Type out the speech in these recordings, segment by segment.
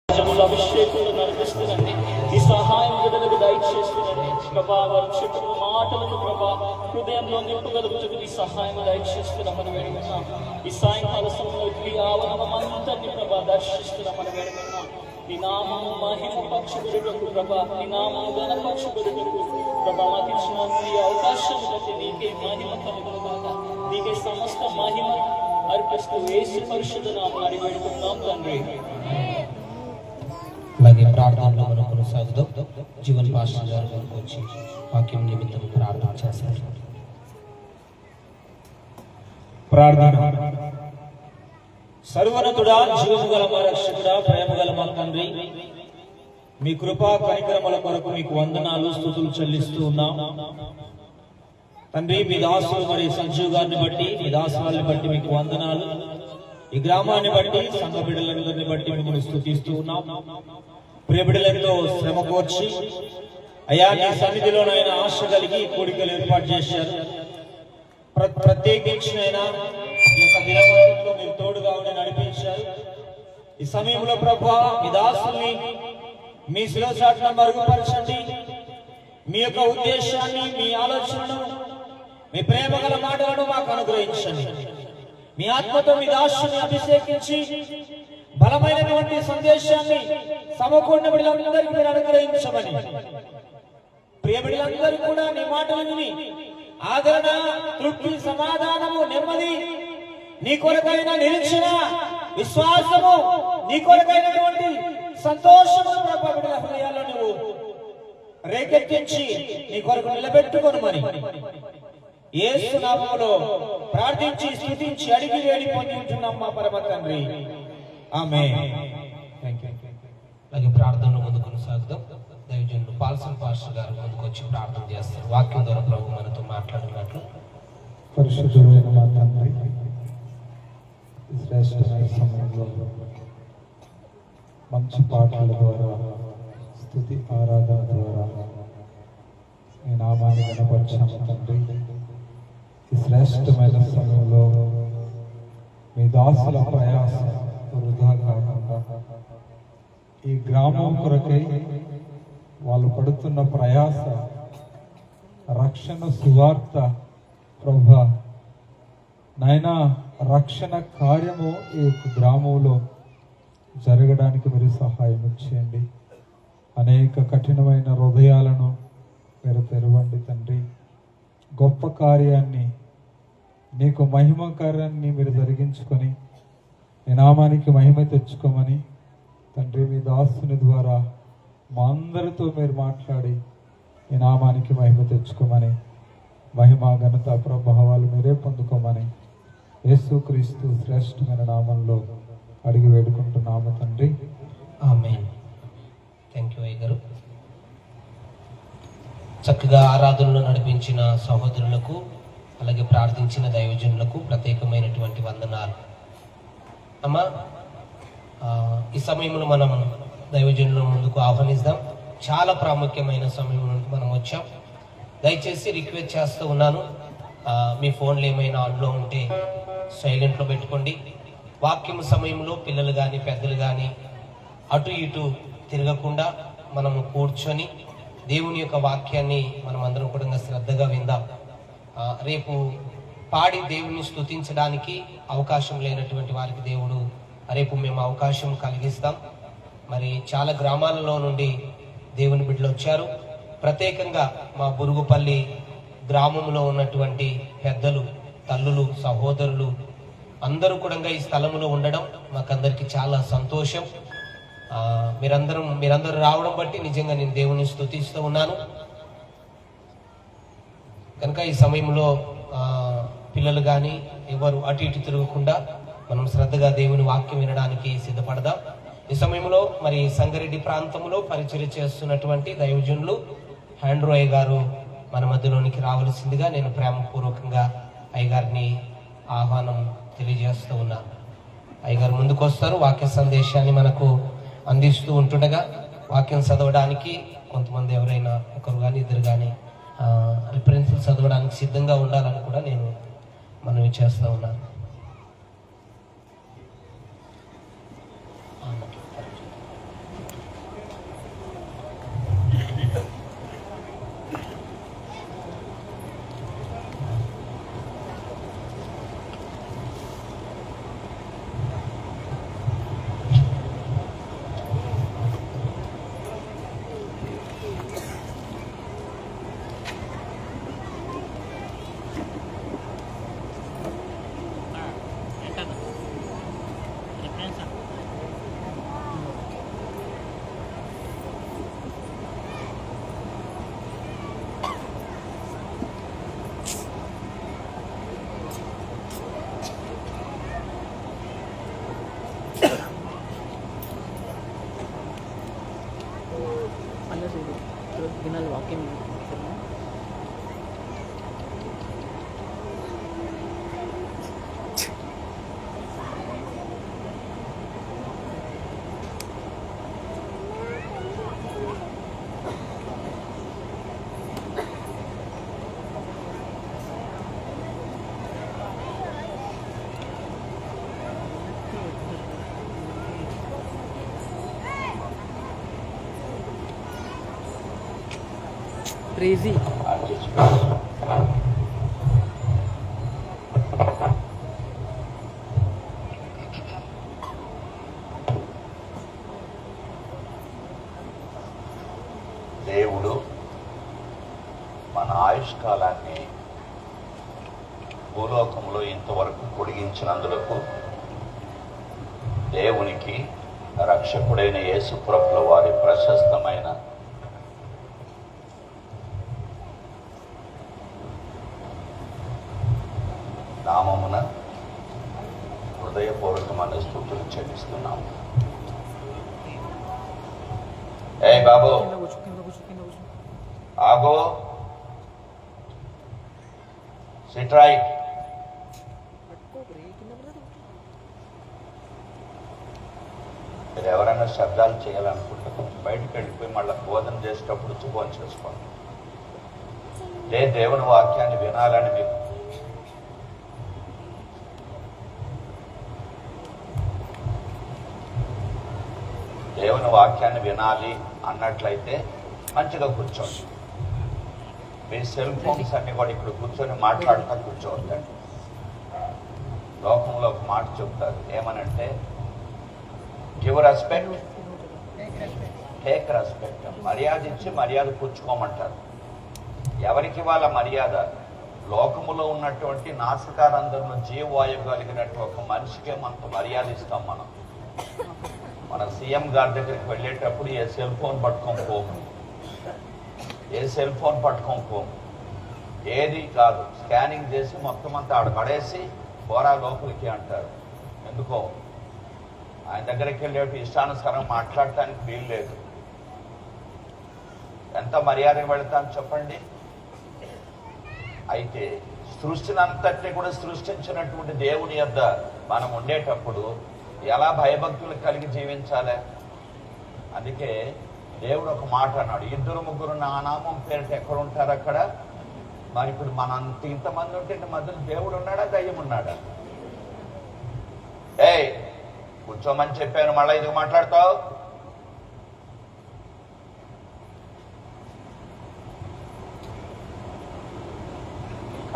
అభిషేకంలో నడిపిస్తున్నండి. ఈ సహాయం బిడ్డలకు దయచేస్తున్నండి ప్రభా. వారి చెప్పుడు మాటలను ప్రభా హృదయంలో నింపగలుగుతుంది. ఈ సహాయం దయచేస్తున్నామని వేడుకున్నాం. ఈ సాయంకాల సమయంలో ఈ ఆవరణమంతటిని ప్రభా దర్శిస్తున్నామని వేడుకున్నాం. ఈ నామము మహిమ పక్షుడుటకు ప్రభా, ఈ నామము ఘనపక్షుడుటకు ప్రభా మాకు ఇచ్చిన ఈ అవకాశం బట్టి నీకే మహిమ కలుగునుగాక. నీకే సమస్త మహిమ అర్పిస్తూ యేసు పరిశుద్ధ నామమున అడిగి వేడుకుంటున్నాం తండ్రి. అలాగే ప్రార్థనలో మనం కొనసాగుదాం. జీవన్ పాస్టర్ గారు వరకు వచ్చి వాక్యం నిమిత్తం ప్రార్థన చేస్తారు. ప్రార్థన. సర్వోన్నతుడా, జీవము గల మా రక్షకుడా, ప్రేమ గల మా తండ్రి, మీ కృపా కనికరముల కొరకు మీకు వందనాలు స్తుతులు చెల్లిస్తూ ఉన్నాం తండ్రి. మీ దాసులు మరి సంజీవ్ గారిని బట్టి, మీ దాసులని బట్టి మీకు వందనాలు. ఈ గ్రామాన్ని బట్టి, సంఘ బిడ్డలందరిని బట్టి మిమ్మల్ని స్తుతిస్తూ ఉన్నాం. ప్రియ బిడ్డలతో శ్రమ కోర్చి అయ్యా నీ సన్నిధిలోనైనా ఆశ కలిగి కోరికలు ఏర్పాటు చేశారు. ప్రత్యేకించినైనా ఈ యొక్క దినమంలో మీరు తోడుగా ఉండి నడిపించారు. ఈ సమయంలో ప్రభువా మీ దాసుల్ని మీ శిరసాట్న మరుగుపరచండి. మీ యొక్క ఉద్దేశాన్ని, మీ ఆలోచనను, మీ ప్రేమ గల మాటలను మాకు అనుగ్రహించండి. మీ ఆత్మతో మీ దాసుని అభిషేకించి బలమైనటువంటి సందేశాన్ని సమకూడిన బిడ్డలందరికీ మీరు అనుగ్రహించమని, ప్రియ బిడ్డలందరూ కూడా నీ మాటలు విని ఆదరణ, తృప్తి, సమాధానము, నెమ్మది, నీ కొరకైన నిరీక్షణ, విశ్వాసము, నీ కొరకైనటువంటి సంతోషము ప్రభు బిడ్డల హృదయాల్లో నువ్వు రేకెత్తించి నీ కొరకు నిలబెట్టుకొనుమని యేసు నామములో ప్రార్థించి స్తుతించి అడిగి వేడి పొంది ఉంటున్నాం మా పరమ తండ్రి. ఆమేన్. అలాగే ప్రార్థనలో ముందు కొనసాగుదాం. దైవజనులు పాల్సన్ పాస్టర్ గారు ముందుకు వచ్చి ప్రార్థన చేస్తారు. వాక్యం ద్వారా ప్రభు మనతో మాట్లాడినట్లు. పరిశుద్ధుడైన మా తండ్రి, శ్రేష్టమైన సమయంలో మంచి పాటల ద్వారా, స్తుతి ఆరాధన ద్వారా మీ నామాన్ని కనపరిచాము తండ్రి. ఈ శ్రేష్టమైన సమయంలో మీ దాసుల ప్రయాస వృధా కాకుండా ఈ గ్రామం కొరకై వాళ్ళు పడుతున్న ప్రయాస, రక్షణ సువార్త ప్రభా నాయనా, రక్షణ కార్యము ఈ గ్రామంలో జరగడానికి మీరు సహాయం చేయండి. అనేక కఠినమైన హృదయాలను మీరు తెరవండి తండ్రి. గొప్ప కార్యాన్ని, నీకు మహిమ కార్యాన్ని మీరు జరిగించుకొని నీ నామానికి మహిమ తెచ్చుకోమని తండ్రి మీ దాసుని ద్వారా మా అందరితో మీరు మాట్లాడి మీ నామానికి మహిమ తెచ్చుకోమని, మహిమ ఘనత ప్రభావాలు మీరే పొందుకోమని యేసుక్రీస్తు శ్రేష్టమైన నామంలో అడిగి వేడుకుంటున్నాము తండ్రి. ఆమేన్. థ్యాంక్ యూ అయ్య గారు. చక్కగా ఆరాధనలో నడిపించిన సహోదరులకు, అలాగే ప్రార్థించిన దైవజనులకు ప్రత్యేకమైనటువంటి వందనాలు. అమ్మా, ఈ సమయంలో మనం దైవజనుల ముందుకు ఆహ్వానిస్తాం. చాలా ప్రాముఖ్యమైన సమయం నుండి మనం వచ్చాం. దయచేసి రిక్వెస్ట్ చేస్తూ ఉన్నాను, మీ ఫోన్లు ఏమైనా ఆన్లో ఉంటే సైలెంట్లో పెట్టుకోండి. వాక్యం సమయంలో పిల్లలు కానీ పెద్దలు కానీ అటు ఇటు తిరగకుండా మనము కూర్చొని దేవుని యొక్క వాక్యాన్ని మనం అందరం కూడా శ్రద్ధగా విందాం. రేపు పాడి దేవుని స్తుతించడానికి అవకాశం లేనటువంటి వారికి దేవుడు రేపు మేము అవకాశం కలిగిస్తాం. మరి చాలా గ్రామాలలో నుండి దేవుని బిడ్డలు వచ్చారు. ప్రత్యేకంగా మా బురుగుపల్లి గ్రామంలో ఉన్నటువంటి పెద్దలు, తల్లులు, సహోదరులు అందరూ కూడా ఈ స్థలంలో ఉండడం మాకందరికి చాలా సంతోషం. మీరందరూ రావడం బట్టి నిజంగా నేను దేవుని స్తుతిస్తూ ఉన్నాను. కనుక ఈ సమయంలో పిల్లలు కానీ ఎవరు అటు ఇటు తిరగకుండా మనం శ్రద్ధగా దేవుని వాక్యం వినడానికి సిద్ధపడదాం. ఈ సమయంలో మరి సంగారెడ్డి ప్రాంతంలో పరిచర్య చేస్తున్నటువంటి దైవజనులు హ్యాండ్రో అయ్య గారు మన మధ్యలోనికి రావలసిందిగా నేను ప్రేమపూర్వకంగా అయ్యగారిని ఆహ్వానం తెలియజేస్తూ ఉన్నాను. అయ్యగారు ముందుకు వస్తారు. వాక్య సందేశాన్ని మనకు అందిస్తూ ఉంటుండగా వాక్యం చదవడానికి కొంతమంది ఎవరైనా ఒకరు కానీ ఇద్దరు కానీ రిఫరెన్సులు చదవడానికి సిద్ధంగా ఉండాలని కూడా నేను మనవి చేస్తూ ఉన్నాను. దినాలు వాక్యం క్రేజీ దేవుడు మన ఆయుష్కాలాన్ని భూలోకంలో ఇంతవరకు పొడిగించినందులకు దేవునికి రక్షకుడైన యేసుప్రభుల వారి ప్రశస్తమైన నామమున హృదయపూర్వకమైన స్తుతులు చెల్లిస్తున్నాము. ఏ బాబు ఆగో, సిట్ రైట్. మీరు ఎవరైనా శబ్దాలు చేయాలనుకుంటే కొంచెం బయటకు వెళ్ళిపోయి మళ్ళీ బోధన చేసేటప్పుడు శుభం చేసుకోండి. దేవుని వాక్యాన్ని వినాలని మీకు దేవుని వాక్యాన్ని వినాలి అన్నట్లయితే మంచిగా కూర్చోండి. మీ సెల్ ఫోన్స్ అన్ని కూడా ఇక్కడ కూర్చొని మాట్లాడుతూ కూర్చోవద్దండి. లోకంలో ఒక మాట చెప్తారు, ఏమనంటే గివ్ రెస్పెక్ట్ టేక్ రెస్పెక్ట్. మర్యాద ఇచ్చి మర్యాద పుచ్చుకోమంటారు. ఎవరికి వాళ్ళ మర్యాద? లోకములో ఉన్నటువంటి నాసికారంధ్రంలో జీవవాయువు కలిగినట్టు ఒక మనిషికే మనకు మర్యాద ఇస్తాం. మన సీఎం గారి దగ్గరికి వెళ్ళేటప్పుడు ఏ సెల్ ఫోన్ పట్టుకొని పోము, ఏ సెల్ ఫోన్ పట్టుకొని పోము, ఏది కాదు. స్కానింగ్ చేసి మొత్తం అంతా ఆడ పడేసి పోరా లోపలికి అంటారు. ఎందుకో ఆయన దగ్గరికి వెళ్ళేటప్పుడు ఇష్టానుసారం మాట్లాడటానికి వీలు లేదు. ఎంత మర్యాద పెడతాను చెప్పండి. అయితే సృష్టిని అంతటి కూడా సృష్టించినటువంటి దేవుని యొద్ద మనం ఉండేటప్పుడు ఎలా భయభక్తులు కలిగి జీవించాలి? అందుకే దేవుడు ఒక మాట అన్నాడు, 2-3 నా నామం పేరిట ఎక్కడ ఉంటారు అక్కడ. మరి ఇప్పుడు మన ఇంతమంది ఉంటే మధ్యలో దేవుడు ఉన్నాడా, దయ్యం ఉన్నాడా? ఏయ్ కూర్చోమని చెప్పాను, మళ్ళీ ఇది మాట్లాడతావు.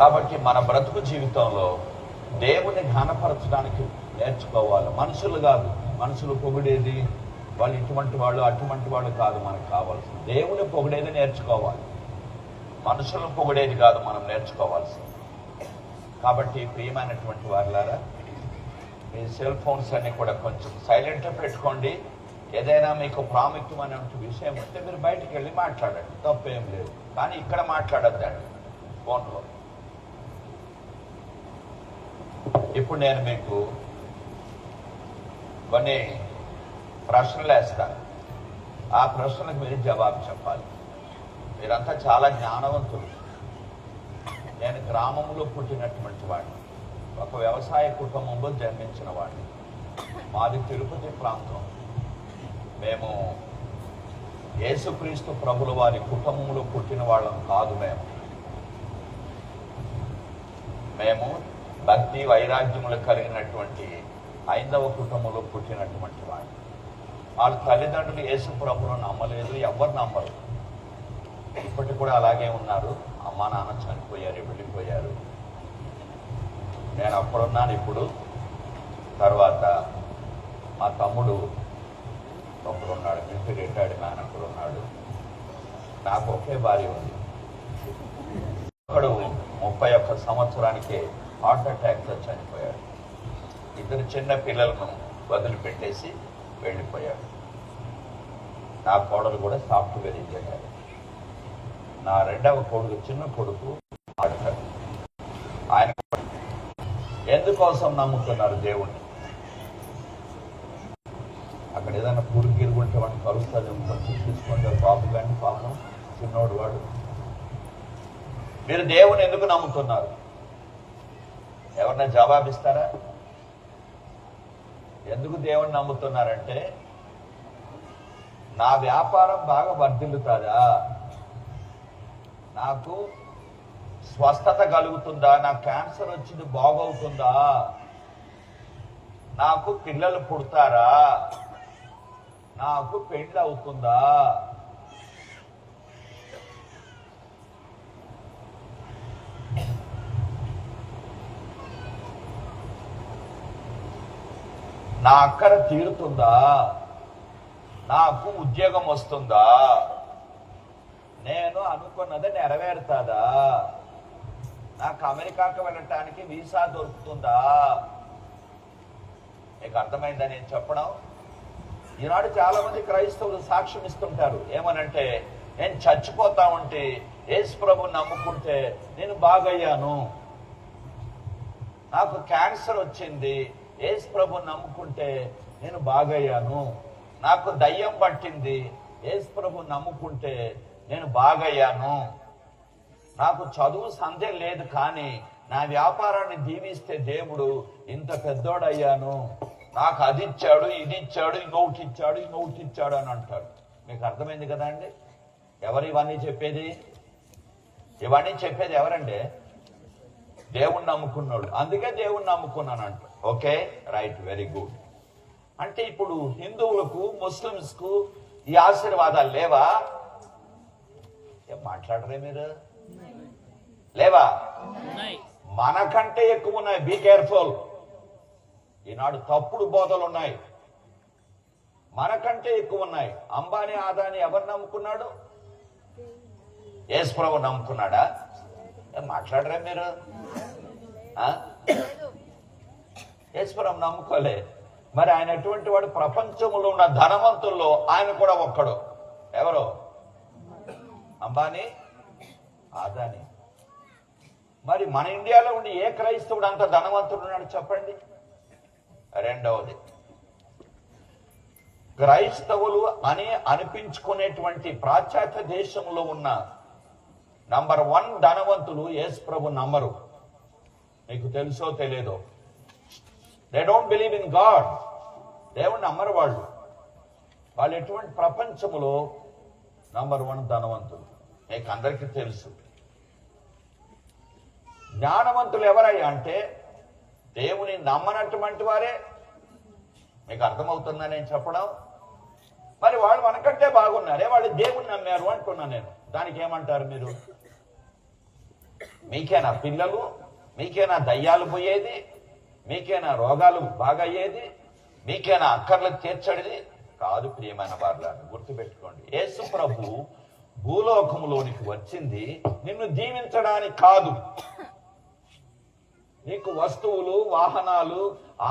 కాబట్టి మన బ్రతుకు జీవితంలో దేవుని ఘనపరచడానికి నేర్చుకోవాలి. మనుషులు కాదు, మనుషులు పొగిడేది వాళ్ళు ఇటువంటి వాళ్ళు అటువంటి వాళ్ళు కాదు. మనకు కావాల్సింది దేవుని పొగిడేది నేర్చుకోవాలి, మనుషులు పొగిడేది కాదు మనం నేర్చుకోవాల్సింది. కాబట్టి ప్రియమైనటువంటి వారులారా, మీ సెల్ ఫోన్స్ అన్ని కూడా కొంచెం సైలెంట్గా పెట్టుకోండి. ఏదైనా మీకు ప్రాముఖ్యమైన విషయం ఉంటే మీరు బయటికి వెళ్ళి మాట్లాడండి, తప్పేం లేదు. కానీ ఇక్కడ మాట్లాడద్దండి ఫోన్లో. ఇప్పుడు నేను మీకు కొన్ని ప్రశ్నలు వేస్తాను, ఆ ప్రశ్నలకు మీరు జవాబు చెప్పాలి. మీరంతా చాలా జ్ఞానవంతులు. నేను గ్రామంలో పుట్టినటువంటి వాడిని, ఒక వ్యవసాయ కుటుంబంలో జన్మించిన వాడిని. మాది తిరుపతి ప్రాంతం. మేము యేసుక్రీస్తు ప్రభుల వారి కుటుంబంలో పుట్టిన వాళ్ళం కాదు. మేము భక్తి వైరాగ్యములు కలిగినటువంటి హైందవ కుటుంబంలో పుట్టినటువంటి వాడు. వాళ్ళ తల్లిదండ్రులు యేసు ప్రభువును నమ్మలేదు, ఎవరు నమ్మరు. ఇప్పటికి కూడా అలాగే ఉన్నారు. అమ్మా నాన్న చనిపోయారు, వెళ్ళిపోయారు. నేను అప్పుడున్నాను, ఇప్పుడు. తర్వాత మా తమ్ముడు ఒకడున్నాడు, మిలిటరీ రిటైర్డ్ మ్యాన్ ఒకడున్నాడు. నాకు ఒకే భార్య ఉంది. ఒకడు 31 సంవత్సరానికే హార్ట్ అటాక్తో చనిపోయాడు. 2 చిన్న పిల్లలను వదిలిపెట్టేసి వెళ్ళిపోయాడు. నా కోడలు కూడా సాఫ్ట్వేర్ ఇంజనీర్. నా 2వ కొడుకు, చిన్న కొడుకు ఆడతాడు. ఆయన ఎందుకోసం నమ్ముతున్నారు దేవుణ్ణి? అక్కడ ఏదైనా పురుగు గిరుగుంటే వాడిని కలుస్తుందేమో కొంచెం చూసుకోండి. బాబు కానీ పాపం చిన్నోడు వాడు. మీరు దేవుని ఎందుకు నమ్ముతున్నారు? ఎవరన్నా జవాబిస్తారా? ఎందుకు దేవుని నమ్ముతున్నారంటే, నా వ్యాపారం బాగా వర్ధిల్లుతుందా, నాకు స్వస్థత కలుగుతుందా, నాకు క్యాన్సర్ వచ్చింది బాగవుతుందా, నాకు పిల్లలు పుడతారా, నాకు పెళ్ళి అవుతుందా, నా అక్కర తీరుతుందా, నాకు ఉద్యోగం వస్తుందా, నేను అనుకున్నది నెరవేరుతుందా, నాకు అమెరికాకు వెళ్ళటానికి వీసా దొరుకుతుందా? మీకు అర్థమైందా నేను చెప్పడం? ఈనాడు చాలా మంది క్రైస్తవులు సాక్ష్యం ఇస్తుంటారు. ఏమనంటే, నేను చచ్చిపోతా ఉంటే యేసు ప్రభువుని నమ్ముకుంటే నేను బాగయ్యాను, నాకు క్యాన్సర్ వచ్చింది, యేసు ప్రభువుని నమ్ముకుంటే నేను బాగయ్యాను, నాకు దయ్యం పట్టింది, యేసు ప్రభువుని నమ్ముకుంటే నేను బాగయ్యాను, నాకు చదువు సందేహం లేదు కానీ నా వ్యాపారాన్ని దీవిస్తే దేవుడు ఇంత పెద్దోడయ్యాను, నాకు అది ఇచ్చాడు, ఇది ఇచ్చాడు, ఇంకొకటి ఇచ్చాడు, ఇంకొకటి ఇచ్చాడు అని అంటాడు. మీకు అర్థమైంది కదా అండి? ఎవరు ఇవన్నీ చెప్పేది? ఇవన్నీ చెప్పేది ఎవరండి? దేవుణ్ణి నమ్ముకున్నాడు. అందుకే దేవుణ్ణి నమ్ముకున్నాను అంట. Okay, right, very good. అంటే ఇప్పుడు హిందువులకు, ముస్లిమ్స్ కు ఈ ఆశీర్వాదాలు లేవా? ఏం మాట్లాడరే మీరు? లేవా? మనకంటే ఎక్కువ ఉన్నాయి. Be careful. ఈనాడు తప్పుడు బోధలు ఉన్నాయి, మనకంటే ఎక్కువ ఉన్నాయి. అంబానీ, ఆదాని ఎవరు నమ్ముకున్నాడు? యేసు ప్రభు నమ్ముకున్నాడా? మాట్లాడరే మీరు? యేసు ప్రభు నమ్ముకోలే. మరి ఆయన ఎటువంటి వాడు? ప్రపంచంలో ఉన్న ధనవంతుల్లో ఆయన కూడా ఒక్కడు. ఎవరు? అంబానీ, ఆదాని. మరి మన ఇండియాలో ఉండి ఏ క్రైస్తవుడు అంత ధనవంతుడు ఉన్నాడు చెప్పండి? రెండవది, క్రైస్తవులు అని అనిపించుకునేటువంటి పాశ్చాత్య దేశంలో ఉన్న నంబర్ 1 ధనవంతులు యేసు ప్రభు నమ్మరు. మీకు తెలుసో తెలియదో? They don't believe in god. దేవుణ్ణి నమ్మరు వాళ్ళు. వాళ్ళు ఎటువంటి ప్రపంచంలో నంబర్ 1 ధనవంతులు మీకు అందరికీ తెలుసు. జ్ఞానవంతులు ఎవరయ్యా అంటే దేవుని నమ్మనటువంటి వారే. మీకు అర్థమవుతుందా నేను చెప్పడం? మరి వాళ్ళు మనకంటే బాగున్నారే, వాళ్ళు దేవుని నమ్మారు అంటున్నా నేను. దానికి ఏమంటారు మీరు? మీకేనా పిల్లలు? మీకేనా దయ్యాలు పోయేది? మీకేనా రోగాలు బాగయ్యేది? మీకేనా అక్కర్లు తీర్చడిది? కాదు ప్రియమైన వారులారా, గుర్తుపెట్టుకోండి. యేసు ప్రభు భూలోకములోనికి వచ్చింది నిన్ను దీవించడానికి కాదు. నీకు వస్తువులు, వాహనాలు,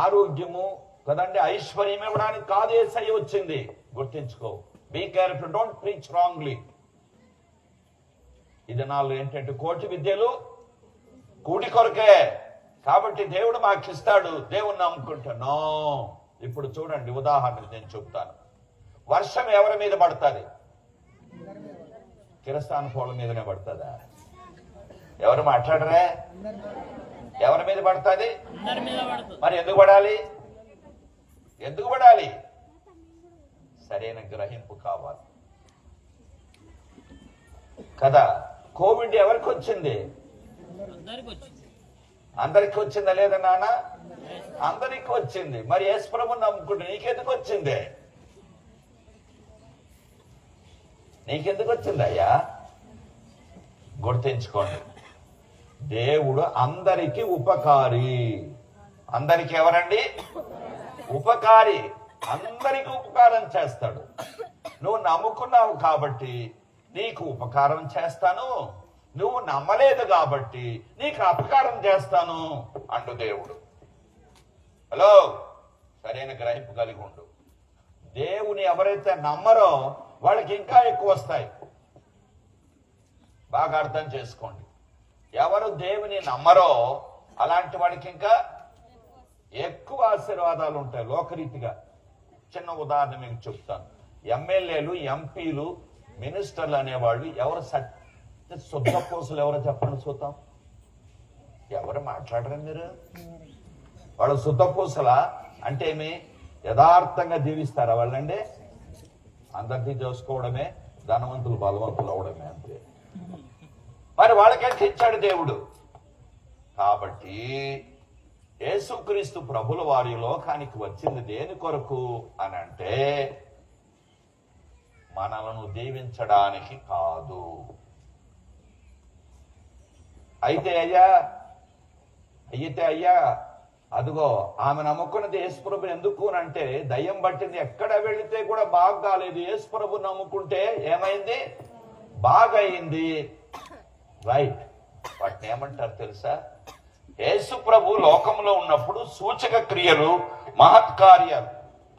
ఆరోగ్యము కదండి, ఐశ్వర్యం ఇవ్వడానికి కాదు యేసయ్య వచ్చింది. గుర్తించుకో. Be careful, don't preach wrongly. ఇది నాలుగు ఏంటంటే, కోటి విద్యలు కూడి కొరకే. కాబట్టి దేవుడు మాకు ఇస్తాడు, దేవుణ్ణి నమ్ముకుంటాను. ఇప్పుడు చూడండి, ఉదాహరణకు నేను చెప్తాను. వర్షం ఎవరి మీద పడుతుంది? కిరస్థాన పోల మీదనే పడుతుందా? ఎవరు మాట్లాడరే? ఎవరి మీద పడుతుంది? మరి ఎందుకు పడాలి? ఎందుకు పడాలి? సరైన గ్రహింపు కావాలి కదా. కోవిడ్ ఎవరికి వచ్చింది? అందరికి వచ్చిందా లేదా నాన్న? అందరికి వచ్చింది. మరి యేసు ప్రభువుని నమ్ముకుంటే నీకెందుకు వచ్చింది? నీకెందుకు వచ్చింది అయ్యా? గుర్తించుకోండి, దేవుడు అందరికీ ఉపకారి. అందరికి ఎవరండి? ఉపకారి. అందరికీ ఉపకారం చేస్తాడు. నువ్వు నమ్ముకున్నావు కాబట్టి నీకు ఉపకారం చేస్తాను, నువ్వు నమ్మలేదు కాబట్టి నీకు అపకారం చేస్తాను అంటూ దేవుడు. హలో, సరైన గ్రహింపు కలిగి ఉండు. దేవుని ఎవరైతే నమ్మరో వాళ్ళకి ఇంకా ఎక్కువ వస్తాయి. బాగా అర్థం చేసుకోండి. ఎవరు దేవుని నమ్మరో అలాంటి వాడికి ఇంకా ఎక్కువ ఆశీర్వాదాలు ఉంటాయి లోకరీతిగా. చిన్న ఉదాహరణ మీకు చెప్తాను. ఎమ్మెల్యేలు, ఎంపీలు, మినిస్టర్లు అనేవాళ్ళు ఎవరు శుద్ధ కోసలు ఎవరో చెప్పండి చూద్దాం. ఎవరు మాట్లాడరు మీరు? వాళ్ళు శుద్ధ పూసలా అంటే ఏమి? యథార్థంగా జీవిస్తారా వాళ్ళండి? అందరినీ చేసుకోవడమే, ధనవంతులు బలవంతులు అవడమే, అంతే. మరి వాళ్ళకంటే ఇచ్చాడు దేవుడు. కాబట్టి యేసుక్రీస్తు ప్రభుల వారి లోకానికి వచ్చింది దేని కొరకు అని అంటే మనలను దీవించడానికి కాదు. అయితే అయ్యా అదిగో ఆమె నమ్ముకున్నది యేసుప్రభు ఎందుకు అంటే దయ్యం పట్టింది, ఎక్కడ వెళితే కూడా బాగా కాలేదు. యేసుప్రభు నమ్ముకుంటే ఏమైంది? బాగా అయింది. రైట్. వాటిని ఏమంటారు తెలుసా? యేసుప్రభు లోకంలో ఉన్నప్పుడు సూచక క్రియలు, మహత్కార్యాలు.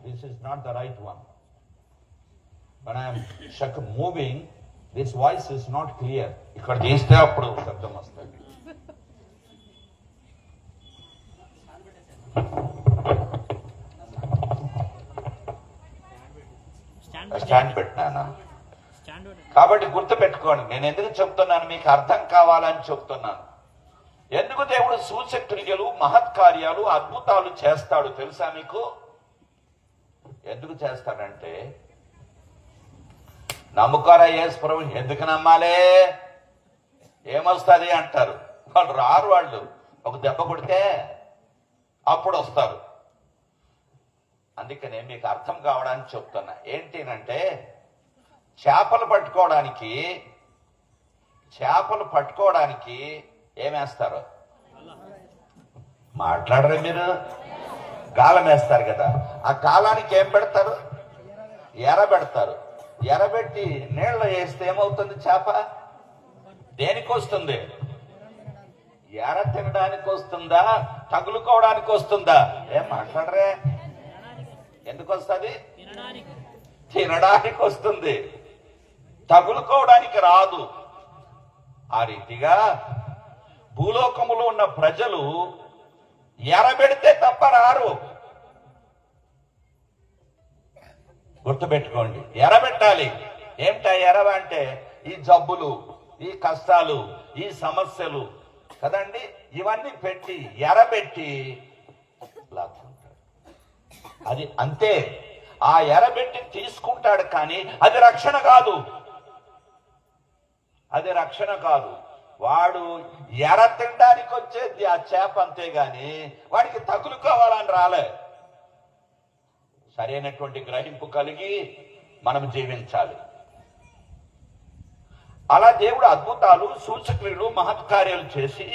This is not the right one. when I am moving, this voice is not clear. ఇక్కడ చేస్తే అప్పుడు శబ్దం వస్తుంది. స్టాండ్ పెట్టినానా? కాబట్టి గుర్తు పెట్టుకోండి. నేను ఎందుకు చెప్తున్నాను, మీకు అర్థం కావాలని చెప్తున్నాను. ఎందుకు దేవుడు సూచక్రియలు, మహత్కార్యాలు, అద్భుతాలు చేస్తాడు తెలుసా మీకు? ఎందుకు చేస్తాడంటే నమ్ముకోరా యేసు ప్రభు. ఎందుకు నమ్మాలే? ఏమొస్తుంది అంటారు. వాళ్ళు రారు. వాళ్ళు ఒక దెబ్బ కొడితే అప్పుడు వస్తారు. అందుకనే మీకు అర్థం కావడానికి చెప్తున్నా. ఏంటినంటే చేపలు పట్టుకోవడానికి ఏమేస్తారు? మాట్లాడరు మీరు? గాలం వేస్తారు కదా. ఆ గాలానికి ఏం పెడతారు? ఎర పెడతారు. ఎరబెట్టి నీళ్ళలో వేస్తే ఏమవుతుంది? చేప దేనికి వస్తుంది? ఎర తినడానికి వస్తుందా, తగులుకోవడానికి వస్తుందా? ఏం మాట్లాడరే? ఎందుకు వస్తుంది? తినడానికి వస్తుంది, తగులుకోవడానికి రాదు. ఆ రీతిగా భూలోకములో ఉన్న ప్రజలు ఎరబెడితే తప్ప రారు. గుర్తుపెట్టుకోండి, ఎరబెట్టాలి. ఏమిటా ఎరవ అంటే? ఈ జబ్బులు, ఈ కష్టాలు, ఈ సమస్యలు కదండి, ఇవన్నీ పెట్టి ఎరబెట్టి లాక్కుంటాడు. అది అంతే. ఆ ఎరబెట్టి తీసుకుంటాడు, కానీ అది రక్షణ కాదు. అది రక్షణ కాదు. వాడు ఎర తినడానికి వచ్చేది ఆ చేప, అంతేగాని వాడికి తగులుకోవాలని రాలే. సరైనటువంటి గ్రహింపు కలిగి మనం జీవించాలి. అలా దేవుడు అద్భుతాలు, సూచక్రియలు, మహత్కార్యాలు చేసి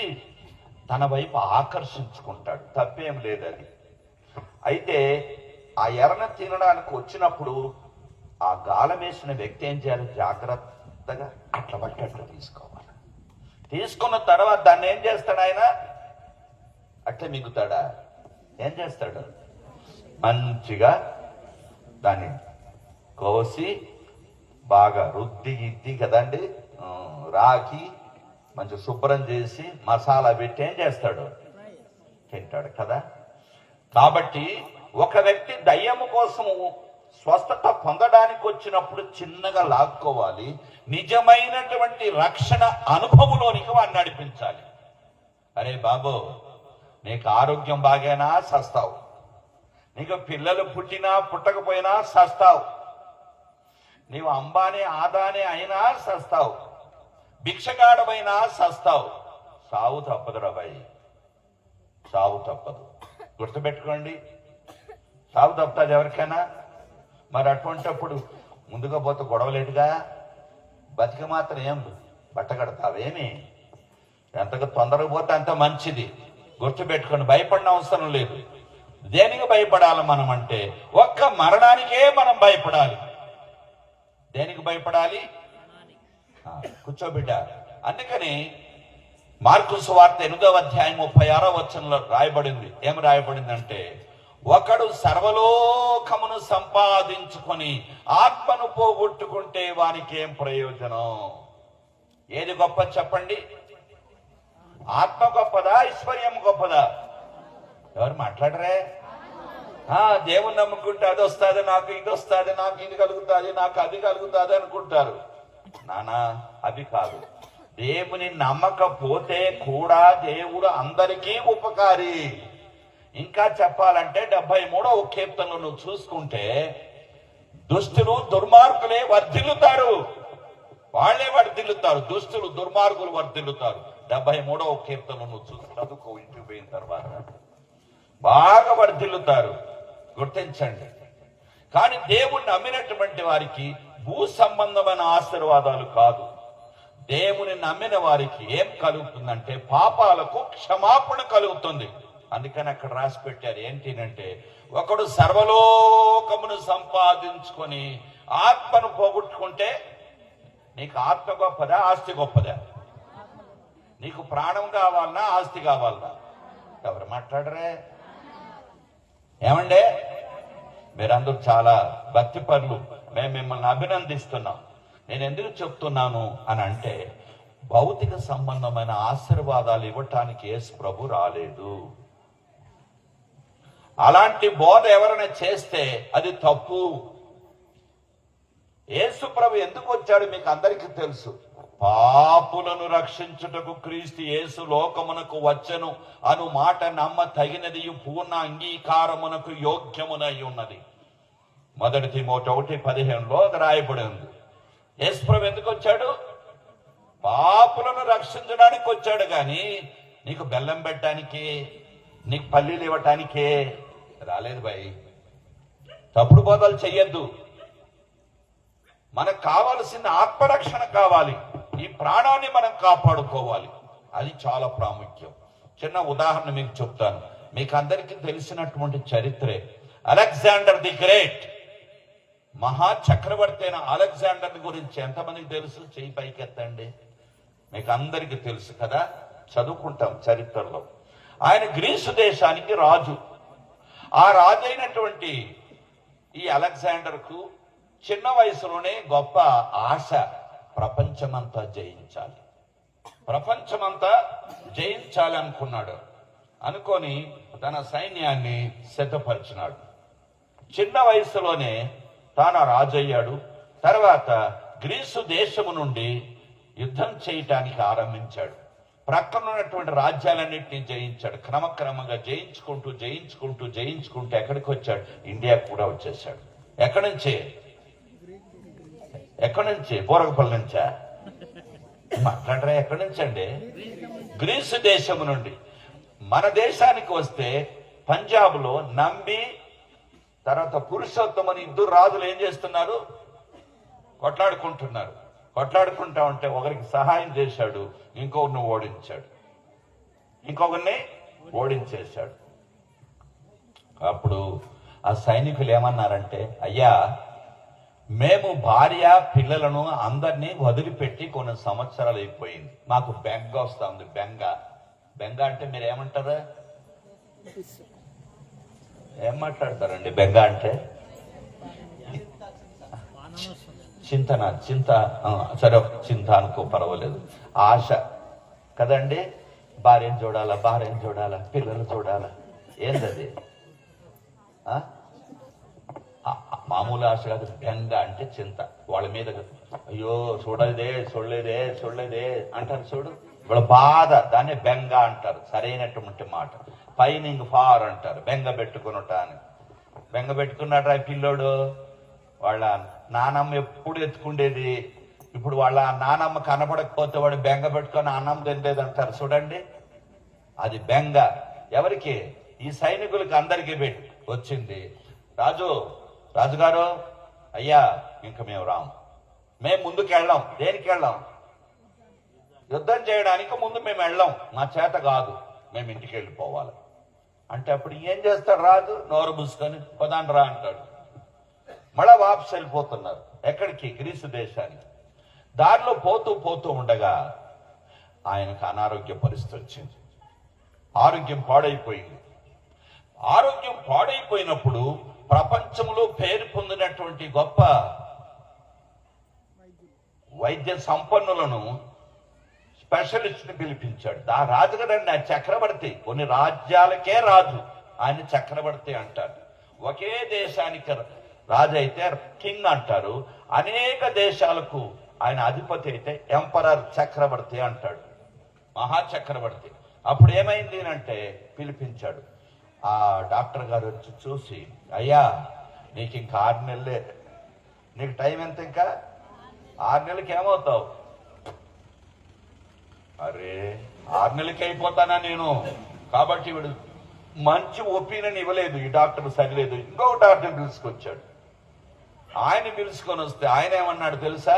తన వైపు ఆకర్షించుకుంటాడు. తప్పేం లేదని. అయితే ఆ ఎర్రను తినడానికి వచ్చినప్పుడు ఆ గాలం వేసిన వ్యక్తి ఏం చేయాలి? జాగ్రత్తగా అట్లా బట్టి అట్లా తీసుకోవాలి. తీసుకున్న తర్వాత దాన్ని ఏం చేస్తాడు ఆయన? అట్లా మిగుతాడా? ఏం చేస్తాడు? మంచిగా దాన్ని కోసి బాగా రుద్ది కదండి, రాకి మంచి శుభ్రం చేసి మసాలా పెట్టి ఏం చేస్తాడు? తింటాడు కదా. కాబట్టి ఒక వ్యక్తి దయ్యము కోసము స్వస్థత పొందడానికి వచ్చినప్పుడు చిన్నగా లాక్కోవాలి. నిజమైనటువంటి రక్షణ అనుభవంలోనికి వాడిని నడిపించాలి. అరే బాబు, నీకు ఆరోగ్యం బాగైనా సస్తావు, నీకు పిల్లలు పుట్టినా పుట్టకపోయినా సస్తావు, నీవు అంబానీ ఆదానే అయినా సస్తావు, భిక్షగాడమైనా సస్తావు. సావు తప్పదురా బాయ్, సావు తప్పదు. గుర్తుపెట్టుకోండి, సావు తప్పుతుంది ఎవరికైనా. మరి అటువంటిప్పుడు ముందుగా పోతే గొడవలేటుగా బతికి మాత్రం ఏం బట్టగడతావేమి? ఎంతగా తొందరగా పోతే అంత మంచిది. గుర్తుపెట్టుకోండి, భయపడిన అవసరం లేదు. దేనికి భయపడాలి మనం అంటే ఒక్క మరణానికే మనం భయపడాలి. దేనికి భయపడాలి? కూర్చోబిడ్డ. అందుకని మార్కు సువార్త 8వ అధ్యాయం 36వ వచనంలో రాయబడింది. ఏం రాయబడిందంటే, ఒకడు సర్వలోకమును సంపాదించుకొని ఆత్మను పోగొట్టుకుంటే వానికి ఏం ప్రయోజనం? ఏది గొప్ప చెప్పండి? ఆత్మ గొప్పదా, ఐశ్వర్యం గొప్పదా? ఎవరు మాట్లాడరే? దేవుని నమ్ముకుంటే అది వస్తుంది, నాకు ఇది వస్తుంది, నాకు ఇది కలుగుతుంది, నాకు అది కలుగుతుంది అనుకుంటారు. నానా, అది కాదు. దేవుని నమ్మకపోతే కూడా దేవుడు అందరికీ ఉపకారి. ఇంకా చెప్పాలంటే 73వ కీర్తనలో నువ్వు చూసుకుంటే దుష్టులు దుర్మార్గులే వర్ధిల్లుతారు, వాళ్లే వర్ధిల్లుతారు. దుష్టులు దుర్మార్గులు వర్ధిల్లుతారు. 73వ కీర్తనలో నువ్వు చదువుకో, ఇంటికి పోయిన తర్వాత బాగా వర్ధిల్లుతారు. గుర్తించండి. కానీ దేవుణ్ణి నమ్మినటువంటి వారికి భూ సంబంధమైన ఆశీర్వాదాలు కాదు. దేవుని నమ్మిన వారికి ఏం కలుగుతుందంటే పాపాలకు క్షమాపణ కలుగుతుంది. అందుకని అక్కడ రాసి పెట్టారు ఏంటినంటే, ఒకడు సర్వలోకమును సంపాదించుకొని ఆత్మను పోగొట్టుకుంటే, నీకు ఆత్మ గొప్పదా ఆస్తి గొప్పదా? నీకు ప్రాణం కావాలన్నా ఆస్తి కావాలన్నా? ఎవరు మాట్లాడరే? ఏమండే, మీరందరూ చాలా భక్తి పరులు, మేము మిమ్మల్ని అభినందిస్తున్నాం. నేను ఎందుకు చెప్తున్నాను అని అంటే, భౌతిక సంబంధమైన ఆశీర్వాదాలు ఇవ్వటానికి యేసు ప్రభు రాలేదు. అలాంటి బోధ ఎవరైనా చేస్తే అది తప్పు. యేసు ప్రభు ఎందుకు వచ్చాడు మీకు అందరికీ తెలుసు. పాపులను రక్షించుటకు క్రీస్తు యేసు లోకమునకు వచ్చెను అను మాట నమ్మ తగినది, పూర్ణ అంగీకారమునకు యోగ్యమునై ఉన్నది. 1 తిమోతి 1:15 అది రాయబడి ఉంది. యేసు ప్రభు ఎందుకు వచ్చాడు? పాపులను రక్షించడానికి వచ్చాడు, గాని నీకు బెల్లం పెట్టడానికి, నీకు పల్లీలు ఇవ్వటానికే రాలేదు భయ్. తప్పుడు బోధలు చెయ్యొద్దు. మనకు కావాల్సిన ఆత్మరక్షణ కావాలి. ఈ ప్రాణాన్ని మనం కాపాడుకోవాలి. అది చాలా ప్రాముఖ్యం. చిన్న ఉదాహరణ మీకు చెప్తాను. మీకు అందరికీ తెలిసినటువంటి చరిత్రే. అలెగ్జాండర్ ది గ్రేట్, మహా చక్రవర్తి అయిన అలెగ్జాండర్ గురించి ఎంతమందికి తెలుసు? చెయ్యి పైకెత్తండి. మీకు అందరికీ తెలుసు కదా, చదువుకుంటాం చరిత్రలో. ఆయన గ్రీసు దేశానికి రాజు. ఆ రాజు అయినటువంటి ఈ అలెగ్జాండర్కు చిన్న వయసులోనే గొప్ప ఆశ, ప్రపంచమంతా జయించాలి, ప్రపంచమంతా జయించాలి అనుకున్నాడు. అనుకొని తన సైన్యాన్ని సిద్ధపరిచినాడు. చిన్న వయసులోనే తాను రాజయ్యాడు. తర్వాత గ్రీసు దేశము నుండి యుద్ధం చేయటానికి ఆరంభించాడు. ప్రక్కన ఉన్నటువంటి రాజ్యాలన్నింటినీ జయించాడు. క్రమక్రమంగా జయించుకుంటూ జయించుకుంటూ జయించుకుంటూ ఎక్కడికి వచ్చాడు? ఇండియాకు కూడా వచ్చేసాడు. ఎక్కడి నుంచి? ఎక్కడి నుంచి? బోరగపల్లి నుంచా? మాట్లాడరా? ఎక్కడి నుంచి అండి? గ్రీసు దేశము నుండి. మన దేశానికి వస్తే పంజాబ్ లో నంబి తర్వాత పురుషోత్తమని ఇద్దరు రాజులు ఏం చేస్తున్నారు? కొట్లాడుకుంటున్నారు. కొట్లాడుకుంటా ఉంటే ఒకరికి సహాయం చేశాడు, ఇంకొకరిని ఓడించాడు, ఇంకొకరిని ఓడించేశాడు. అప్పుడు ఆ సైనికులు ఏమన్నారంటే, అయ్యా, మేము భార్య పిల్లలను అందరినీ వదిలిపెట్టి కొన్ని సంవత్సరాలు అయిపోయింది, మాకు బెంగ వస్తుంది. బెంగ బెంగ అంటే మీరు ఏమంటారా? ఏం మాట్లాడతారండి బెంగ అంటే? చింతన, చింత, సరే చింత అనుకో, పర్వాలేదు. ఆశ కదండి. భార్యను చూడాలా, భార్యను చూడాలా, పిల్లలు చూడాలా. ఏంటది? మామూలు ఆశ కాదు. బెంగ అంటే చింత. వాళ్ళ మీద అయ్యో చూడలేదే చూడలేదే చూడలేదే అంటారు చూడు, వాళ్ళ బాధ, దాన్ని బెంగ అంటారు. సరైనటువంటి మాట. పైనింగ్ ఫార్ అంటారు, బెంగ పెట్టుకున్నటాన్ని. బెంగ పెట్టుకున్నాడు ఆ పిల్లోడు. వాళ్ళ నానమ్మ ఎప్పుడు ఎత్తుకుండేది. ఇప్పుడు వాళ్ళ నానమ్మ కనపడకపోతే వాడు బెంగ పెట్టుకొని అన్నం తినలేదు అంటారు చూడండి. అది బెంగ. ఎవరికి? ఈ సైనికులకి అందరికీ పెట్టి వచ్చింది. రాజుగారు, అయ్యా, ఇంక మేము రాము, మేము ముందుకు వెళ్ళాం. దేనికి వెళ్ళాం? యుద్ధం చేయడానికి ముందు మేము వెళ్ళాం, మా చేత కాదు, మేము ఇంటికి వెళ్ళిపోవాలి అంటే అప్పుడు ఏం చేస్తాడు రాజు? నోరు మూసుకొని పదాన్ రా అంటాడు. మళ్ళా వాపసు వెళ్ళిపోతున్నారు. ఎక్కడికి? గ్రీసు దేశానికి. దారిలో పోతూ పోతూ ఉండగా ఆయనకు అనారోగ్య పరిస్థితి వచ్చింది. ఆరోగ్యం పాడైపోయింది. ఆరోగ్యం పాడైపోయినప్పుడు ప్రపంచంలో పేరు పొందినటువంటి గొప్ప వైద్య సంపన్నులను, స్పెషలిస్ట్ ని పిలిపించాడు. ఆ రాజు కదండి, ఆ చక్రవర్తి. కొన్ని రాజ్యాలకే రాజు, ఆయన చక్రవర్తి అంటారు. ఒకే దేశానికి రాజు అయితే కింగ్ అంటారు, అనేక దేశాలకు ఆయన అధిపతి అయితే ఎంపరర్, చక్రవర్తి అంటాడు, మహాచక్రవర్తి. అప్పుడు ఏమైంది అంటే పిలిపించాడు. ఆ డాక్టర్ గారు వచ్చి చూసి, అయ్యా నీకు ఇంకా 6 నెలలే, నీకు టైం ఎంత, ఇంకా 6 నెలలకి ఏమవుతావు? అరే 6 నెలలకి అయిపోతానా నేను? కాబట్టి వీడు మంచి ఒపీనియన్ ఇవ్వలేదు, ఈ డాక్టర్ సరిలేదు. ఇంకొక డాక్టర్ పిలుచుకొచ్చాడు. ఆయన పిలుచుకొని వస్తే ఆయన ఏమన్నాడు తెలుసా?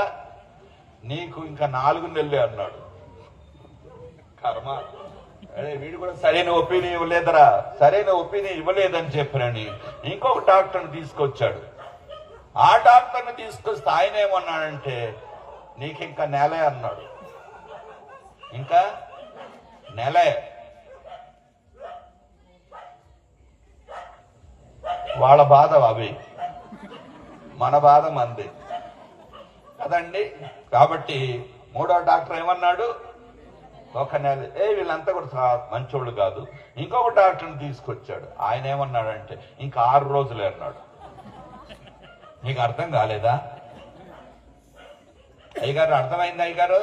నీకు ఇంకా 4 నెలలే అన్నాడు. కర్మ, అరే వీడు కూడా సరైన ఒపీనియన్ ఇవ్వలేదరా, సరైన ఒపీనియన్ ఇవ్వలేదని చెప్పినని ఇంకొక డాక్టర్ని తీసుకొచ్చాడు. ఆ డాక్టర్ని తీసుకొస్తే ఆయన ఏమన్నాడంటే నీకు ఇంకా నెలే అన్నాడు. ఇంకా నెలే. వాళ్ళ బాధ అవి, మన బాధ మంది కదండి. కాబట్టి మూడో డాక్టర్ ఏమన్నాడు? 1 నెల. వీళ్ళంతా కూడా మంచోళ్ళు కాదు. ఇంకొక డాక్టర్ని తీసుకొచ్చాడు. ఆయన ఏమన్నాడంటే ఇంకా 6 రోజులే అన్నాడు. నీకు అర్థం కాలేదా అయ్యగారు? అర్థమైంది అయ్యగారు?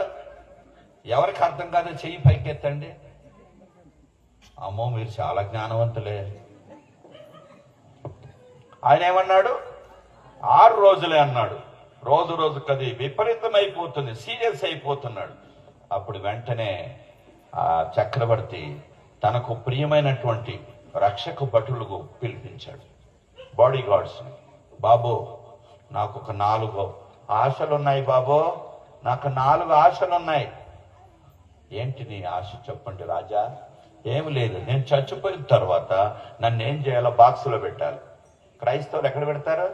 ఎవరికి అర్థం కాదో చెయ్యి పైకెత్తండి. అమ్మో మీరు చాలా జ్ఞానవంతులే. ఆయన ఏమన్నాడు? 6 రోజులే అన్నాడు. రోజు రోజుకది విపరీతమైపోతుంది, సీరియస్ అయిపోతున్నాడు. అప్పుడు వెంటనే ఆ చక్రవర్తి తనకు ప్రియమైనటువంటి రక్షక భటులకు పిలిపించాడు, బాడీ గార్డ్స్ని. బాబో నాకు ఒక 4 ఆశలున్నాయి బాబో, నాకు 4 ఆశలున్నాయి. ఏంటి నీ ఆశ చెప్పండి రాజా? ఏమి లేదు, నేను చచ్చిపోయిన తర్వాత నన్ను ఏం చేయాలో బాక్సులో పెట్టాలి. క్రైస్తవులు ఎక్కడ పెడతారు?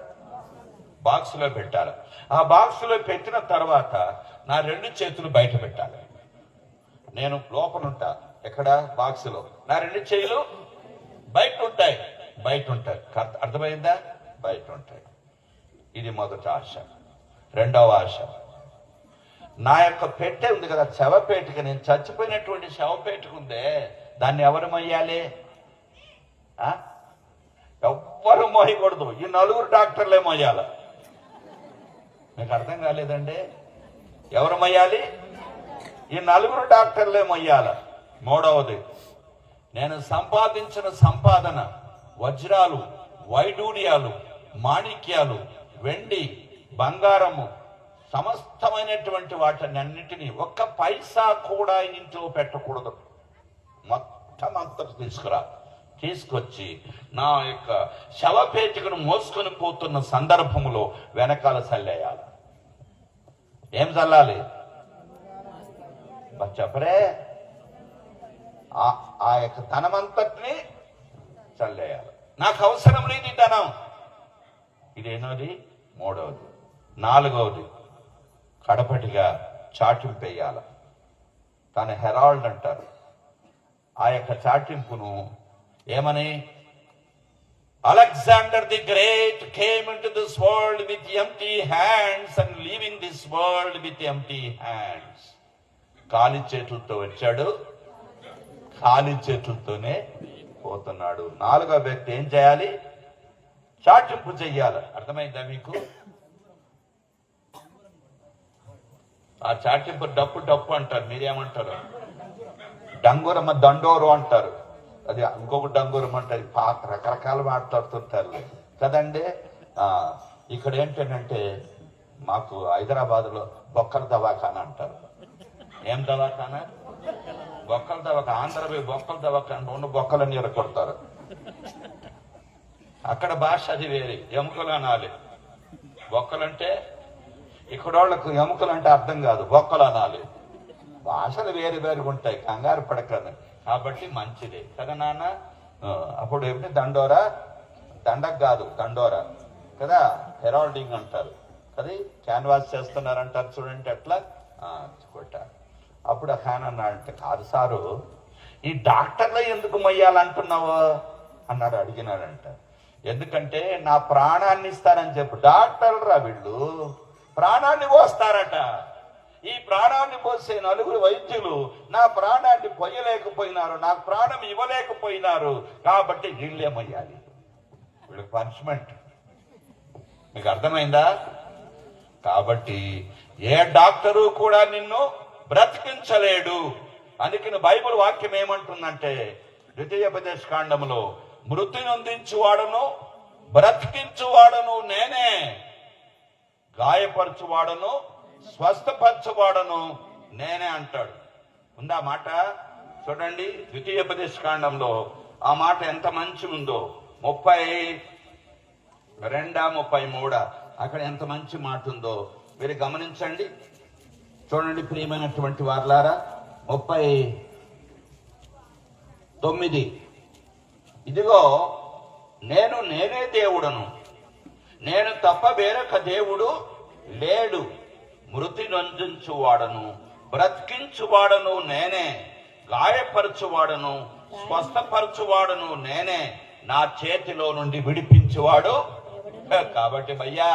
బాక్సులో పెట్టాలి. ఆ బాక్సులో పెట్టిన తర్వాత నా 2 చేతులు బయట పెట్టాలి. నేను లోపల ఉంటా, ఎక్కడ? బాక్సులో. నా 2 చేతులు బయట ఉంటాయి. అర్థమైందా? బయట ఉంటాయి. ఇది మొదటి ఆశ. రెండవ ఆశ, నా యొక్క పెట్టె ఉంది కదా, శవపేటిక, నేను చచ్చిపోయినటువంటి శవపేటిక ఉందే, దాన్ని ఎవరు మొయ్యాలి? ఎవ్వరు మోయకూడదు, ఈ 4 డాక్టర్లే మొయ్యాల. మీకు అర్థం కాలేదండి? ఎవరు మొయ్యాలి? ఈ 4 డాక్టర్లే మొయ్యాల. మూడవది, నేను సంపాదించిన సంపాదన, వజ్రాలు, వైడూర్యాలు, మాణిక్యాలు, వెండి, బంగారము, సమస్తమైనటువంటి వాటినన్నిటినీ 1 పైసా కూడా ఇంట్లో పెట్టకూడదు. మొత్తం అంతా తీసుకొచ్చి నా యొక్క శవపేటికను మోసుకొని పోతున్న సందర్భంలో వెనకాల చల్లేయాలి. ఏం చల్లాలి? చెప్పరే, ఆ యొక్క ధనమంతటిని చల్లేయాలి. నాకు అవసరం లేదు ఈ ధనం. ఇదేనోది మూడవది. నాలుగవది, కడపటిగా చాటింపేయాల. తన హెరాల్డ్ అంటారు. ఆ యొక్క చాటింపును ఏమని? Alexander the Great came into this world with empty hands and leaving this world with empty hands. ఖాళీ చేతులతో వచ్చాడు, ఖాళీ చేతులతోనే పోతున్నాడు. 4వ వ్యక్తి ఏం చేయాలి? చాటింపు చెయ్యాలి. అర్థమైందా మీకు? ఆ చాటింపు డప్పు అంటారు. మీరేమంటారు? డంగూరమ్మ, దండోరు అంటారు. అది ఇంకొక డంగూరం అంటారు. రకరకాలు మాట్లాడుతుంటారు కదండి. ఇక్కడ ఏంటంటే మాకు హైదరాబాద్లో బొక్కల దవాఖానా అంటారు. ఏం దవాఖానా? బొక్కల దవాఖానా. ఆంధ్రపై బొక్కల దవాఖానా, 2 బొక్కలన్నీ ఎరగొడతారు. అక్కడ భాష అది వేరే. ఎముకలు అనాలి. బొక్కలంటే ఇక్కడ వాళ్ళకు ఎముకలు అంటే అర్థం కాదు, బొక్కలు అనాలి. భాషలు వేరు వేరుగా ఉంటాయి, కంగారు పడకని. కాబట్టి మంచిదే కదా నాన్న. అప్పుడు ఏమిటి? దండోరా, దండకు కాదు దండోరా కదా, హెరాల్డింగ్ అంటారు. అది క్యాన్వాస్ చేస్తున్నారంటారు చూడండి, అట్లా కొట్టారు. అప్పుడు ఖాన్ అన్నాడంటే, కాదు సారు, ఈ డాక్టర్లో ఎందుకు మొయ్యాలంటున్నావు అన్నాడు. అడిగినాడంట. ఎందుకంటే నా ప్రాణాన్ని ఇస్తారని చెప్పు. డాక్టర్రా వీళ్ళు ప్రాణాన్ని పోస్తారట. ఈ ప్రాణాన్ని పోసే 4 వైద్యులు నా ప్రాణాన్ని పొయ్యలేకపోయినారు, నాకు ప్రాణం ఇవ్వలేకపోయినారు. కాబట్టి వీళ్ళేమయ్యాలి, వీళ్ళకి పనిష్మెంట్. మీకు అర్థమైందా? కాబట్టి ఏ డాక్టరు కూడా నిన్ను బ్రతికించలేడు. అందుకని బైబిల్ వాక్యం ఏమంటుందంటే ద్వితీయోపదేశ కాండములో మృతి నొందించువాడను బ్రతికించువాడను నేనే, గాయపరచువాడను స్వస్థపరచువాడను నేనే అంటాడు. ఉందా మాట? చూడండి ద్వితీయోపదేశ కాండంలో ఆ మాట ఎంత మంచి ఉందో. 32, 33 అక్కడ ఎంత మంచి మాట ఉందో మీరు గమనించండి. చూడండి ప్రియమైనటువంటి వారలారా, 39 ఇదిగో నేనే దేవుడను, నేను తప్ప వేరొక దేవుడు లేడు, మృతి నొందించువాడను బ్రతికించువాడను నేనే, గాయపరచువాడను స్వస్థపరచువాడను నేనే, నా చేతిలో నుండి విడిపించువాడు. కాబట్టి భయ్యా,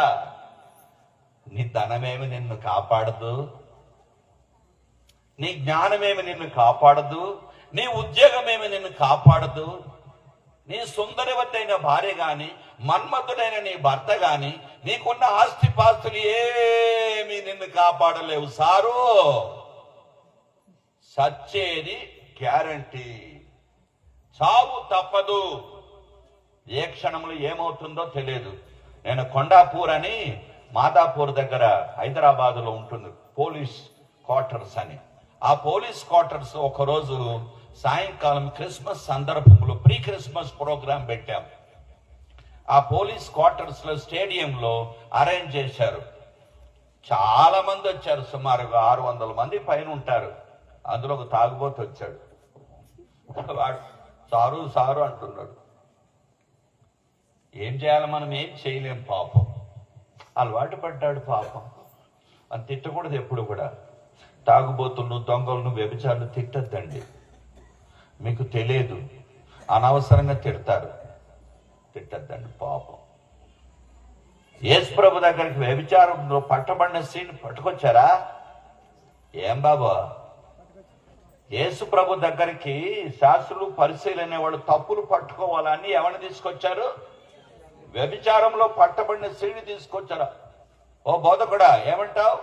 నీ ధనమేమి నిన్ను కాపాడదు, నీ జ్ఞానమేమి నిన్ను కాపాడదు, నీ ఉద్యోగమేమి నిన్ను కాపాడదు, నీ సుందరవతైన భార్య గాని మన్మధుడైన నీ భర్త గాని నీకున్న ఆస్తిపాస్తులు ఏమీ నిన్ను కాపాడలేవు సారు. సచ్చేది గ్యారంటీ, చావు తప్పదు. ఏ క్షణంలో ఏమవుతుందో తెలియదు. నేను కొండాపూర్ అని మాదాపూర్ దగ్గర హైదరాబాద్లో ఉంటుంది పోలీస్ క్వార్టర్స్ అని. ఆ పోలీస్ క్వార్టర్స్ ఒకరోజు సాయంకాలం క్రిస్మస్ సందర్భంలో ప్రీ క్రిస్మస్ ప్రోగ్రాం పెట్టాం. ఆ పోలీస్ క్వార్టర్స్ లో స్టేడియంలో అరేంజ్ చేశారు. చాలా మంది వచ్చారు, సుమారుగా 600 మంది పైన ఉంటారు. అందులో ఒక తాగుబోతు వచ్చాడు. వాడు సారు సారు అంటున్నాడు. ఏం చేయాలి, మనం ఏం చేయలేం పాపం. అలవాటు పడ్డాడు పాపం. అని తిట్టకూడదు ఎప్పుడు కూడా. తాగుబోతులను దొంగలను వ్యభిచారులు తిట్టద్దండి, మీకు తెలియదు, అనవసరంగా తిడతారు, తిట్టద్దండి పాపం. యేసు ప్రభు దగ్గరికి వ్యభిచారంలో పట్టబడిన సీన్ పట్టుకొచ్చారా? ఏం బాబా, యేసు ప్రభు దగ్గరికి శాస్త్రులు పరిశీలన వాళ్ళు తప్పులు పట్టుకోవాలని ఎవరిని తీసుకొచ్చారు? వ్యభిచారంలో పట్టబడిన స్త్రీని తీసుకొచ్చారా? ఓ బోధకుడా ఏమంటావు?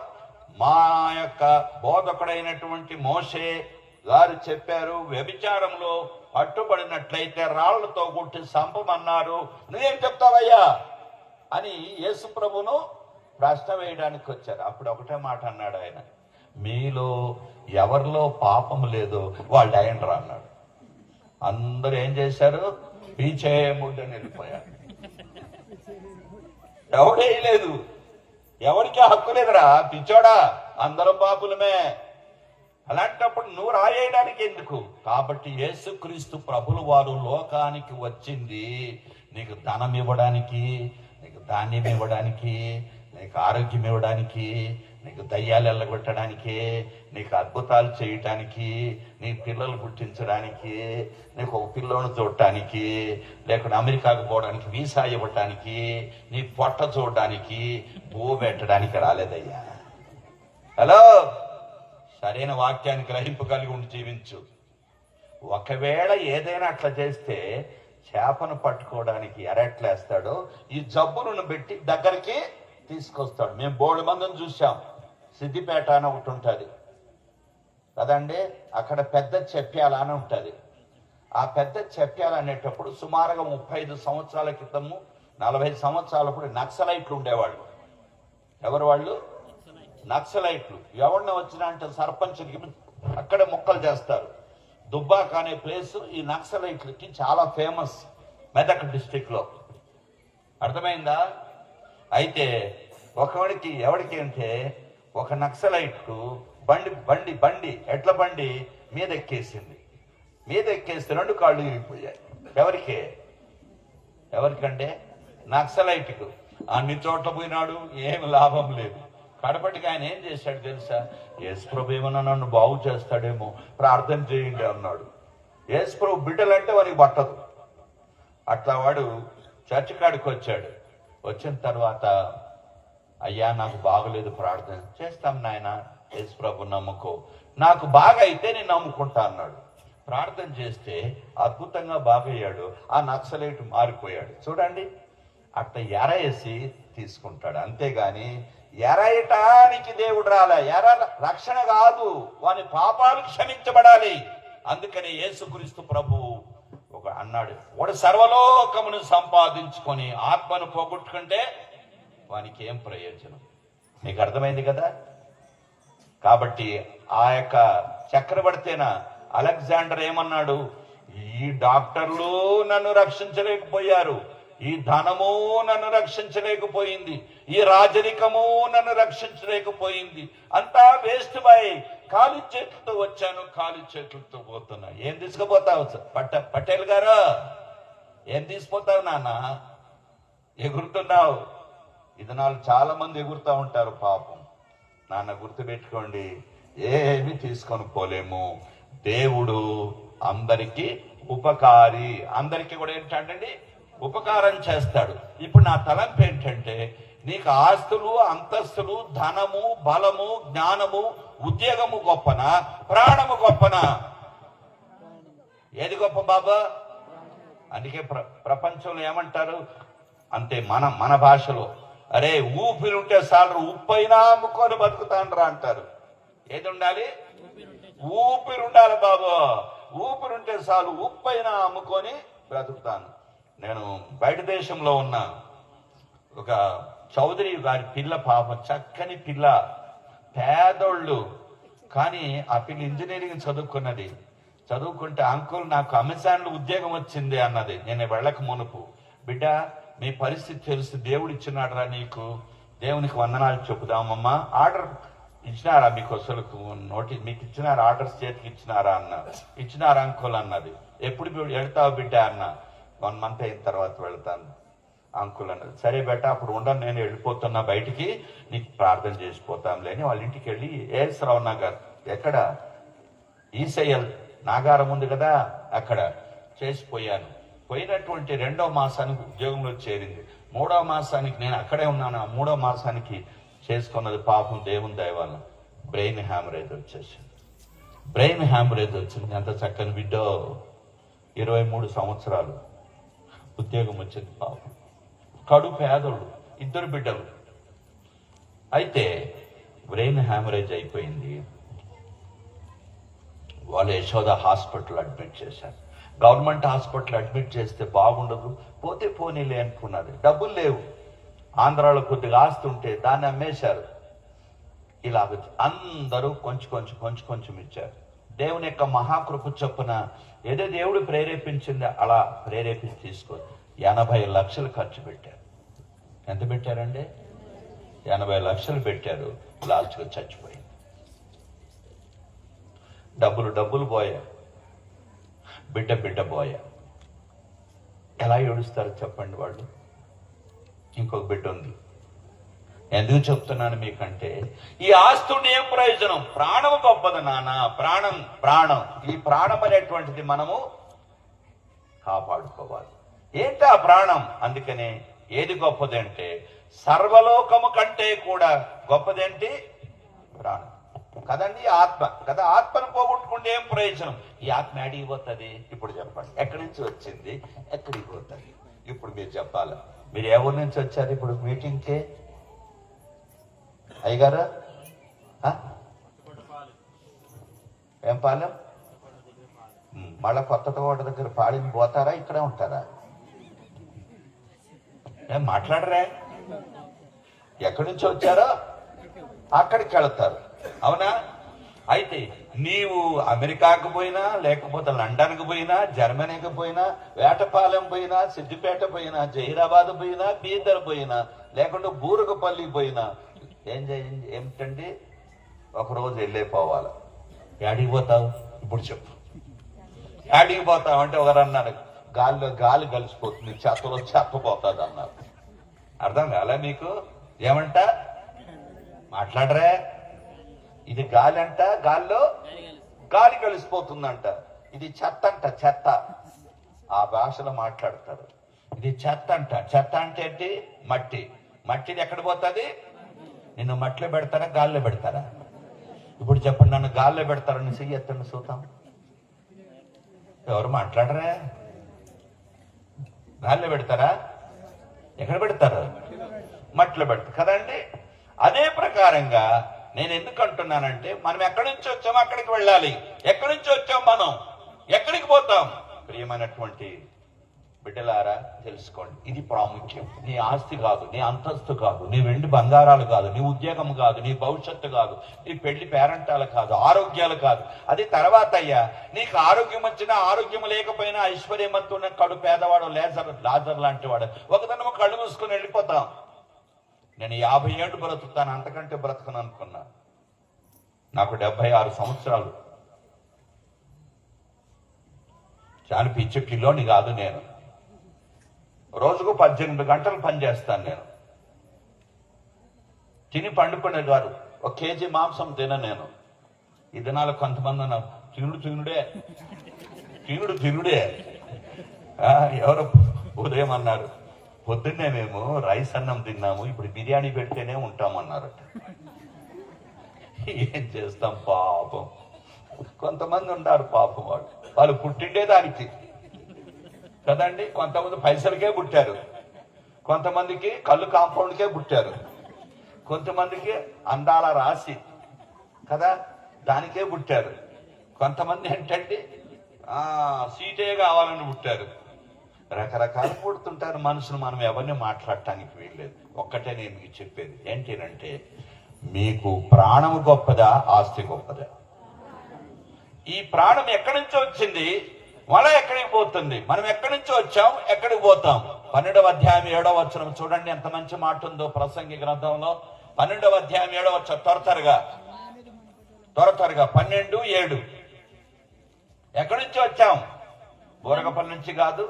మా యొక్క బోధకుడైనటువంటి మోషే గారు చెప్పారు, వ్యభిచారంలో పట్టుబడినట్లయితే రాళ్లతో కొట్టి చంపమన్నారు, నువ్వేం చెప్తావయ్యా అని యేసు ప్రభును ప్రశ్న వేయడానికి వచ్చారు. అప్పుడు ఒకటే మాట అన్నాడు ఆయన, మీలో ఎవరిలో పాపం లేదో వాళ్ళు అయ్యండ్రా అన్నాడు. అందరూ ఏం చేశారు? పీచే ముడ్డని వెళ్ళిపోయారు. ఎవడే లేదు, ఎవరికి హక్కు లేదురా పిచ్చోడా, అందరం పాపులమే. అలాంటప్పుడు నువ్వు రాయేయడానికి ఎందుకు? కాబట్టి యేసుక్రీస్తు ప్రభులు వారు లోకానికి వచ్చింది నీకు ధనం ఇవ్వడానికి, నీకు ధాన్యం ఇవ్వడానికి, నీకు ఆరోగ్యం ఇవ్వడానికి, నీకు దయ్యాలు ఎల్లగొట్టడానికి, నీకు అద్భుతాలు చేయటానికి, నీ పిల్లలు పుట్టించడానికి, నీకు ఒక పిల్లోని చూడటానికి, లేకుంటే అమెరికాకు పోవడానికి వీసా ఇవ్వటానికి, నీ పొట్ట చూడడానికి, పువ్వు పెట్టడానికి రాలేదయ్యా. హలో, సరైన వాక్యాన్ని గ్రహింపు కలిగి ఉండి జీవించు. ఒకవేళ ఏదైనా అట్లా చేస్తే చేపను పట్టుకోవడానికి ఎరట్లేస్తాడో ఈ జబ్బులను పెట్టి దగ్గరికి తీసుకొస్తాడు. మేము బోర్డు మందిని చూసాం. సిద్దిపేట అని ఒకటి ఉంటుంది కదండి, అక్కడ పెద్ద చెప్పాల అని ఉంటుంది. ఆ పెద్ద చెప్పాల అనేటప్పుడు సుమారుగా 35 సంవత్సరాల క్రితము 40 సంవత్సరాలప్పుడు నక్సలైట్లు ఉండేవాళ్ళు. ఎవరు వాళ్ళు? నక్సలైట్లు. ఎవరిన వచ్చినా అంటే సర్పంచ్కి అక్కడ ముక్కలు చేస్తారు. దుబ్బాక అనే ప్లేస్ ఈ నక్సలైట్లకి చాలా ఫేమస్ మెదక్ డిస్టిక్ లో. అర్థమైందా? అయితే ఒకడికి ఎవరికి అంటే ఒక నక్సలైట్ బండి ఎట్ల బండి మీద ఎక్కేసింది. మీద ఎక్కేస్తే 2 కాళ్ళు విరిగిపోయాయి. ఎవరికంటే నక్సలైట్కు. అన్ని చోట్ల పోయినాడు, ఏమి లాభం లేదు. కడపటికి ఆయన ఏం చేశాడు తెలుసా? యేసు ప్రభు ఏమన్నా నన్ను బాగు చేస్తాడేమో, ప్రార్థన చేయండి అన్నాడు. యేసు ప్రభు బిడ్డలంటే వారికి పట్టదు. అట్లా వాడు చర్చి కాడికి వచ్చాడు. వచ్చిన తర్వాత, అయ్యా నాకు బాగలేదు, ప్రార్థన చేస్తాం నాయన, యేసు ప్రభు నమ్ముకో, నాకు బాగా అయితే నేను నమ్ముకుంటా అన్నాడు. ప్రార్థన చేస్తే అద్భుతంగా బాగయ్యాడు. ఆ నక్సలైట్ మారిపోయాడు. చూడండి, అట్లా ఎరేసి తీసుకుంటాడు. అంతేగాని ఎరయటానికి దేవుడు రాలే. రక్షణ కాదు, వాని పాపాలు క్షమించబడాలి. అందుకని యేసుక్రీస్తు ప్రభువు ఒక అన్నాడు, వాడు సర్వలోకమును సంపాదించుకొని ఆత్మను పోగొట్టుకుంటే వానికి ఏం ప్రయోజనం? నీకు అర్థమైంది కదా. కాబట్టి ఆ యొక్క చక్రవర్తైన అలెగ్జాండర్ ఏమన్నాడు, ఈ డాక్టర్లు నన్ను రక్షించలేకపోయారు, ఈ ధనము నన్ను రక్షించలేకపోయింది, ఈ రాజరికము నన్ను రక్షించలేకపోయింది, అంతా వేస్ట్ బాయ్. ఖాళీ చేతులతో వచ్చాను, ఖాళీ చేతులతో పోతున్నా. ఏం తీసుకుపోతావు పటేల్ గారు? ఏం తీసుకుపోతావు నాన్న? ఎగురుతున్నావు. ఇది నాలుగు చాలా మంది ఎగురుతూ ఉంటారు పాపం. నాన్న గుర్తుపెట్టుకోండి, ఏమి తీసుకొని పోలేము. దేవుడు అందరికీ ఉపకారి. అందరికీ కూడా ఏంటంటే ఉపకారం చేస్తాడు. ఇప్పుడు నా తలంపు ఏంటంటే, నీకు ఆస్తులు, అంతస్తులు, ధనము, బలము, జ్ఞానము, ఉద్యోగము గొప్పనా, ప్రాణము గొప్పనా? ఏది గొప్ప బాబా? అందుకే ప్రపంచంలో ఏమంటారు అంటే, మన భాషలో, అరే ఊపిరి ఉంటే చాలు, ఉప్పైనా అమ్ముకొని బతుకుతాండ్రా అంటారు. ఏది ఉండాలి? ఊపిరి ఉండాలి బాబు. ఊపిరి ఉంటే చాలు, ఉప్పైనా అమ్ముకొని బ్రతుకుతాను. నేను బయట దేశంలో ఉన్న ఒక చౌదరి గారి పిల్ల, పాపం చక్కని పిల్ల, పేదోళ్ళు. కానీ ఆ పిల్ల ఇంజనీరింగ్ చదువుకున్నది. చదువుకుంటే అంకుల్ నాకు అమెజాన్లో ఉద్యోగం వచ్చింది అన్నది. నేను వెళ్ళక మునుపు, బిడ్డ మీ పరిస్థితి తెలుసు, దేవుడు ఇచ్చినాడు రా నీకు, దేవునికి వందనాలు చెప్పుదామమ్మా. ఆర్డర్ ఇచ్చినారా మీకు? అసలు మీకు ఇచ్చినారా? ఆర్డర్స్ చేతికి ఇచ్చినారా అన్న. ఇచ్చినారా అంకుల్ అన్నది. ఎప్పుడు వెళ్తావు బిడ్డ అన్న. 1 month అయిన తర్వాత వెళ్తాను అంకుల్ అన్నది. సరే బెట్ట అప్పుడు ఉండను, నేను వెళ్ళిపోతున్నా బయటికి, నీకు ప్రార్థన చేసిపోతాంలే అని వాళ్ళ ఇంటికి వెళ్ళి ఏఎస్ రావు నగర్, ఎక్కడ ఈసైఎల్ నాగారం ఉంది కదా, అక్కడ చేసిపోయాను. పోయినటువంటి 2వ మాసానికి ఉద్యోగంలో చేరింది. 3వ మాసానికి నేను అక్కడే ఉన్నాను. ఆ 3వ మాసానికి చేసుకున్నది పాపం దేవుని దయ వల్ల బ్రెయిన్ హ్యామరేజ్ వచ్చేసింది. బ్రెయిన్ హ్యామరేజ్ వచ్చింది. ఎంత చక్కని బిడ్డో, 23 సంవత్సరాలు ఉద్యోగం వచ్చింది పాపం. కడు పేదోళ్ళు, 2 బిడ్డలు. అయితే బ్రెయిన్ హ్యామరేజ్ అయిపోయింది. వాళ్ళు యశోద హాస్పిటల్ అడ్మిట్ చేశారు. గవర్నమెంట్ హాస్పిటల్ అడ్మిట్ చేస్తే బాగుండదు, పోతే పోనీలే అనుకున్నది. డబ్బులు లేవు. ఆంధ్రాలో కొద్దిగా ఆస్తుంటే దాన్ని అమ్మేశారు. ఇలాగ అందరూ కొంచెం ఇచ్చారు. దేవుని యొక్క మహాకృప చొప్పున ఏదో దేవుడు ప్రేరేపించింది, అలా ప్రేరేపించి తీసుకో 80 లక్షలు ఖర్చు పెట్టారు. ఎంత పెట్టారండి? 80 లక్షలు పెట్టారు. లాస్ట్గా చచ్చిపోయింది. డబ్బులు పోయా, బిడ్డ పోయా. ఎలా ఏడుస్తారు చెప్పండి వాళ్ళు? ఇంకొక బిడ్డ ఉంది. ఎందుకు చెప్తున్నాను మీకంటే, ఈ ఆస్తుని ఏం ప్రయోజనం? ప్రాణం గొప్పది నాన్న. ప్రాణం ఈ ప్రాణం అనేటువంటిది మనము కాపాడుకోవాలి. ఏంటి ఆ ప్రాణం? అందుకనే ఏది గొప్పది అంటే, సర్వలోకము కంటే కూడా గొప్పదేంటి? ప్రాణం కదండి, ఆత్మ కదా. ఆత్మను పోగొట్టుకుంటే ఏం ప్రయోజనం? ఈ ఆత్మ ఎక్కడికి పోతుంది? ఇప్పుడు చెప్పండి. ఎక్కడి నుంచి వచ్చింది, ఎక్కడికి పోతుంది? ఇప్పుడు మీరు చెప్పాలి. మీరు ఎవరి నుంచి వచ్చారు ఇప్పుడు మీటింగ్కి? అయ్యగారు ఏం పాలెం? మళ్ళా కొత్త తోట దగ్గర పాడిని పోతారా, ఇక్కడే ఉంటారా? ఏం మాట్లాడరా? ఎక్కడి నుంచి వచ్చారో అక్కడికి వెళతారు, అవునా? అయితే నీవు అమెరికాకు పోయినా, లేకపోతే లండన్కి పోయినా, జర్మనీకి పోయినా, వేటపాలెం పోయినా, సిద్దిపేట పోయినా, జహీరాబాద్ పోయినా, బీదర్ పోయినా, లేకుంటే బూరుగుపల్లి పోయినా, ఏమిటండి ఒకరోజు వెళ్ళిపోవాలి. యాడికి పోతావు? ఇప్పుడు చెప్పు. యాడికి పోతావు అంటే ఒకరు అన్నారు, గాలి కలిసిపోతుంది, చెత్తలో చెత్త పోతుంది అన్నారు. అర్థం కాలే మీకు? ఏమంట మాట్లాడరా? ఇది గాలి అంట, గాల్లో గాలి కలిసిపోతుందంట. ఇది చెత్త అంట, చెత్త. ఆ భాషలో మాట్లాడతారు. ఇది చెత్త అంట. చెత్త అంటే ఏంటి? మట్టిది ఎక్కడ పోతుంది? నిన్ను మట్టిలో పెడతారా, గాల్లో పెడతారా? ఇప్పుడు చెప్పండి, నన్ను గాల్లో పెడతారని చెయ్యి ఎత్తండి చూద్దాం. ఎవరు మాట్లాడరా? గాల్లో పెడతారా? ఎక్కడ పెడతారు? మట్టిలో పెడతారు కదండి. అదే ప్రకారంగా నేను ఎందుకు అంటున్నానంటే, మనం ఎక్కడి నుంచి వచ్చామో అక్కడికి వెళ్ళాలి. ఎక్కడి నుంచి వచ్చాం మనం, ఎక్కడికి పోతాం? ప్రియమైనటువంటి బిడ్డలారా తెలుసుకోండి, ఇది ప్రాముఖ్యం. నీ ఆస్తి కాదు, నీ అంతస్తు కాదు, నీ వెండి బంగారాలు కాదు, నీ ఉద్యోగం కాదు, నీ భవిష్యత్తు కాదు, నీ పెళ్లి పేరంటాలు కాదు, ఆరోగ్యాలు కాదు. అది తర్వాత అయ్యా. నీకు ఆరోగ్యం వచ్చినా ఆరోగ్యం లేకపోయినా ఐశ్వర్యవంతున్న కడు పేదవాడు లాజర్ లాంటి వాడు ఒకదన్నమో కళ్ళు మూసుకుని వెళ్ళిపోతాం. నేను 50 ఏళ్ళు బ్రతుకుతాను, అంతకంటే బ్రతకను అనుకున్నా. నాకు 76 సంవత్సరాలు. చాలా పిచ్చి పిల్లోని కాదు నేను. రోజుకు 18 గంటలు పనిచేస్తాను నేను. తిని పండుకునే కాదు, 1 కేజీ మాంసం తిన నేను. ఈ దినాలు కొంతమంది అన్నారు, తినుడే. ఎవరు ఉదయం అన్నారు, పొద్దున్నే మేము రైస్ అన్నం తిన్నాము, ఇప్పుడు బిర్యానీ పెడితేనే ఉంటామన్నారట. ఏం చేస్తాం పాపం. కొంతమంది ఉన్నారు పాపం, వాళ్ళు పుట్టిండే దానికి కదండి. కొంతమంది పైసలకే పుట్టారు, కొంతమందికి కళ్ళు కాంపౌండ్కే పుట్టారు, కొంతమందికి అందాల రాసి కదా దానికే పుట్టారు, కొంతమంది ఏంటంటే సీటే కావాలని పుట్టారు. రకరకాలు పుడుతుంటారు మనుషులు. మనం ఎవరిని మాట్లాడటానికి వీల్లేదు. ఒక్కటే నేను మీకు చెప్పేది ఏంటంటే, మీకు ప్రాణము గొప్పదా, ఆస్తి గొప్పదా? ఈ ప్రాణం ఎక్కడి నుంచో వచ్చింది, మళ్ళా ఎక్కడికి పోతుంది? మనం ఎక్కడి నుంచో వచ్చాం, ఎక్కడికి పోతాం? 12వ అధ్యాయం 7వ వచనం చూడండి, ఎంత మంచి మాట ఉందో ప్రసంగి గ్రంథంలో. 12వ అధ్యాయం 7వ వచనం త్వరగా 12:7. ఎక్కడి నుంచి వచ్చాం? బోరగపల్లి నుంచి కాదు.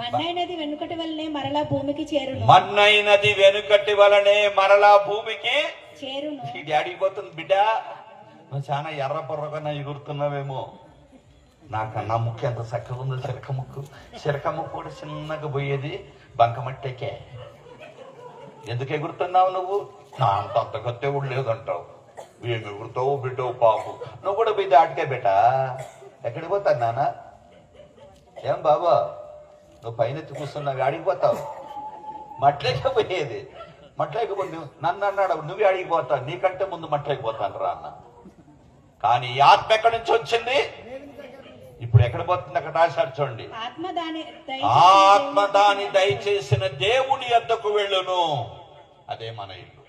మన్నైనది వెనుకటి వలనే మరలా భూమికి చేరును. మన్నైనది వెనుకటి వలనే మరలా భూమికి చేరును. ఇది అడిగిపోతుంది బిడ్డ. నువ్వు చాలా ఎర్ర పొర్రగా ఎగురుతున్నావేమో. నాకన్నా ముక్కు ఎంత చక్కగా ఉందో, చిరక ముక్కు కూడా చిన్నగా పోయేది బంకమట్టెకే. ఎందుకు ఎగురుతున్నావు నువ్వు? నా అంత అంతకత్తే కూడా లేదంటావు. ఏమి ఎగురుతావు బిడ్డవు పాపు. నువ్వు కూడా పోయి దాటికే బిడ్డ. ఎక్కడికి పోతాను నాన్న? ఏం బాబా నువ్వు పైన కూర్చున్నావు, అడిగిపోతావు. మట్లేక పోయేది. మట్లేకపోతే నన్ను అన్నాడు, నువ్వే అడిగిపోతావు, నీకంటే ముందు మట్లేకపోతాను రా అన్న. కానీ ఈ ఆత్మ ఎక్కడి నుంచి వచ్చింది? ఇప్పుడు ఎక్కడ పోతుంది? అక్కడ రాశారు చూడండి. ఆత్మ దాని దయచేసిన దేవుని యొద్దకు వెళ్ళును. అదే మన ఇల్లు,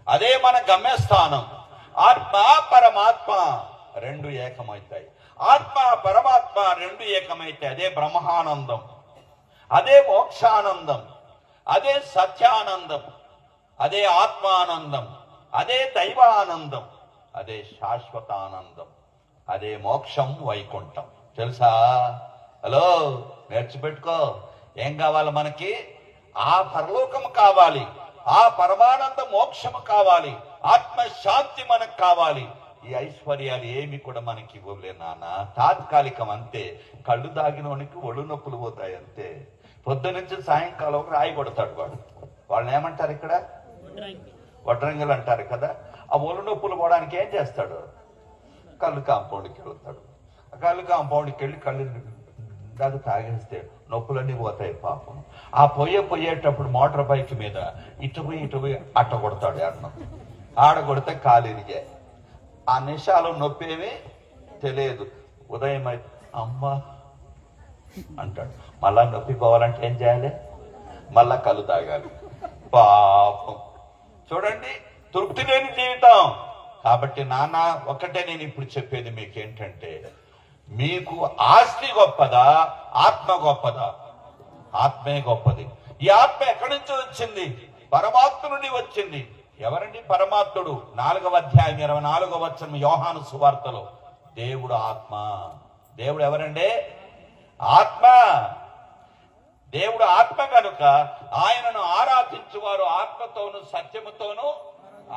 అదే మన గమ్యస్థానం. ఆత్మ పరమాత్మ రెండు ఏకమవుతాయి. ఆత్మ పరమాత్మ రెండు ఏకమైతే అదే బ్రహ్మానందం, అదే మోక్షానందం, అదే సత్యానందం, అదే ఆత్మానందం, అదే దైవానందం, అదే శాశ్వతానందం, అదే మోక్షం, వైకుంఠం. తెలుసా? హలో, నేర్చిపెట్టుకో. ఏం కావాలి మనకి? ఆ పరలోకం కావాలి, ఆ పరమానంద మోక్షము కావాలి, ఆత్మశాంతి మనకు కావాలి. ఈ ఐశ్వర్యాలు ఏమి కూడా మనకి ఇవ్వలే నాన్న, తాత్కాలికం అంతే. కళ్ళు దాగినోనికి ఒళ్ళు నొప్పులు పోతాయి అంతే. పొద్దు నుంచి సాయంకాలం రాయి కొడతాడు వాడు. వాళ్ళని ఏమంటారు ఇక్కడ? వడ్రంగులు అంటారు కదా. ఆ ఒళ్ళు నొప్పులు పోవడానికి ఏం చేస్తాడు? కళ్ళు కాంపౌండ్కి వెళ్తాడు. కళ్ళు కాంపౌండ్కి వెళ్ళి కళ్ళు దాకా తాగేస్తే నొప్పులన్నీ పోతాయి పాపం. ఆ పోయేటప్పుడు మోటార్ బైక్ మీద ఇటు పోయి అట్ట కొడతాడు. అన్నం ఆడ కొడితే కాలిరిగే. ఆ నిమిషాలు నొప్పేమి తెలియదు. ఉదయం అయితే అమ్మా అంటాడు. మళ్ళా నొప్పి పోవాలంటే ఏం చేయాలి? మళ్ళా కళ్ళు తాగాలి. పాపం చూడండి, తృప్తి లేని జీవితం. కాబట్టి నాన్న ఒకటే నేను ఇప్పుడు చెప్పేది మీకు ఏంటంటే, మీకు ఆస్తి గొప్పదా, ఆత్మ గొప్పదా? ఆత్మే గొప్పది. ఈ ఆత్మ ఎక్కడి నుంచి వచ్చింది? పరమాత్మ నుండి వచ్చింది. ఎవరండి పరమాత్ముడు? 4వ అధ్యాయం 24వ వచనం యోహాను సువార్తలో. దేవుడు ఆత్మ. దేవుడు ఎవరండి? ఆత్మ. దేవుడు ఆత్మ కనుక ఆయనను ఆరాధించువారు ఆత్మతోను సత్యముతోనూ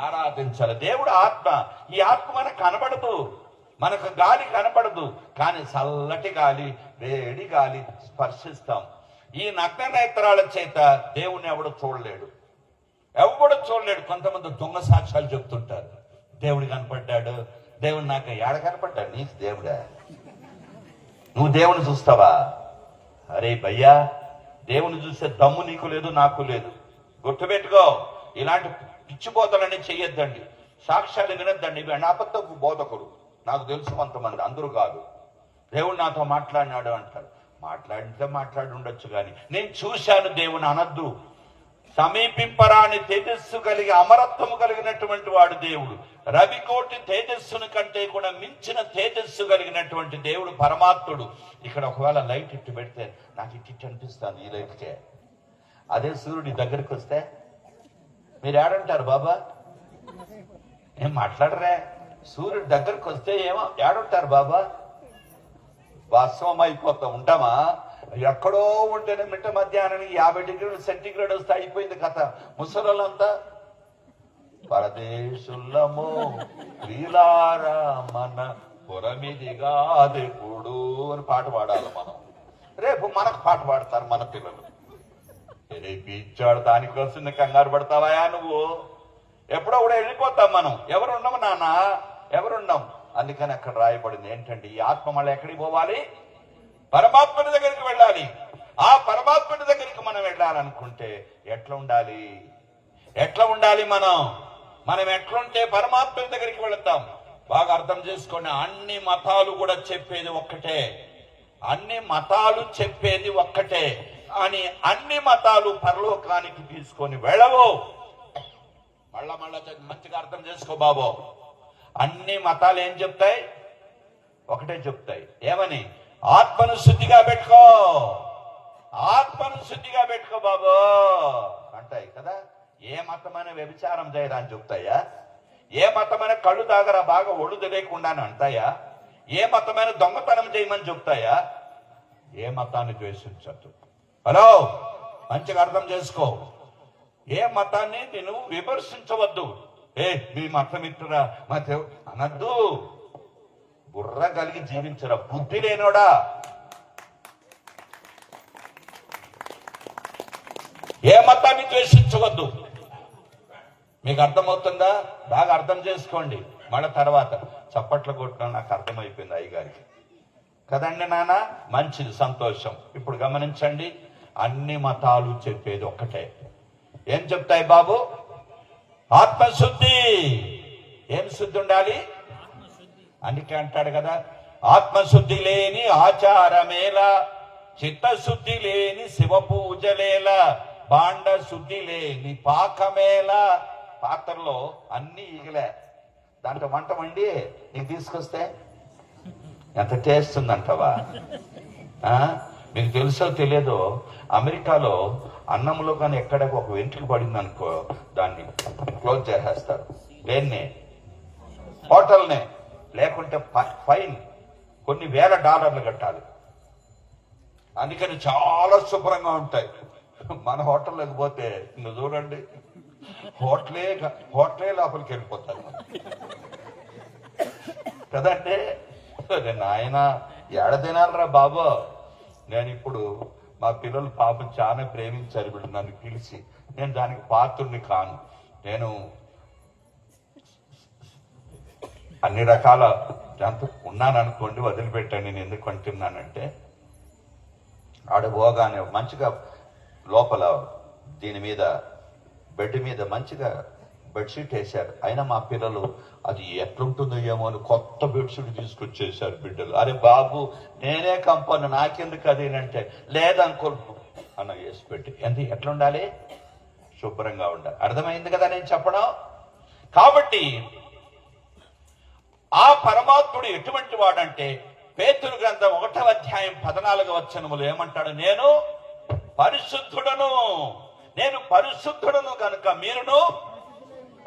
ఆరాధించాలి. దేవుడు ఆత్మ. ఈ ఆత్మ మనకు కనబడదు, మనకు గాలి కనపడదు, కానీ చల్లటి గాలి, వేడి గాలి స్పర్శిస్తాం. ఈ నగ్న నేత్రాల చేత దేవుణ్ణి ఎవడు చూడలేడు. కొంతమంది దొంగ సాక్ష్యాలు చెప్తుంటారు. దేవుడు కనపడ్డాడు, దేవుడు నాకు ఏడ కనపడ్డాడు? నీకు దేవుడా? నువ్వు దేవుని చూస్తావా? అరే భయ్యా, దేవుని చూసే దమ్ము నీకు లేదు, నాకు లేదు. గుర్తుపెట్టుకో, ఇలాంటి పిచ్చిపోతలన్నీ చెయ్యొద్దండి. సాక్ష్యాలు వినొద్దండి. ఇవి అనాబద్ధపు బోధకుడు. నాకు తెలుసు కొంతమంది, అందరూ కాదు. దేవుడు నాతో మాట్లాడినాడు అంటారు. మాట్లాడితే మాట్లాడి ఉండొచ్చు, కానీ నేను చూశాను దేవుని అనద్దు. సమీపింపరాని తేజస్సు కలిగి అమరత్వము కలిగినటువంటి వాడు దేవుడు. రవికోటి తేజస్సును కంటే కూడా మించిన తేజస్సు కలిగినటువంటి దేవుడు పరమాత్ముడు. ఇక్కడ ఒకవేళ లైట్ ఇట్టు పెడితే నాకు ఇట్టి అనిపిస్తుంది, ఈ లైట్కే. అదే సూర్యుడి దగ్గరికి వస్తే మీరు ఏడంటారు బాబా? ఏం మాట్లాడరే? సూర్యుడి దగ్గరికి వస్తే ఏమో ఏడుంటారు బాబా? వాస్తవం అయిపోతా ఉంటామా? ఎక్కడో ఉంటేనే మిట్ట మధ్యాహ్నానికి 50 డిగ్రీలు సెంటీగ్రేడ్ వస్తే అయిపోయింది కథ. ముసలంతా పరదేశుల్లము వీలారా మన పురమిదిగా దేవుడు అని పాట పాడాలి మనం. రేపు మనకు పాట పాడతారు మన పిల్లలు. రేపు ఇచ్చాడు దానికోసం కంగారు పడతావా నువ్వు? ఎప్పుడో కూడా వెళ్ళిపోతాం మనం. ఎవరున్నాము నాన్న? ఎవరున్నాం? అందుకని అక్కడ రాయబడింది ఏంటంటే, ఈ ఆత్మ మళ్ళీ ఎక్కడికి పోవాలి? పరమాత్ముడి దగ్గరికి వెళ్ళాలి. ఆ పరమాత్ముడి దగ్గరికి మనం వెళ్ళాలనుకుంటే ఎట్లా ఉండాలి? ఎట్లా ఉండాలి మనం ఎట్లుంటే పరమాత్ముడి దగ్గరికి వెళతాం? బాగా అర్థం చేసుకోండి. అన్ని మతాలు కూడా చెప్పేది ఒక్కటే. అన్ని మతాలు చెప్పేది ఒక్కటే. అని అన్ని మతాలు పరలోకానికి తీసుకొని వెళ్ళవు. మళ్ళా మంచిగా అర్థం చేసుకో బాబు. అన్ని మతాలు ఏం చెప్తాయి? ఒకటే చెప్తాయి. ఏమని? ఆత్మను శుద్ధిగా పెట్టుకో, ఆత్మను శుద్ధిగా పెట్టుకో బాబు అంటాయి కదా. ఏ మతమైన వ్యభిచారం చేయరా అని చెప్తాయా? ఏ మతమైన కళ్ళు తాగరా బాగా ఒళ్ళు తెలియకుండా అని అంటాయా? ఏ మతమైన దొంగతనం చేయమని చెప్తాయా? ఏ మతాన్ని ద్వేషించద్దు. హలో, మంచిగా అర్థం చేసుకో. ఏ మతాన్ని నేను విమర్శించవద్దు. మీ మతం ఇట్టురా మతం అనద్దు. బుర్ర కలిగి జీవించరా, బుద్ధి లేనోడా. ఏ మతాన్ని ద్వేషించవద్దు. మీకు అర్థమవుతుందా? బాగా అర్థం చేసుకోండి. మళ్ళీ తర్వాత చప్పట్లు కొట్టినా నాకు అర్థమైపోయింది అయ్యగారికి. కదండి నాన్న? మంచిది, సంతోషం. ఇప్పుడు గమనించండి, అన్ని మతాలు చెప్పేది ఒక్కటే. ఏం చెప్తాయి బాబు? ఆత్మశుద్ధి. ఏం శుద్ధి ఉండాలి? అందుకే అంటాడు కదా, ఆత్మశుద్ధి లేని ఆచారమేలా, చిత్తశుద్ధి లేని శివ పూజలేలా, బాండ శుద్ధి లేని పాకమేలా. పాత్రలో అన్ని ఈగలే, దాంట్లో వంట వండి నీకు తీసుకొస్తే ఎంత టేస్ట్ ఉందంటవా? మీకు తెలుసో తెలియదో, అమెరికాలో అన్నంలో కానీ ఎక్కడ ఒక వెంట్రుక పడింది అనుకో, దాన్ని క్లోజ్ చేసేస్తారు. దేన్నే? హోటల్నే. లేకుంటే ఫైన్ కొన్ని వేల డాలర్లు కట్టాలి. అందుకని చాలా శుభ్రంగా ఉంటాయి. మన హోటల్లోకి పోతే నువ్వు చూడండి, హోటలే లోపలికి వెళ్ళిపోతారు కదంటే. నాయన ఏడ తినాలరా బాబు. నేను ఇప్పుడు మా పిల్లలు పాపం చాలా ప్రేమించారు వీళ్ళు నన్ను పిలిచి. నేను దానికి పాత్రుడిని కాను. నేను అన్ని రకాల దాంతో ఉన్నాను అనుకోండి, వదిలిపెట్టాను. నేను ఎందుకు అంటున్నానంటే, ఆడ పోగానే మంచిగా లోపల దీని మీద బెడ్ మీద మంచిగా బెడ్షీట్ వేశారు. అయినా మా పిల్లలు అది ఎట్లుంటుందో ఏమో అని కొత్త బెడ్షీట్ తీసుకొచ్చేసారు బిడ్డలు. అరే బాబు, నేనే కంపను, నాకెందుకు అదేనంటే, లేదనుకో అన్న వేసి పెట్టి. ఎట్లుండాలి? శుభ్రంగా ఉండాలి. అర్థమైంది కదా నేను చెప్పడం? కాబట్టి ఆ పరమాత్ముడు ఎటువంటి వాడంటే, పేతురు గ్రంథం 1వ అధ్యాయం 14వ వచనములో ఏమంటాడు? నేను పరిశుద్ధుడను కనుక మీరును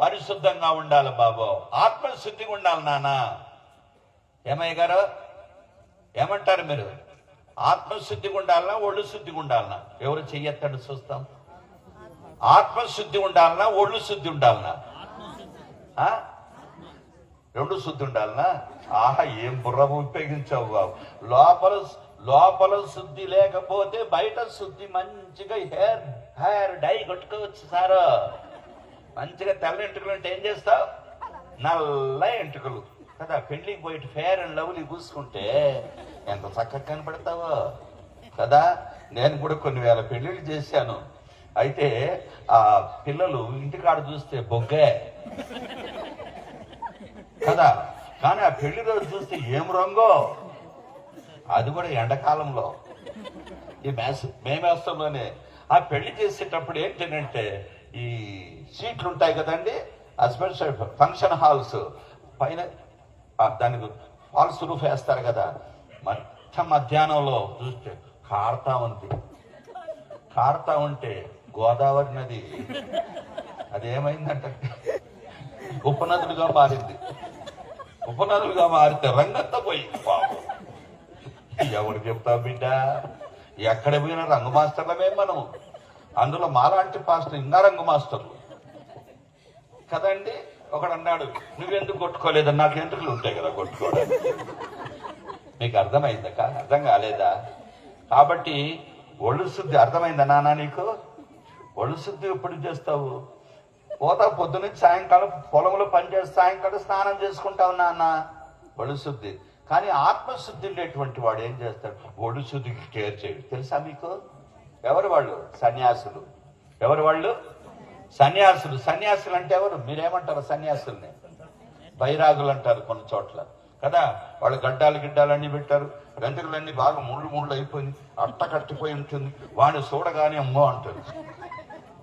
పరిశుద్ధంగా ఉండాలి బాబు. ఆత్మశుద్ధిగా ఉండాలి నాన్న. ఏమయ్య గారు ఏమంటారు మీరు? ఆత్మశుద్ధిగా ఉండాలన్నా ఒళ్ళు శుద్ధిగా ఉండాలన్నా? ఎవరు చెయ్యొద్దండి చూస్తాం. ఆత్మశుద్ధి ఉండాలన్నా ఒళ్ళు శుద్ధి ఉండాలన్నా? రెండు శుద్ధి ఉండాలన్నా? ఆహా, ఏం బుర్ర ఉపయోగించావు బాబు. లోపల శుద్ధి లేకపోతే బయట శుద్ధి. మంచిగా హెయిర్ డై కొట్టుకోవచ్చు సారు. మంచిగా తెల్ల ఎంటుకలు అంటే ఏం చేస్తావు? నల్ల ఎంటుకలు కదా. పెళ్లికి పోయి ఫేర్ అండ్ లవ్లీ పూసుకుంటే ఎంత చక్కగా కనపడతావో. కదా. నేను కూడా కొన్ని వేల పెళ్ళిళ్ళు చేశాను. అయితే ఆ పిల్లలు ఇంటికాడ చూస్తే బొగ్గే కదా, కానీ ఆ పెళ్లి రోజు చూస్తే ఏం రంగో, అది కూడా ఎండాకాలంలో. ఈ మేమేస్తంలోనే ఆ పెళ్లి చేసేటప్పుడు ఏంటంటే ఈ సీట్లు ఉంటాయి కదండి, ఎస్పెషల్ ఫంక్షన్ హాల్స్ పైన దానికి ఫాల్స్ రూఫ్ వేస్తారు కదా, మొత్తం మధ్యాహ్నంలో చూస్తే కారుతా ఉంటే గోదావరి నది అదేమైందంటే ఉపనదులుగా మారితే రంగంతా పోయి పాపం. ఎవరు చెప్తా బిడ్డ, ఎక్కడ పోయినా రంగు మాస్టర్లమే మనం. అందులో మాలాంటి పాస్టర్ ఇంకా రంగు మాస్టర్లు కదండి. ఒకడు అన్నాడు, నువ్వెందుకు కొట్టుకోలేదని. నాకు ఎంట్రుకలు ఉంటాయి కదా కొట్టుకోవడానికి. మీకు అర్థమైందా? అర్థం కాలేదా? కాబట్టి ఒళ్ళు శుద్ధి అర్థమైందా నాన్న నీకు? ఒళ్ళు శుద్ధి ఎప్పుడు చేస్తావు? పోతా పొద్దునుంచి సాయంకాలం పొలంలో పనిచేసి సాయంకాలం స్నానం చేసుకుంటావు నాన్న, ఒళ్ళు శుద్ధి. కానీ ఆత్మశుద్ధి ఉండేటువంటి వాడు ఏం చేస్తాడు? ఒళ్ళు శుద్ధికి కేర్ చేయడు. తెలుసా మీకు? ఎవరు వాళ్ళు? సన్యాసులు. ఎవరు వాళ్ళు? సన్యాసులు. సన్యాసులు అంటే ఎవరు? మీరేమంటారు సన్యాసుల్ని? బైరాగులు అంటారు కొన్ని చోట్ల కదా. వాళ్ళు గిడ్డాలన్నీ పెట్టారు, వెంట్రుకలన్నీ బాగా ముళ్ళు అయిపోయింది, అట్ట కట్టిపోయి ఉంటుంది. వాడిని చూడగానే అమ్మో అంటారు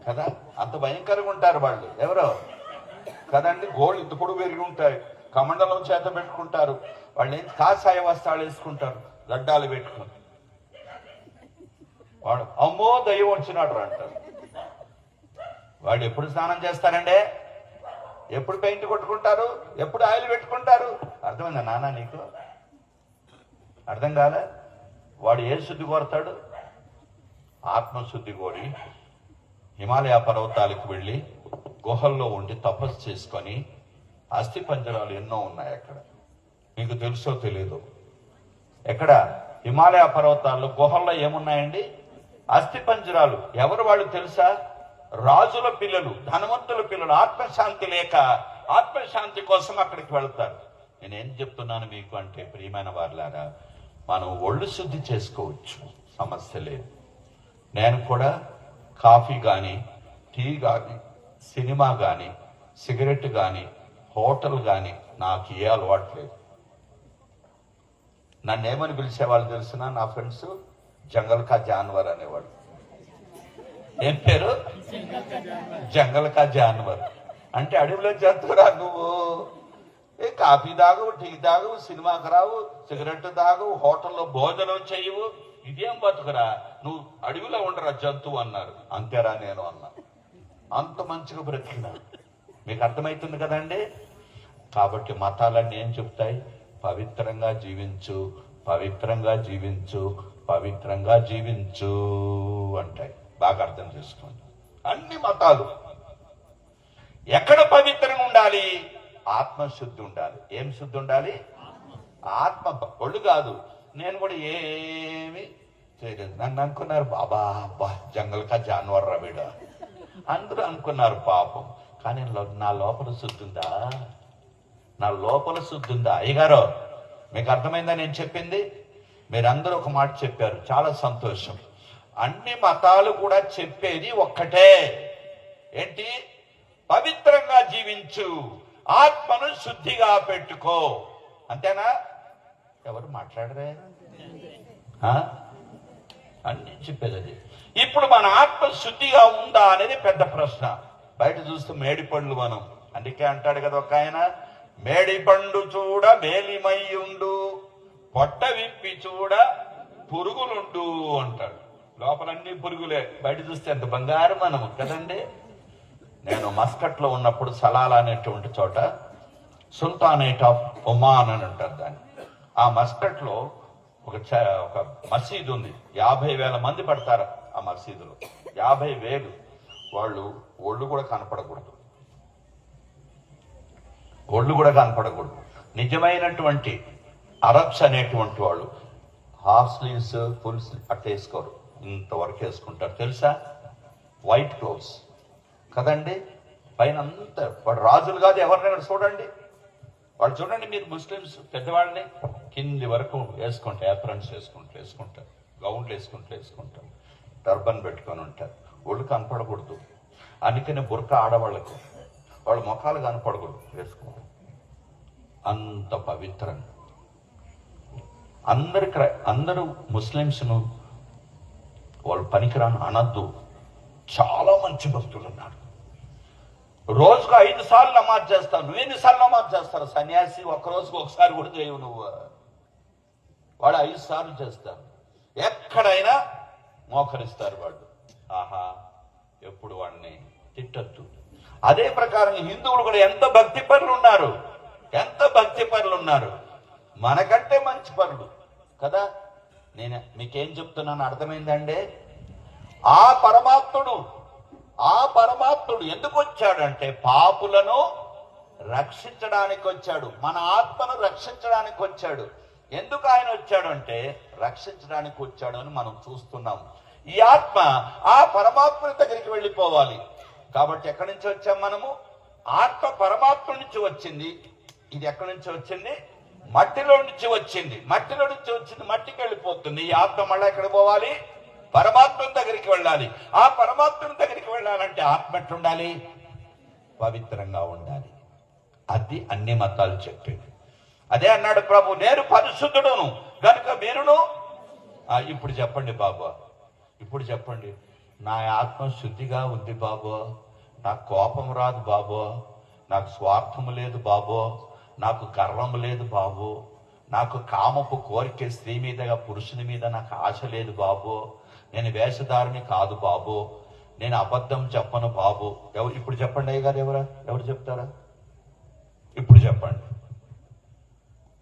కదా. అంత భయంకరంగా ఉంటారు వాళ్ళు. ఎవరో కదండి. గోళ్ళు ఇంత పొడుగు పెరిగి ఉంటాయి, కమండలం చేత పెట్టుకుంటారు. వాళ్ళు ఏం కాషాయ వస్త్రాలు వేసుకుంటారు, గడ్డాలు పెట్టుకుని. వాడు అమ్మో దయ్యం వచ్చినాడు అంటారు. వాడు ఎప్పుడు స్నానం చేస్తారంటే, ఎప్పుడు పెయింట్ కొట్టుకుంటారు, ఎప్పుడు ఆయిల్ పెట్టుకుంటారు. అర్థమైందా నాన్న నీకు? అర్థం కాలే? వాడు ఏ శుద్ధి కోరతాడు? ఆత్మశుద్ధి కోరి హిమాలయ పర్వతాలకు వెళ్ళి గుహల్లో ఉండి తపస్సు చేసుకొని, అస్థి పంజరాలు ఎన్నో ఉన్నాయి అక్కడ. మీకు తెలుసో తెలీదు? ఎక్కడ? హిమాలయ పర్వతాల్లో గుహల్లో ఏమున్నాయండి? అస్థి పంజరాలు. ఎవరు వాళ్ళు తెలుసా? రాజుల పిల్లలు, ధనవంతుల పిల్లలు. ఆత్మశాంతి లేక ఆత్మశాంతి కోసం అక్కడికి వెళ్తారు. నేనేం చెప్తున్నాను మీకు అంటే, ప్రియమైన వారులారా, మనం ఒళ్ళు శుద్ధి చేసుకోవచ్చు, సమస్య లేదు. నేను కూడా కాఫీ కానీ, టీ కానీ, సినిమా కానీ, సిగరెట్ కానీ, హోటల్ కానీ నాకు ఏ అలవాటు లేదు. నన్ను ఏమని పిలిచేవాళ్ళు తెలిసిన నా ఫ్రెండ్స్? జంగల్ కా జాన్వర్ అనేవాడు. ఏం పేరు? జంగల్ కా జాన్వర్. అంటే అడవిలో జంతువురా నువ్వు. ఏ కాఫీ తాగవు, టీ తాగవు, సినిమాకి రావు, సిగరెట్ తాగవు, హోటల్లో భోజనం చేయవు, ఇదేం బతుకురా, నువ్వు అడవిలో ఉండరా జంతువు అన్నారు. అంతేరా నేను అన్నా. అంత మంచిగా బ్రతికిన. మీకు అర్థమవుతుంది కదండి. కాబట్టి మతాలన్నీ ఏం చెప్తాయి? పవిత్రంగా జీవించు, పవిత్రంగా జీవించు, పవిత్రంగా జీవించు అంటాయి. బాగా అర్థం చేసుకోండి. అన్ని మతాలు ఎక్కడ పవిత్రంగా ఉండాలి? ఆత్మశుద్ధి ఉండాలి. ఏం శుద్ధి ఉండాలి? ఆత్మ. ఒళ్ళు కాదు. నేను కూడా ఏమి చేయలేదు. నన్ను అనుకున్నారు, బాబా అబ్బా జంగల్ కా జాన్వర్ రా వీడు అందరూ అనుకున్నారు పాపం. కానీ నా లోపల శుద్ధి ఉందా? నా లోపల శుద్ధి ఉందా? అయ్యగారు మీకు అర్థమైందా నేను చెప్పింది? మీరందరూ ఒక మాట చెప్పారు, చాలా సంతోషం. అన్ని మతాలు కూడా చెప్పేది ఒక్కటే, ఏంటి? పవిత్రంగా జీవించు, ఆత్మను శుద్ధిగా పెట్టుకో. అంతేనా? ఎవరు మాట్లాడరే? అన్ని చెప్పేది అది. ఇప్పుడు మన ఆత్మ శుద్ధిగా ఉందా అనేది పెద్ద ప్రశ్న. బయట చూస్తూ మేడి పండ్లు మనం, అందుకే అంటాడు కదా ఒక ఆయన, మేడి పండు చూడ మేలిమయ్యుండు, పొట్ట విప్పి చూడ పురుగులుండు అంటాడు. లోపలన్నీ పురుగులే, బయట చూస్తే ఎంత బంగారు మనం కదండి. నేను మస్కట్ లో ఉన్నప్పుడు సలాలా అనేటువంటి చోట సుల్తానేట్ ఆఫ్ ఒమాన్ అని అంటారు దాన్ని. ఆ మస్కట్ లో ఒక మసీదు ఉంది. 50,000 మంది పడతారు ఆ మసీదులో. 50,000. వాళ్ళు ఒళ్ళు కూడా కనపడకూడదు, నిజమైనటువంటి అరబ్స్ అనేటువంటి వాళ్ళు హాఫ్ స్లీవ్స్, ఫుల్ స్లీవ్ అట్లా వేసుకోరు, ఇంతవరకు వేసుకుంటారు. తెలుసా? వైట్ క్లోత్స్ కదండి. పైన అంతా వాడు రాజులు కాదు, ఎవరినైనా చూడండి, వాళ్ళు చూడండి మీరు ముస్లిమ్స్ పెద్దవాళ్ళని కింది వరకు వేసుకుంటారు, ఏప్రన్స్ వేసుకుంటారు. గౌన్లు వేసుకుంటారు, టర్బన్ పెట్టుకొని ఉంటారు, ఒళ్ళు కనపడకూడదు. అందుకని బుర్క ఆడవాళ్ళకు వాళ్ళ ముఖాలు కనపడకూడదు వేసుకోవాలి. అంత పవిత్రంగా అందరూ ముస్లిమ్స్ను వాళ్ళు పనికిరాను అనద్దు. చాలా మంచి భక్తులు ఉన్నారు. రోజుకు 5 సార్లు నమాజ్ చేస్తారు. నువ్వు ఎన్నిసార్లు నమాజ్ చేస్తారు? సన్యాసి ఒక్క రోజుకు ఒకసారి కూడా చేయవు నువ్వు. వాడు 5 సార్లు చేస్తారు. ఎక్కడైనా మోకరిస్తారు వాళ్ళు. ఆహా, ఎప్పుడు వాడిని తిట్టద్దు. అదే ప్రకారం హిందువులు కూడా ఎంత భక్తి పరులు ఉన్నారు, మనకంటే మంచి పరులు కదా. నేను మీకేం చెప్తున్నాను అర్థమైందండి? ఆ పరమాత్ముడు ఎందుకు వచ్చాడంటే పాపులను రక్షించడానికి వచ్చాడు. మన ఆత్మను రక్షించడానికి వచ్చాడు. ఎందుకు ఆయన వచ్చాడు అంటే రక్షించడానికి వచ్చాడు అని మనం చూస్తున్నాం. ఈ ఆత్మ ఆ పరమాత్ముని దగ్గరికి వెళ్ళిపోవాలి. కాబట్టి ఎక్కడి నుంచి వచ్చాం మనము? ఆత్మ పరమాత్మ నుంచి వచ్చింది. ఇది ఎక్కడి నుంచి వచ్చింది? మట్టిలో నుంచి వచ్చింది. మట్టికి వెళ్ళిపోతుంది. ఈ ఆత్మ మళ్ళీ ఎక్కడికి పోవాలి? పరమాత్మని దగ్గరికి వెళ్ళాలి. ఆ పరమాత్మని దగ్గరికి వెళ్ళాలంటే ఆత్మ ఎట్లుండాలి? పవిత్రంగా ఉండాలి. అది అన్ని మతాలు చెప్పేది. అదే అన్నాడు ప్రభు, నేను పరిశుద్ధుడును కనుక మీరును. ఇప్పుడు చెప్పండి బాబా, ఇప్పుడు చెప్పండి, నా ఆత్మ శుద్ధిగా ఉంది బాబో, నాకు కోపం రాదు బాబో, నాకు స్వార్థము లేదు బాబో, నాకు గర్వం లేదు బాబు, నాకు కామపు కోరిక స్త్రీ మీదగా పురుషుని మీద నాకు ఆశ లేదు బాబు, నేను వేషధారిని కాదు బాబు, నేను అబద్ధం చెప్పను బాబు. ఇప్పుడు చెప్పండి అయ్య గారు, ఎవరు చెప్తారా? ఇప్పుడు చెప్పండి.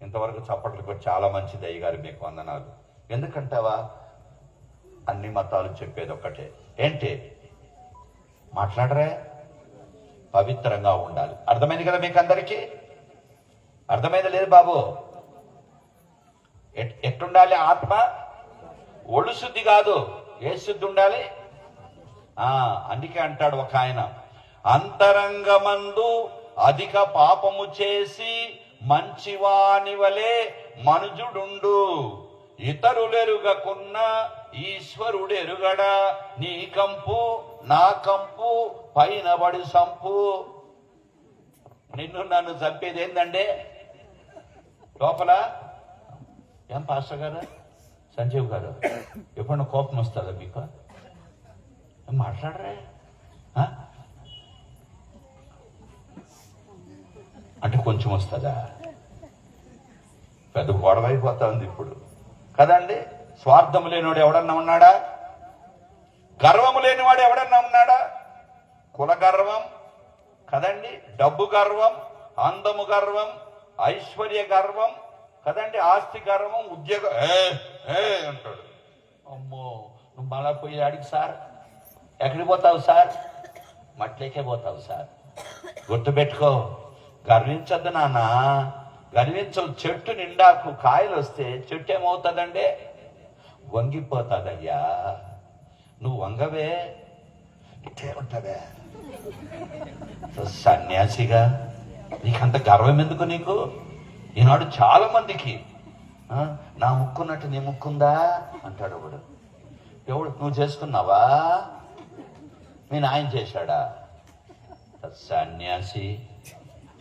ఇంతవరకు చప్పట్లకు చాలా మంచిది అయ్య గారు, మీకు వందనాలు. ఎందుకంటావా? అన్ని మతాలు చెప్పేది ఒక్కటే, ఏంటి? మాట్లాడరే, పవిత్రంగా ఉండాలి. అర్థమైంది కదా మీకు అందరికీ? అర్థమైంది లేదు బాబు? ఎట్టుండాలి ఆత్మ? ఒళ్ళు శుద్ధి కాదు, ఏ శుద్ధి ఉండాలి? అందుకే అంటాడు ఒక ఆయన, అంతరంగమందు అధిక పాపము చేసి మంచివాని వలె మనుజుడుండు, ఇతరులెరుగకున్న ఈశ్వరుడెరుగడా, నీ కంపు నా కంపు పైన బడి సంపు. నిన్ను నన్ను చంపేది ఏందండి లోపల? ఏం పాస్టర్ గారు, సంజీవ్ గారు, ఎప్పుడన్నా కోపం వస్తుందా మీకు? మాట్లాడరే అంటే కొంచెం వస్తుందా? పెద్ద గొడవ అయిపోతా ఉంది ఇప్పుడు కదండి. స్వార్థము లేనివాడు ఎవడన్నా ఉన్నాడా? గర్వము లేనివాడు ఎవడన్నా ఉన్నాడా? కుల గర్వం కదండి, డబ్బు గర్వం, అందము గర్వం, ఐశ్వర్య గర్వం కదండి, ఆస్తి గర్వం, ఉద్యోగం అంటాడు. అమ్మో, నువ్వు మళ్ళా పోయి అడిగి సార్, ఎక్కడికి పోతావు సార్? మట్లేకే పోతావు సార్. గుర్తుపెట్టుకో, గర్వించద్దు నాన్న, గర్వించవు. చెట్టు నిండాకు కాయలు వస్తే చెట్టు ఏమవుతుందండి? వంగిపోతుందయ్యా. నువ్వు వంగవే, ఇట్టే ఉంటదే సన్యాసిగా. నీకంత గర్వం ఎందుకు నీకు? ఈనాడు చాలా మందికి నా ముక్కున్నట్టు నీ ముక్కుందా అంటాడు ఒకడు. ఎవడు? నువ్వు చేసుకున్నావా? మీ నాయన చేశాడా? సన్యాసి.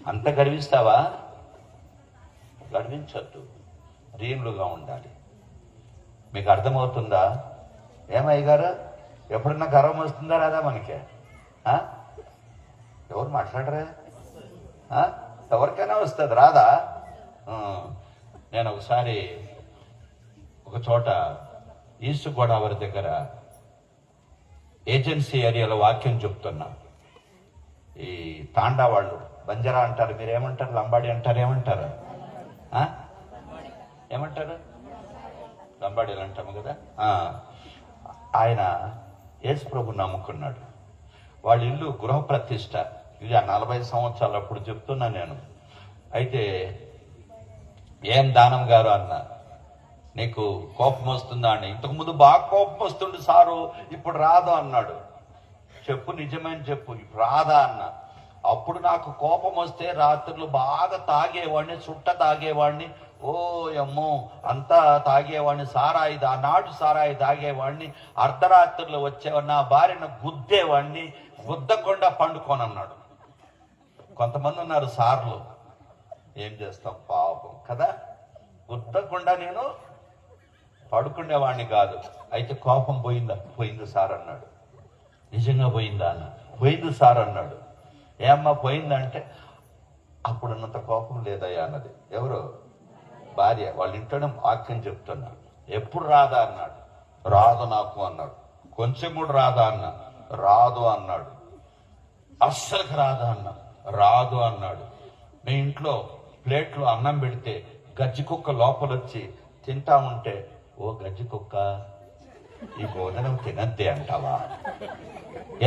అంత గర్విస్తావా? గర్వించద్దు, రీన్లుగా ఉండాలి. మీకు అర్థమవుతుందా? ఏమయ్య గారు, ఎప్పుడన్నా గర్వం వస్తుందా రాదా మనకి? ఎవరు మాట్లాడరా? ఎవరికైనా వస్తుంది, రాదా? నేను ఒకసారి ఒక చోట ఈస్ట్ గోదావరి దగ్గర ఏజెన్సీ ఏరియాలో వాక్యం చెప్తున్నా. ఈ తాండా వాళ్ళు బంజారా అంటారు, మీరు ఏమంటారు? లంబాడి అంటారు, ఏమంటారు? ఏమంటారు? లంబాడీలు అంటాము కదా. ఆయన యేసు ప్రభు నమ్ముకున్నాడు. వాళ్ళ ఇల్లు గృహప్రతిష్ఠ. ఇది 40 సంవత్సరాలు అప్పుడు చెప్తున్నా నేను. అయితే ఏం దానం గారు అన్న, నీకు కోపం వస్తుందా అని. ఇంతకుముందు బాగా కోపం వస్తుండే సారు, ఇప్పుడు రాదు అన్నాడు. చెప్పు, నిజమని చెప్పు, ఇప్పుడు రాదా అన్న. అప్పుడు నాకు కోపం వస్తే రాత్రులు బాగా తాగేవాడిని, చుట్ట తాగేవాడిని, ఓ అమ్మో అంతా తాగేవాడిని, ఆనాడు సారాయి తాగేవాడిని, అర్ధరాత్రులు వచ్చేవాడిని, నా భార్యను గుద్దేవాడిని, గుద్దకుండా పండుకోనన్నాడు. కొంతమంది ఉన్నారు సార్లు, ఏం చేస్తాం పాపం కదా, గుద్దకుండా నేను పడుకునేవాడిని కాదు. అయితే కోపం పోయిందా? పోయింది సార్ అన్నాడు. నిజంగా పోయిందా అన్న? పోయింది సార్ అన్నాడు. ఏమ్మా పోయిందంటే, అప్పుడున్నంత కోపం లేదయ్యా అన్నది. ఎవరు? భార్య. వాళ్ళ ఇంట్లోనే వాక్యం చెప్తున్నారు. ఎప్పుడు రాదా అన్నాడు. రాదు నాకు అన్నాడు. కొంచెం కూడా రాదా అన్నా. రాదు అన్నాడు. అస్సలుకి రాదా అన్నా. రాదు అన్నాడు. మీ ఇంట్లో ప్లేట్లో అన్నం పెడితే గజ్జి కుక్క లోపలొచ్చి తింటా ఉంటే, ఓ గజ్జి కుక్క ఈ భోజనం తినద్దే అంటావా?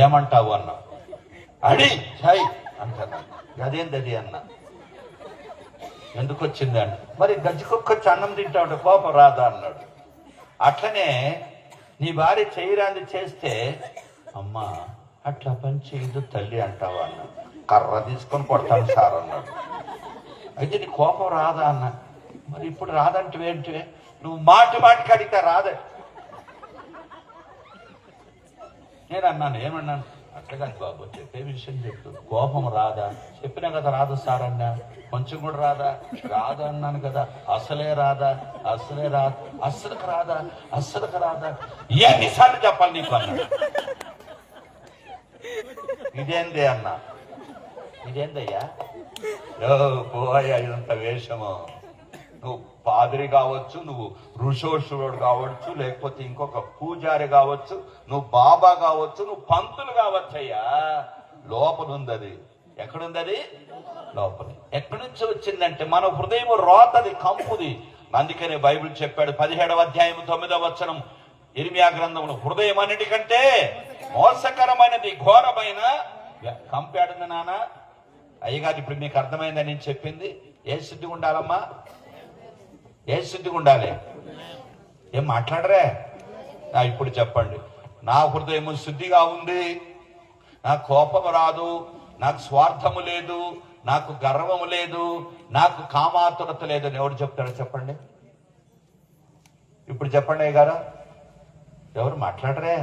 ఏమంటావు అన్నా. అడి ఛాయ్ అంటున్నా. అదేంటది అన్న. ఎందుకు వచ్చింది అన్న. మరి గజ్జి కుక్క వచ్చి అన్నం తింటా ఉంటే కోపం రాదా అన్నాడు. అట్లనే నీ భార్య చేయరాంది చేస్తే, అమ్మా అట్లా పని చేయదు తల్లి అంటావా అన్న. కర్ర తీసుకొని కొడతాను సార్ అన్నాడు. అయితే నీ కోపం రాదా అన్న. మరి ఇప్పుడు రాదంటే ఏంటివే? నువ్వు మాటికి అడిగితే రాదే. నేను అన్నాను, ఏమన్నాను? అట్లా కాదు బాబు, చెప్పే విషయం చెప్తూ. కోపం రాదా? చెప్పినా కదా రాదు సార్ అన్నా. కొంచెం కూడా రాదా? రాదు అన్నాను కదా. అసలే రాదా? అసలే రాదు. అస్సలుకు రాదా? అస్సలుకు రాదా? ఎన్నిసార్లు చెప్పాలి నీకు అన్నా. ఇదేందే అన్నా. ఇదేందయ్యా? పోయా ఇదంత వేషము. నువ్వు పాదిరి కావచ్చు, నువ్వు ఋషోషుడు కావచ్చు, లేకపోతే ఇంకొక పూజారి కావచ్చు, నువ్వు బాబా కావచ్చు, నువ్వు పంతులు కావచ్చు అయ్యా. లోపలుంది అది. ఎక్కడుంది అది? లోపల. ఎక్కడి నుంచి వచ్చిందంటే మన హృదయం రోతది, కంపుది. అందుకనే బైబిల్ చెప్పాడు 17వ అధ్యాయం 9వ వచనం ఇర్మియా గ్రంథంలో, హృదయం అన్నిటికంటే మోసకరమైనది, ఘోరమైన కంపాడుంది నాన్న. అయ్యగారు ఇప్పుడు మీకు అర్థమైందని నేను చెప్పింది. ఏ శుద్ధిగా ఉండాలమ్మా? ఏ శుద్ధిగా ఉండాలి? ఏం మాట్లాడరే? ఇప్పుడు చెప్పండి. నా హృదయం శుద్ధిగా ఉంది, నాకు కోపం రాదు, నాకు స్వార్థము లేదు, నాకు గర్వము లేదు, నాకు కామాతురత లేదు అని ఎవరు చెప్తారో చెప్పండి. ఇప్పుడు చెప్పండి అయ్య గారు. ఎవరు మాట్లాడరే?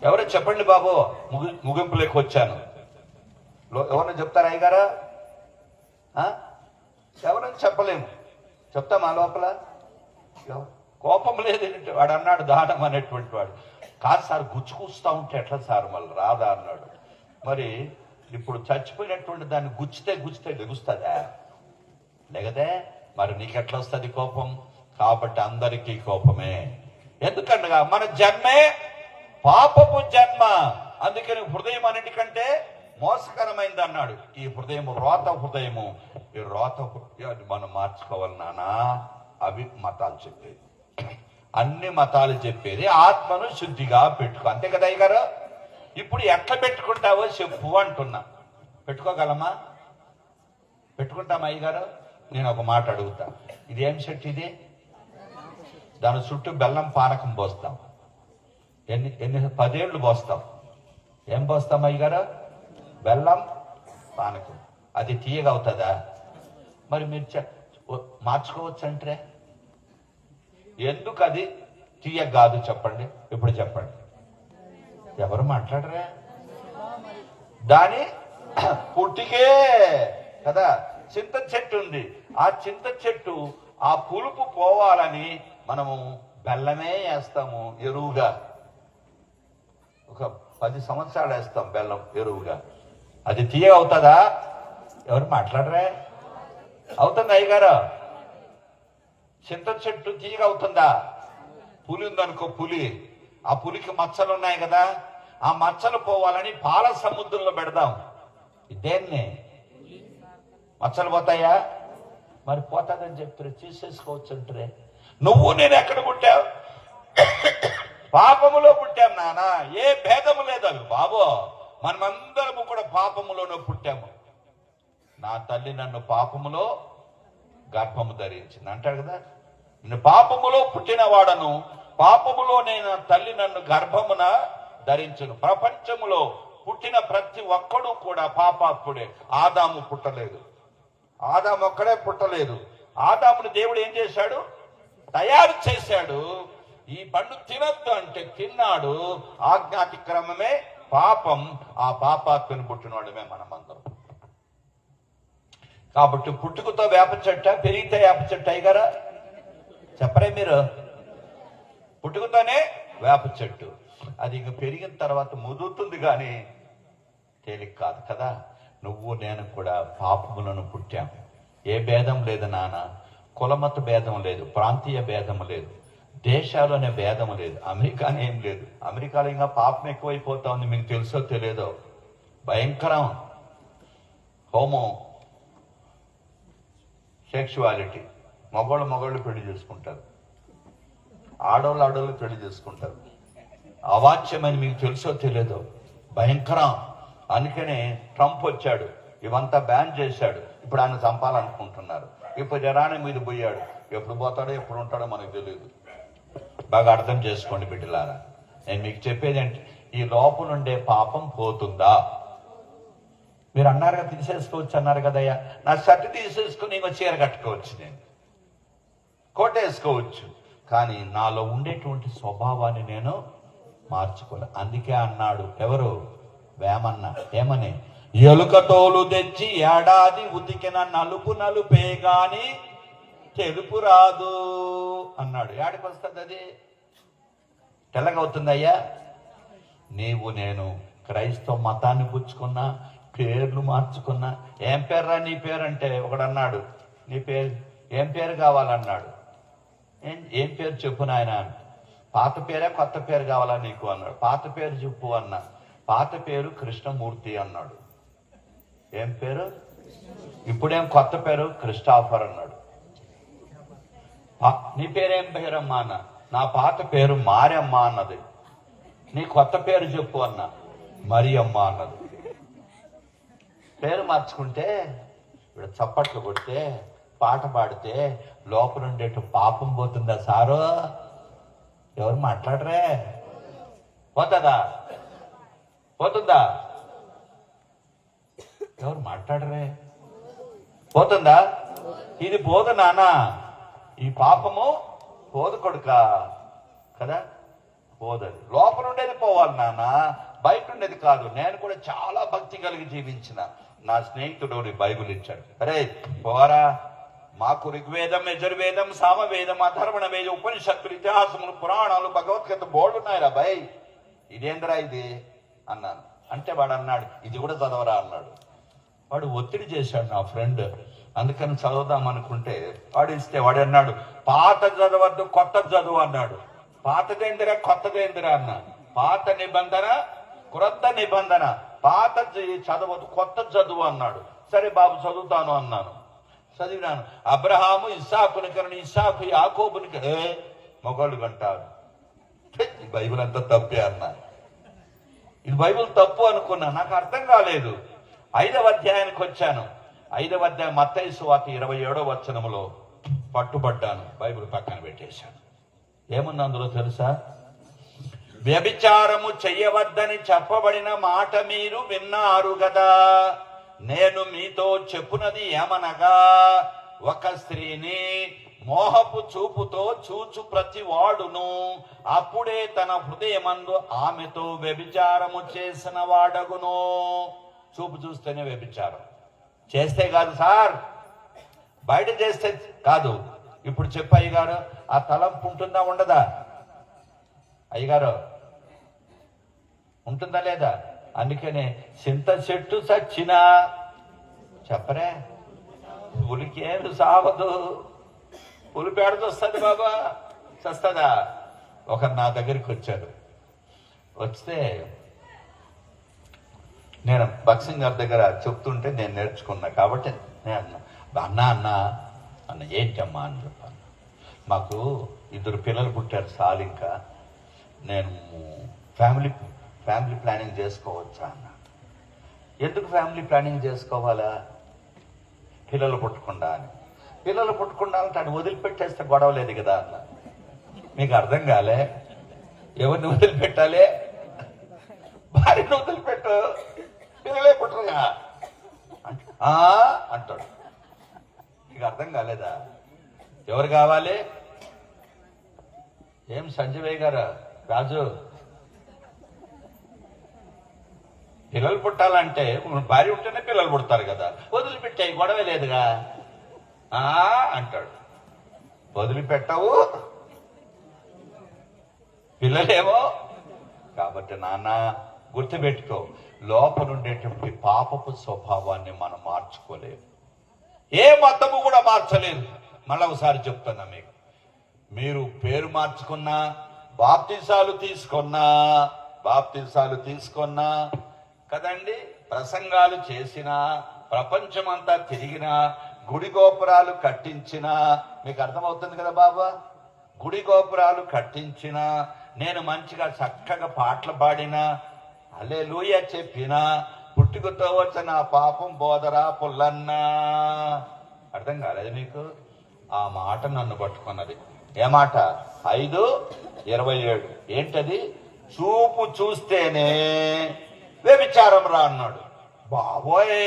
ఎవరో చెప్పండి బాబు. ముగింపులోకి వచ్చాను. ఎవరన్నా చెప్తారా అయ్యగారా? ఎవరని చెప్పలేము. చెప్తామా లోపల? కోపం లేదంటే వాడు అన్నాడు దానం అనేటువంటి వాడు. కాదు సార్, గుచ్చుకూస్తా ఉంటే ఎట్లా సార్ మళ్ళీ రాదా అన్నాడు. మరి ఇప్పుడు చచ్చిపోయినటువంటి దాన్ని గుచ్చితే లెగుస్తుందా? లేకదే. మరి నీకెట్లా వస్తుంది కోపం? కాబట్టి అందరికీ కోపమే. ఎందుకనగా మన జన్మే పాపపు జన్మ. అందుకని హృదయం అన్నిటికంటే మోసకరమైంది అన్నాడు. ఈ హృదయం రోత హృదయము. ఈ రోత హృదయాన్ని మనం మార్చుకోవాలి నానా. అవి మతాలు చెప్పేది, అన్ని మతాలు చెప్పేది ఆత్మను శుద్ధిగా పెట్టుకో, అంతే కదా అయ్యగారు? ఇప్పుడు ఎట్లా పెట్టుకుంటావో చెప్పు అంటున్నా. పెట్టుకోగలమా? పెట్టుకుంటామా అయ్యగారు? నేను ఒక మాట అడుగుతా. ఇదేం చెట్టు ఇది? దాని చుట్టూ బెల్లం పానకం పోస్తాం. ఎన్ని 10 ఏళ్ళు పోస్తాం. ఏం పోస్తాం అయ్యగారు? బెల్లం పానకం. అది తీయగా అవుతుందా? మరి మీరు మార్చుకోవచ్చు అంటే ఎందుకు అది తీయ కాదు చెప్పండి. ఇప్పుడు చెప్పండి. ఎవరు మాట్లాడరా? దాని పుట్టికే కదా చింత చెట్టు ఉంది. ఆ చింత చెట్టు ఆ పులుపు పోవాలని మనము బెల్లమే వేస్తాము ఎరువుగా. ఒక 10 సంవత్సరాలు వేస్తాం బెల్లం ఎరువుగా. అది తీయ అవుతుందా? ఎవరు మాట్లాడరా? అవుతుంది అయ్యగారు? చింత చెట్టు తీయగా అవుతుందా? పులి ఉందనుకో, పులి, ఆ పులికి మచ్చలు ఉన్నాయి కదా, ఆ మచ్చలు పోవాలని పాల సముద్రంలో పెడదాం. దేన్ని? మచ్చలు పోతాయా? మరి పోతాదని చెప్తారు, తీసేసుకోవచ్చు అంటారే. నువ్వు నేను ఎక్కడ పుట్టావు? పాపములో పుట్టాం నాన్న. ఏ భేదము లేదు అవి బాబో. మనమందరము కూడా పాపములోనే పుట్టాము. నా తల్లి నన్ను పాపములో గర్భము ధరించింది అంటాడు కదా. నేను పాపములో పుట్టిన వాడను, పాపములో నేను తల్లి నన్ను గర్భమున ధరించును. ప్రపంచములో పుట్టిన ప్రతి ఒక్కడు కూడా పాపాత్ముడే. ఆదాము పుట్టలేదు, ఆదాము ఒక్కడే పుట్టలేదు. ఆదాముని దేవుడు ఏం చేశాడు? తయారు చేశాడు. ఈ పండు తినద్దు అంటే తిన్నాడు. ఆజ్ఞాతిక్రమమే పాపం. ఆ పాపాత్మని పుట్టినవాడమే మనమందరం. కాబట్టి పుట్టుకతో వేప చెట్ట, పెరిగితే వేప చెట్టు అయ్యగారా చెప్పరే మీరు? పుట్టుకతోనే వేప చెట్టు. అది ఇంక పెరిగిన తర్వాత ముదురుతుంది కానీ తేలిక కాదు కదా. నువ్వు నేను కూడా పాపములను పుట్టాం. ఏ భేదం లేదు నాన్న. కులమత భేదం లేదు, ప్రాంతీయ భేదం లేదు, దేశాలు అనే భేదం లేదు. అమెరికానే ఏం లేదు. అమెరికాలో ఇంకా పాపం ఎక్కువైపోతా ఉంది. మీకు తెలుసో తెలియదో, భయంకరం. Homosexuality. మగోళ్ళు పెళ్లి చేసుకుంటారు, ఆడోళ్ళు పెళ్లి చేసుకుంటారు. అవాచ్యమని మీకు తెలుసో తెలియదో, భయంకరం. అందుకనే ట్రంప్ వచ్చాడు, ఇవంతా బ్యాన్ చేశాడు. ఇప్పుడు ఆయన చంపాలనుకుంటున్నారు. ఇప్పుడు జనాన్ని మీద పోయాడు. ఎప్పుడు పోతాడో ఎప్పుడు ఉంటాడో మనకు తెలియదు. బాగా అర్థం చేసుకోండి బిడ్డలారా. నేను మీకు చెప్పేది ఏంటి, ఈ లోపలుండే పాపం పోతుందా? మీరు అన్నారు కదా తీసేసుకోవచ్చు అన్నారు కదయ్యా. నా షర్ట్ తీసేసుకుని ఇంకో చీర కట్టుకోవచ్చు, నేను కోట వేసుకోవచ్చు, కానీ నాలో ఉండేటువంటి స్వభావాన్ని నేను మార్చుకోలే. అందుకే అన్నాడు ఎవరు? వేమన్న. ఏమని? ఎలుక తోలు తెచ్చి ఏడాది ఉతికిన నలుపే గాని తెలుపు రాదు అన్నాడు. ఏడికి వస్తుంది అది? తెల్లగవుతుందయ్యా. నీవు నేను క్రైస్తవ మతాన్ని పుచ్చుకున్నా, పేర్లు మార్చుకున్నా. ఏం పేర్రా నీ పేరు అంటే ఒకడు అన్నాడు, నీ పేరు ఏం పేరు కావాలన్నాడు. ఏం పేరు చెప్పు నాయన? పాత పేరే కొత్త పేరు కావాలా నీకు అన్నాడు. పాత పేరు చెప్పు అన్నా. పాత పేరు కృష్ణమూర్తి అన్నాడు. ఏం పేరు? ఇప్పుడేం కొత్త పేరు క్రిస్టాఫర్ అన్నాడు. నీ పేరేం పేరమ్మా అన్న? నా పాత పేరు మారమ్మ అన్నది. నీ కొత్త పేరు చెప్పు అన్న. మరియమ్మ అన్నది. పేరు మార్చుకుంటే, ఇప్పుడు చప్పట్లు కొడితే, పాట పాడితే లోపలుండేటు పాపం పోతుందా సారు? ఎవరు మాట్లాడరే? పోతుందా? పోతుందా? ఎవరు మాట్లాడరే? పోతుందా? ఇది పోదు నాన్న. ఈ పాపము పోదు కొడుక కదా, పోదది. లోపల ఉండేది పోవాలి నాన్న, బయట ఉండేది కాదు. నేను కూడా చాలా భక్తి కలిగి జీవించిన. నా స్నేహితుడు బైబిల్ ఇచ్చాడు. అరే పోరా, మాకు ఋగ్వేదం, యజుర్వేదం, సామవేదం, అథర్వణ వేదం, ఉపనిషత్తులు, ఇతిహాసములు, పురాణాలు, భగవద్గీత బోర్డు ఉన్నాయిరా భయ్. ఇదేంద్రా ఇది అన్నాను. అంటే వాడు అన్నాడు, ఇది కూడా చదవరా అన్నాడు. వాడు ఒత్తిడి చేశాడు నా ఫ్రెండ్. అందుకని చదువుదాం అనుకుంటే వాడు ఇస్తే వాడు అన్నాడు, పాత చదవద్దు కొత్త చదువు అన్నాడు. పాతదేందిరా కొత్తదేందిరా అన్నా. పాత నిబంధన క్రొత్త నిబంధన. పాత చదవద్దు కొత్త చదువు అన్నాడు. సరే బాబు చదువుతాను అన్నాను. చదివినాను. అబ్రహాము ఇస్సాకుని కని, ఇస్సాకు యాకోబుని మొగోళ్ళు కంటారు. ఈ బైబిల్ అంతా తప్పే అన్నా. ఇది బైబిల్ తప్పు అనుకున్నా. నాకు అర్థం కాలేదు. 5వ అధ్యాయానికి వచ్చాను. 5వ అధ్యాయం మత్తయి సువార్త 27వ వచనములో పట్టుబడ్డాను. బైబిల్ పక్కన పెట్టేశాను. ఏముంది అందులో తెలుసా? వ్యభిచారము చెయ్యవద్దని చెప్పబడిన మాట మీరు విన్నారు గదా. నేను మీతో చెప్పునది ఏమనగా, ఒక స్త్రీని మోహపు చూపుతో చూచు ప్రతి వాడును అప్పుడే తన హృదయమందు ఆమెతో వ్యభిచారము చేసిన వాడగును. చూపు చూస్తేనే వ్యభిచారం. చేస్తే కాదు సార్, బయట చేస్తే కాదు. ఇప్పుడు చెప్పు అయ్యగారు, ఆ తలంపు ఉంటుందా ఉండదా? అయ్యగారు ఉంటుందా లేదా? అందుకనే చింత చెట్టు చచ్చినా చెప్పరే, పులికేమి సావదు. పులి పేడతో వస్తుంది బాబా, చస్తుందా? ఒకరు నా దగ్గరికి వచ్చారు. వస్తే నేను భక్సింగ్ గారి దగ్గర చెప్తుంటే నేను నేర్చుకున్నా. కాబట్టి నేను అన్నా అన్న ఏంటమ్మా అని చెప్పాను. మాకు 2 పిల్లలు పుట్టారు సార్. ఇంకా నేను ఫ్యామిలీ ప్లానింగ్ చేసుకోవచ్చా అన్న. ఎందుకు ఫ్యామిలీ ప్లానింగ్ చేసుకోవాలా? పిల్లలు పుట్టకుండా అని. పిల్లలు పుట్టకుండా అంటే అది వదిలిపెట్టేస్తే గొడవ లేదు కదా అన్న. మీకు అర్థం కాలే? ఎవరిని వదిలిపెట్టాలి? భార్యను వదిలిపెట్టు, పిల్లలే పుట్టరుగా అంటాడు. నీకు అర్థం కాలేదా? ఎవరు కావాలి? ఏం సంజయ్ గారు, రాజు, పిల్లలు పుట్టాలంటే భార్య ఉంటేనే పిల్లలు పుడతారు కదా, వదిలిపెట్టాయి, గొడవ లేదుగా అంటాడు. వదిలిపెట్టవు, పిల్లలేమో. కాబట్టి నాన్న గుర్తుపెట్టుకో, లోపలుండేటువంటి పాపపు స్వభావాన్ని మనం మార్చుకోలేము. ఏ మతము కూడా మార్చలేదు. మళ్ళీ ఒకసారి చెప్తున్నా మీకు, మీరు పేరు మార్చుకున్నా, బాప్తిసాలు తీసుకున్నా కదండి, ప్రసంగాలు చేసినా, ప్రపంచమంతా తిరిగినా, గుడి గోపురాలు కట్టించినా, మీకు అర్థమవుతుంది కదా బాబా, గుడి గోపురాలు కట్టించినా, నేను మంచిగా చక్కగా పాటలు పాడినా, హల్లెలూయా చెప్పినా, పుట్టుకతో వచ్చిన పాపం బోదరా పుల్లన్నా. అర్థం కాలేదు మీకు? ఆ మాట నన్ను పట్టుకున్నది. ఏ మాట? 5:27 ఏంటది? చూపు చూస్తేనే వ్యభిచారం రా అన్నాడు. బాబోయ్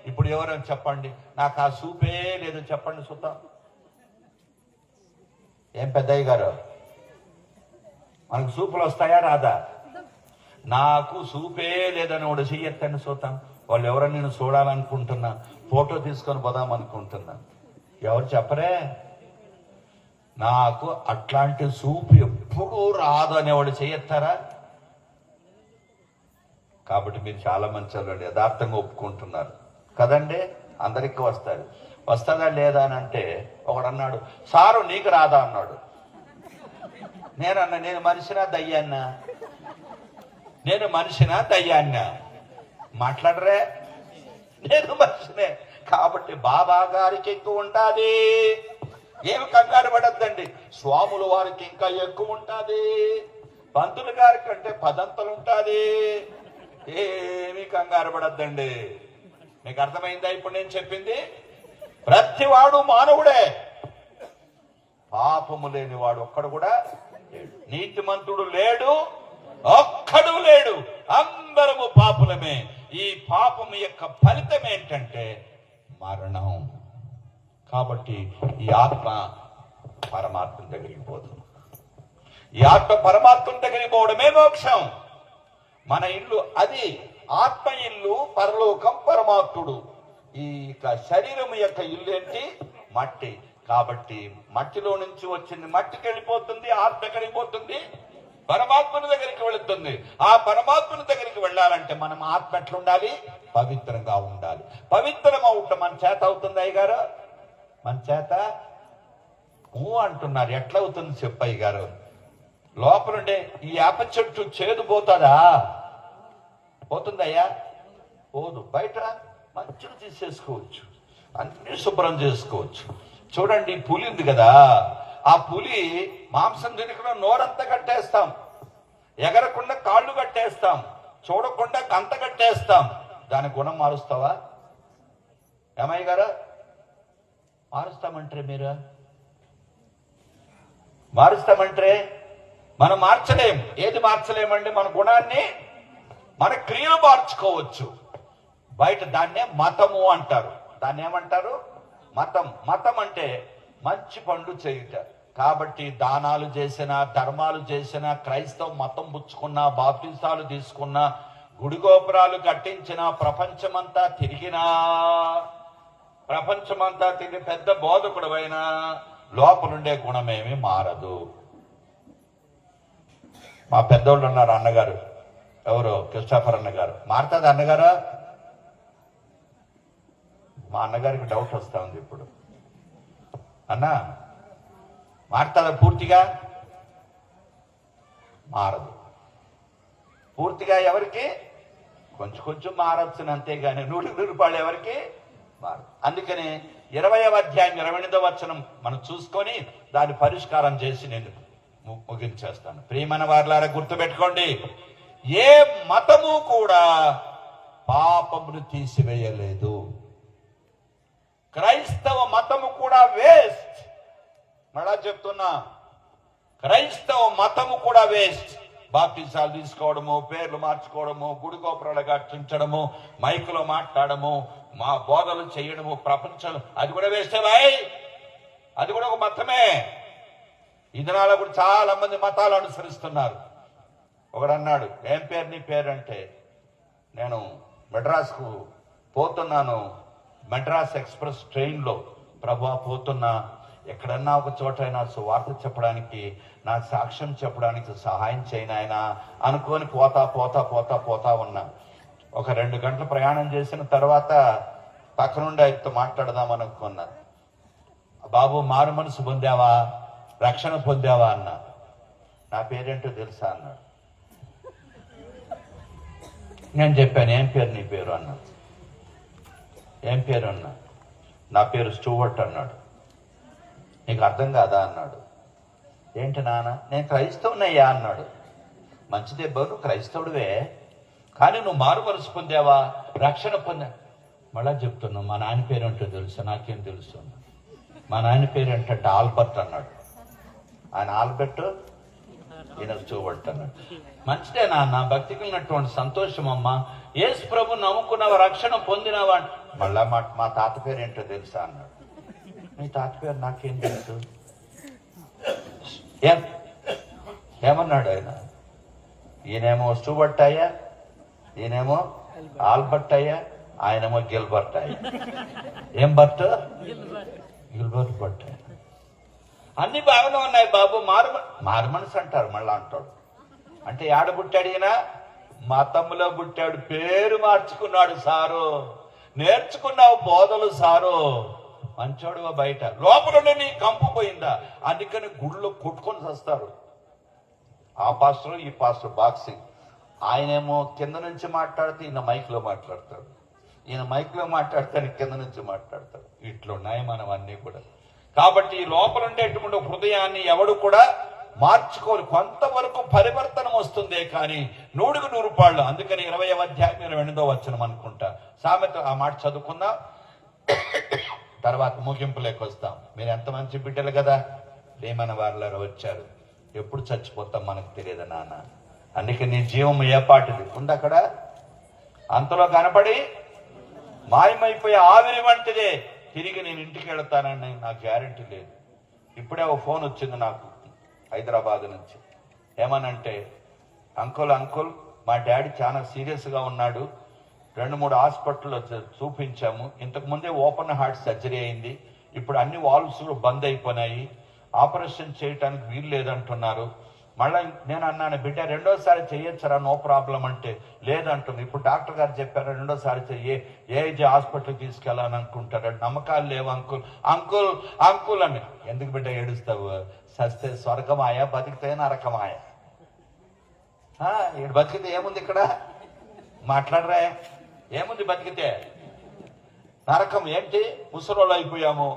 ఇప్పుడు ఎవరైనా చెప్పండి, నాకు ఆ చూపే లేదు చెప్పండి చూద్దాం. ఏం పెద్దయ్య గారు, మనకు చూపులు వస్తాయా రాదా? నాకు చూపే లేదని వాడు చెయ్యొద్దని చూద్దాం. వాళ్ళు ఎవరో నేను చూడాలనుకుంటున్నా, ఫోటో తీసుకొని పోదాం అనుకుంటున్నా. ఎవరు చెప్పరే? నాకు అట్లాంటి చూపు ఎప్పుడూ రాదు అనేవాడు చెయ్యొత్తారా? కాబట్టి మీరు చాలా మంచి వాళ్ళు, యథార్థంగా ఒప్పుకుంటున్నారు కదండి. అందరికీ వస్తుందా లేదా అని అంటే, ఒకడు అన్నాడు, సారు నీకు రాదా అన్నాడు. నేనన్నా, నేను మనిషినా దయ్యాన్నా? మాట్లాడరే, నేను మనిషినే. కాబట్టి బాబా గారికి ఎక్కువ ఉంటుంది, ఏమి కంగారు పడద్దండి. స్వాముల వారికి ఇంకా ఎక్కువ ఉంటుంది, పంతులు గారి కంటే 10 అంతలు ఉంటుంది. ఏమి కంగారు పడద్దండి. మీకు అర్థమైందా ఇప్పుడు నేను చెప్పింది? ప్రతివాడు మానవుడే, పాపము లేని వాడు ఒక్కడు కూడా లేడు, నీతిమంతుడు లేడు, ఒక్కడు లేడు, అందరము పాపులమే. ఈ పాపము యొక్క ఫలితం ఏంటంటే మరణం. కాబట్టి ఈ ఆత్మ పరమాత్మ దగ్గరికి పోతుంది. ఈ ఆత్మ పరమాత్మ దగ్గరికి పోవడమే మోక్షం. మన ఇల్లు అది, ఆత్మ ఇల్లు పరలోకం, పరమాత్ముడు. ఈ శరీరం యొక్క ఇల్లు ఏంటి? మట్టి. కాబట్టి మట్టిలో నుంచి వచ్చింది మట్టికి వెళ్ళిపోతుంది, ఆత్మ ఎక్కడికి పోతుంది? పరమాత్మని దగ్గరికి వెళుతుంది. ఆ పరమాత్మని దగ్గరికి వెళ్ళాలంటే మనం ఆత్మ ఎట్లుండాలి? పవిత్రంగా ఉండాలి. పవిత్రం అవటం మన చేత అవుతుంది అయ్యగారు? మన చేత అంటున్నారు. ఎట్లా అవుతుంది చెప్పయ్య గారు? లోపలుండే ఈ వేప చెట్టు చేదు పోతుందా? పోతుందయ్యా? పోదు. బయట మంచిగా తీసేసుకోవచ్చు, అన్ని శుభ్రం చేసుకోవచ్చు. చూడండి, పులి ఉంది కదా, ఆ పులి మాంసం తినకుండా నోరంతా కట్టేస్తాం, ఎగరకుండా కాళ్ళు కట్టేస్తాం, చూడకుండా కంత కట్టేస్తాం. దాని గుణం మారుస్తావా? ఏమయ్య గారు మారుస్తామంటారే? మీరు మారుస్తామంటారే? మనం మార్చలేం. ఏది మార్చలేమండి? మన గుణాన్ని, మన క్రియలు మార్చుకోవచ్చు. బయట దాన్నే మతము అంటారు. దాన్ని ఏమంటారు? మతం. మతం అంటే మంచి పనులు చేయుట. కాబట్టి దానాలు చేసినా, ధర్మాలు చేసినా, క్రైస్తవ మతం పుచ్చుకున్నా, బాప్తిసాలు తీసుకున్నా, గుడి గోపురాలు కట్టించినా, ప్రపంచమంతా తిరిగి పెద్ద బోధకుడవైనా లోపలుండే గుణమేమి మారదు. మా పెద్దోళ్ళు ఉన్నారు, అన్నగారు, ఎవరు, క్రిస్టఫర్ అన్నగారు. మారుతుంది అన్నగారు? మా అన్నగారికి డౌట్ వస్తా ఉంది ఇప్పుడు. అన్నా మారుతుందా? పూర్తిగా మారదు. పూర్తిగా ఎవరికి? కొంచెం మారొచ్చును, అంతేగాని 100 రూపాయలు ఎవరికి మారదు. అందుకని 20వ అధ్యాయం 28వ వచనం మనం చూసుకొని దాని పరిష్కారం చేసి నేను ముగించేస్తాను. ప్రియమైన వారలారా, గుర్తుపెట్టుకోండి, ఏ మతము కూడా పాపమును తీసివేయలేదు. క్రైస్తవ మతము కూడా వేస్ట్. మళ్ళా చెప్తున్నా, క్రైస్తవ మతము కూడా వేస్ట్. బాప్తిసాలు తీసుకోవడము, పేర్లు మార్చుకోవడము, గుడి గోపురాలు కట్టించడము, మైకులో మాట్లాడము, మా బోధలు చేయడము, ప్రపంచం అది కూడా వేస్తే బాయ్, అది కూడా ఒక మతమే. ఈ దినాల్లో కూడా చాలా మంది మతాలు అనుసరిస్తున్నారు. ఒకడు అన్నాడు, ఏం పేరు నీ పేరు అంటే, నేను మెడ్రాస్కు పోతున్నాను, మెడ్రాస్ ఎక్స్ప్రెస్ ట్రైన్లో ప్రభా పోతున్నా, ఎక్కడన్నా ఒక చోటైనా సువార్త చెప్పడానికి, నా సాక్ష్యం చెప్పడానికి సహాయం చేయను ఆయన అనుకొని పోతా ఉన్నా. ఒక 2 గంటలు ప్రయాణం చేసిన తర్వాత పక్కనుండి ఆయనతో మాట్లాడదాం అనుకున్నా. బాబు మారు మనసు పొందావా, రక్షణ పొందావా అన్న. నా పేరేంటో తెలుసా అన్నాడు. నేను చెప్పాను, ఏం పేరు నీ పేరు అన్నా. ఏం పేరు అన్నా. నా పేరు స్టూవర్ట్ అన్నాడు. నీకు అర్థం కాదా అన్నాడు. ఏంటి నాన్న, నేను క్రైస్తవునయ్యా అన్నాడు. మంచిదే బాబు, నువ్వు క్రైస్తవుడివే, కానీ నువ్వు మారు మనసు పొందావా, రక్షణ పొందా. మళ్ళా చెప్తున్నావు, మా నాన్న పేరు ఏంటో తెలుసు. నాకేం తెలుసు. మా నాన్న పేరు ఏంటంటే ఆల్బర్ట్ అన్నాడు. ఆయన ఆల్బర్ట్, ఈయన స్టూవర్ట్ అన్నాడు. మంచిదే నాన్న, భక్తికి ఉన్నటువంటి సంతోషం అమ్మా. యేసు ప్రభు నమ్ముకున్నావా, రక్షణ పొందినావా. మళ్ళా మా తాత పేరు ఏంటో తెలుసా అన్నాడు. మీ తాత పేరు నాకేం తెలుసు. ఏమన్నాడు ఆయన. ఈయనేమో స్టూవర్ట్ అయ్యా, ఈయనేమో ఆల్బర్ట్ అయ్యా, ఆయనేమో గిల్బర్ట్ అయ్యా. ఏం బర్ట్? గిల్బర్ట్ బర్ట్. అన్ని బాగానే ఉన్నాయి బాబు, మారు మనసు అంటారు. మళ్ళా అంటాడు, అంటే ఏడ పుట్టాడు ఈయన? మతంలో పుట్టాడు, పేరు మార్చుకున్నాడు సారు, నేర్చుకున్నావు బోధలు సారు, మంచోడుగా బయట, లోపల నీ కంపు పోయిందా, అందుకని గుళ్ళు కొట్టుకొని వస్తారు. ఆ పాస్టర్ ఈ పాస్టర్ బాక్సింగ్. ఆయనేమో కింద నుంచి మాట్లాడితే ఈయన మైక్లో మాట్లాడతాడు, ఈయన మైక్లో మాట్లాడితే కింద నుంచి మాట్లాడతాడు. ఇట్లున్నాయి మనం అన్నీ కూడా. కాబట్టి ఈ లోపల ఉండేటువంటి హృదయాన్ని ఎవడు కూడా మార్చుకోరు. కొంతవరకు పరివర్తనం వస్తుందే కానీ 100కు 100 అందుకని 20వ అధ్యాయం 28వ వచనం అనుకుంటా సామెత ఆ మాట చదువుకుందాం, తర్వాత ముగింపులోకి వస్తాం. మీరు ఎంత మంచి బిడ్డలు కదా, ప్రేమైన వారిలో వచ్చారు. ఎప్పుడు చచ్చిపోతాం మనకు తెలియదు నాన్న. అందుకే నీ జీవం ఏ పాటిది ఉంది అక్కడ, అంతలో కనపడి మాయమైపోయే ఆవిరి వంటిదే. తిరిగి నేను ఇంటికి వెళతానని నాకు గ్యారెంటీ లేదు. ఇప్పుడే ఒక ఫోన్ వచ్చింది నాకు హైదరాబాద్ నుంచి. ఏమనంటే, అంకుల్ మా డాడీ చాలా సీరియస్గా ఉన్నాడు, 2-3 హాస్పిటల్లో చూపించాము, ఇంతకుముందే ఓపెన్ హార్ట్ సర్జరీ అయింది, ఇప్పుడు అన్ని వాల్వ్స్ బంద్ అయిపోయినాయి, ఆపరేషన్ చేయటానికి వీలు లేదంటున్నారు. మళ్ళీ నేను అన్నాను, బిడ్డ రెండోసారి చెయ్యొచ్చరా, నో ప్రాబ్లం అంటే లేదంటుంది. ఇప్పుడు డాక్టర్ గారు చెప్పారు రెండోసారి ఏజ్ హాస్పిటల్కి తీసుకెళ్ళాలని అనుకుంటారు. నమ్మకాలు లేవు అంకుల్ అని. ఎందుకు బిడ్డ ఏడుస్తావు? సస్తే స్వర్గమాయ, బతికితే నరకమాయ. ఇక్కడ బతికితే ఏముంది, ఇక్కడ మాట్లాడరా, ఏముంది బతికితే? నరకం ఏంటి? ముసలోళ్ళు అయిపోయాము,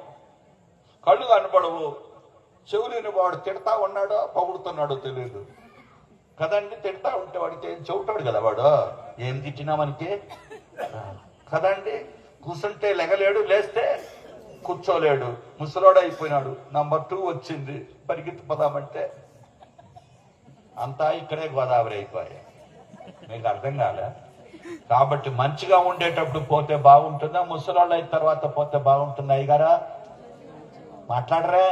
కళ్ళు కనపడవు, చెవులేని వాడు తిడతా ఉన్నాడో పొగుడుతున్నాడో తెలియదు కదండి. తిడతా ఉంటే వాడికి ఏం చెబుతాడు కదా, వాడు ఏం తిట్టినా మనకి కదండి. కూర్చుంటే లెగలేడు, లేస్తే కూర్చోలేడు, ముసలోడు అయిపోయినాడు. నంబర్ 2 వచ్చింది, పరిగెత్తిపోదామంటే అంతా ఇక్కడే గోదావరి అయిపోయాయి. మీకు అర్థం కాలే? కాబట్టి మంచిగా ఉండేటప్పుడు పోతే బాగుంటుందా, ముసలోళ్ళు అయిన తర్వాత పోతే బాగుంటుందా? అయ్యగారా మాట్లాడరే.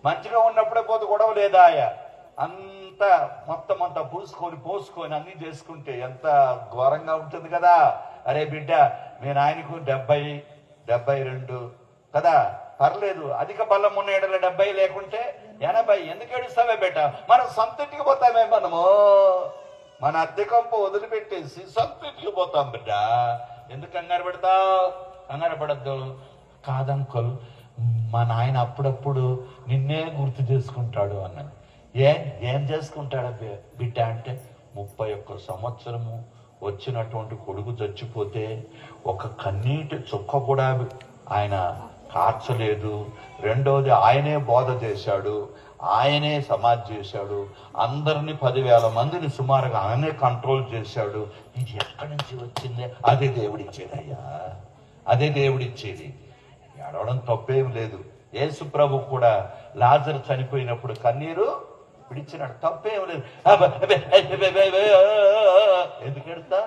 మంచిగా ఉన్నప్పుడే పోతే గొడవ లేదా? అంతా మొత్తం అంతా పోసుకొని అన్ని చేసుకుంటే ఎంత ఘోరంగా ఉంటుంది కదా. అరే బిడ్డ, మీ నాయనకు 70-72 కదా, పర్లేదు. అధిక బలం ఉన్న ఏడల 70 లేకుంటే 80. ఎందుకు ఏడుస్తావే బిడ్డ? మనం సొంత ఇంటికి పోతామే, మనము మన అద్దె కొంప వదిలిపెట్టేసి సొంత ఇంటికి పోతాం బిడ్డ. ఎందుకు కంగారు పెడతావు? కంగారు పడద్దు. కాదంకుల్, మా నాయన అప్పుడప్పుడు నిన్నే గుర్తు చేసుకుంటాడు అన్నాను. ఏం చేసుకుంటాడా బిడ్డ అంటే, 31 సంవత్సరము వచ్చినటువంటి కొడుకు చచ్చిపోతే ఒక కన్నీటి చుక్క కూడా ఆయన కార్చలేదు. రెండోది, ఆయనే బోధ చేశాడు, ఆయనే సమాధి చేశాడు, అందరినీ 10,000 మందిని సుమారుగా ఆయనే కంట్రోల్ చేశాడు. ఇది ఎక్కడి నుంచి వచ్చింది? అదే దేవుడిచ్చేదయ్యా, అదే దేవుడిచ్చేది. ఏడవడం తప్పేం లేదు. యేసు ప్రభు కూడా లాజరు చనిపోయినప్పుడు కన్నీరు పిడిచినాడు, తప్పేం లేదు. ఎందుకు ఎడతా?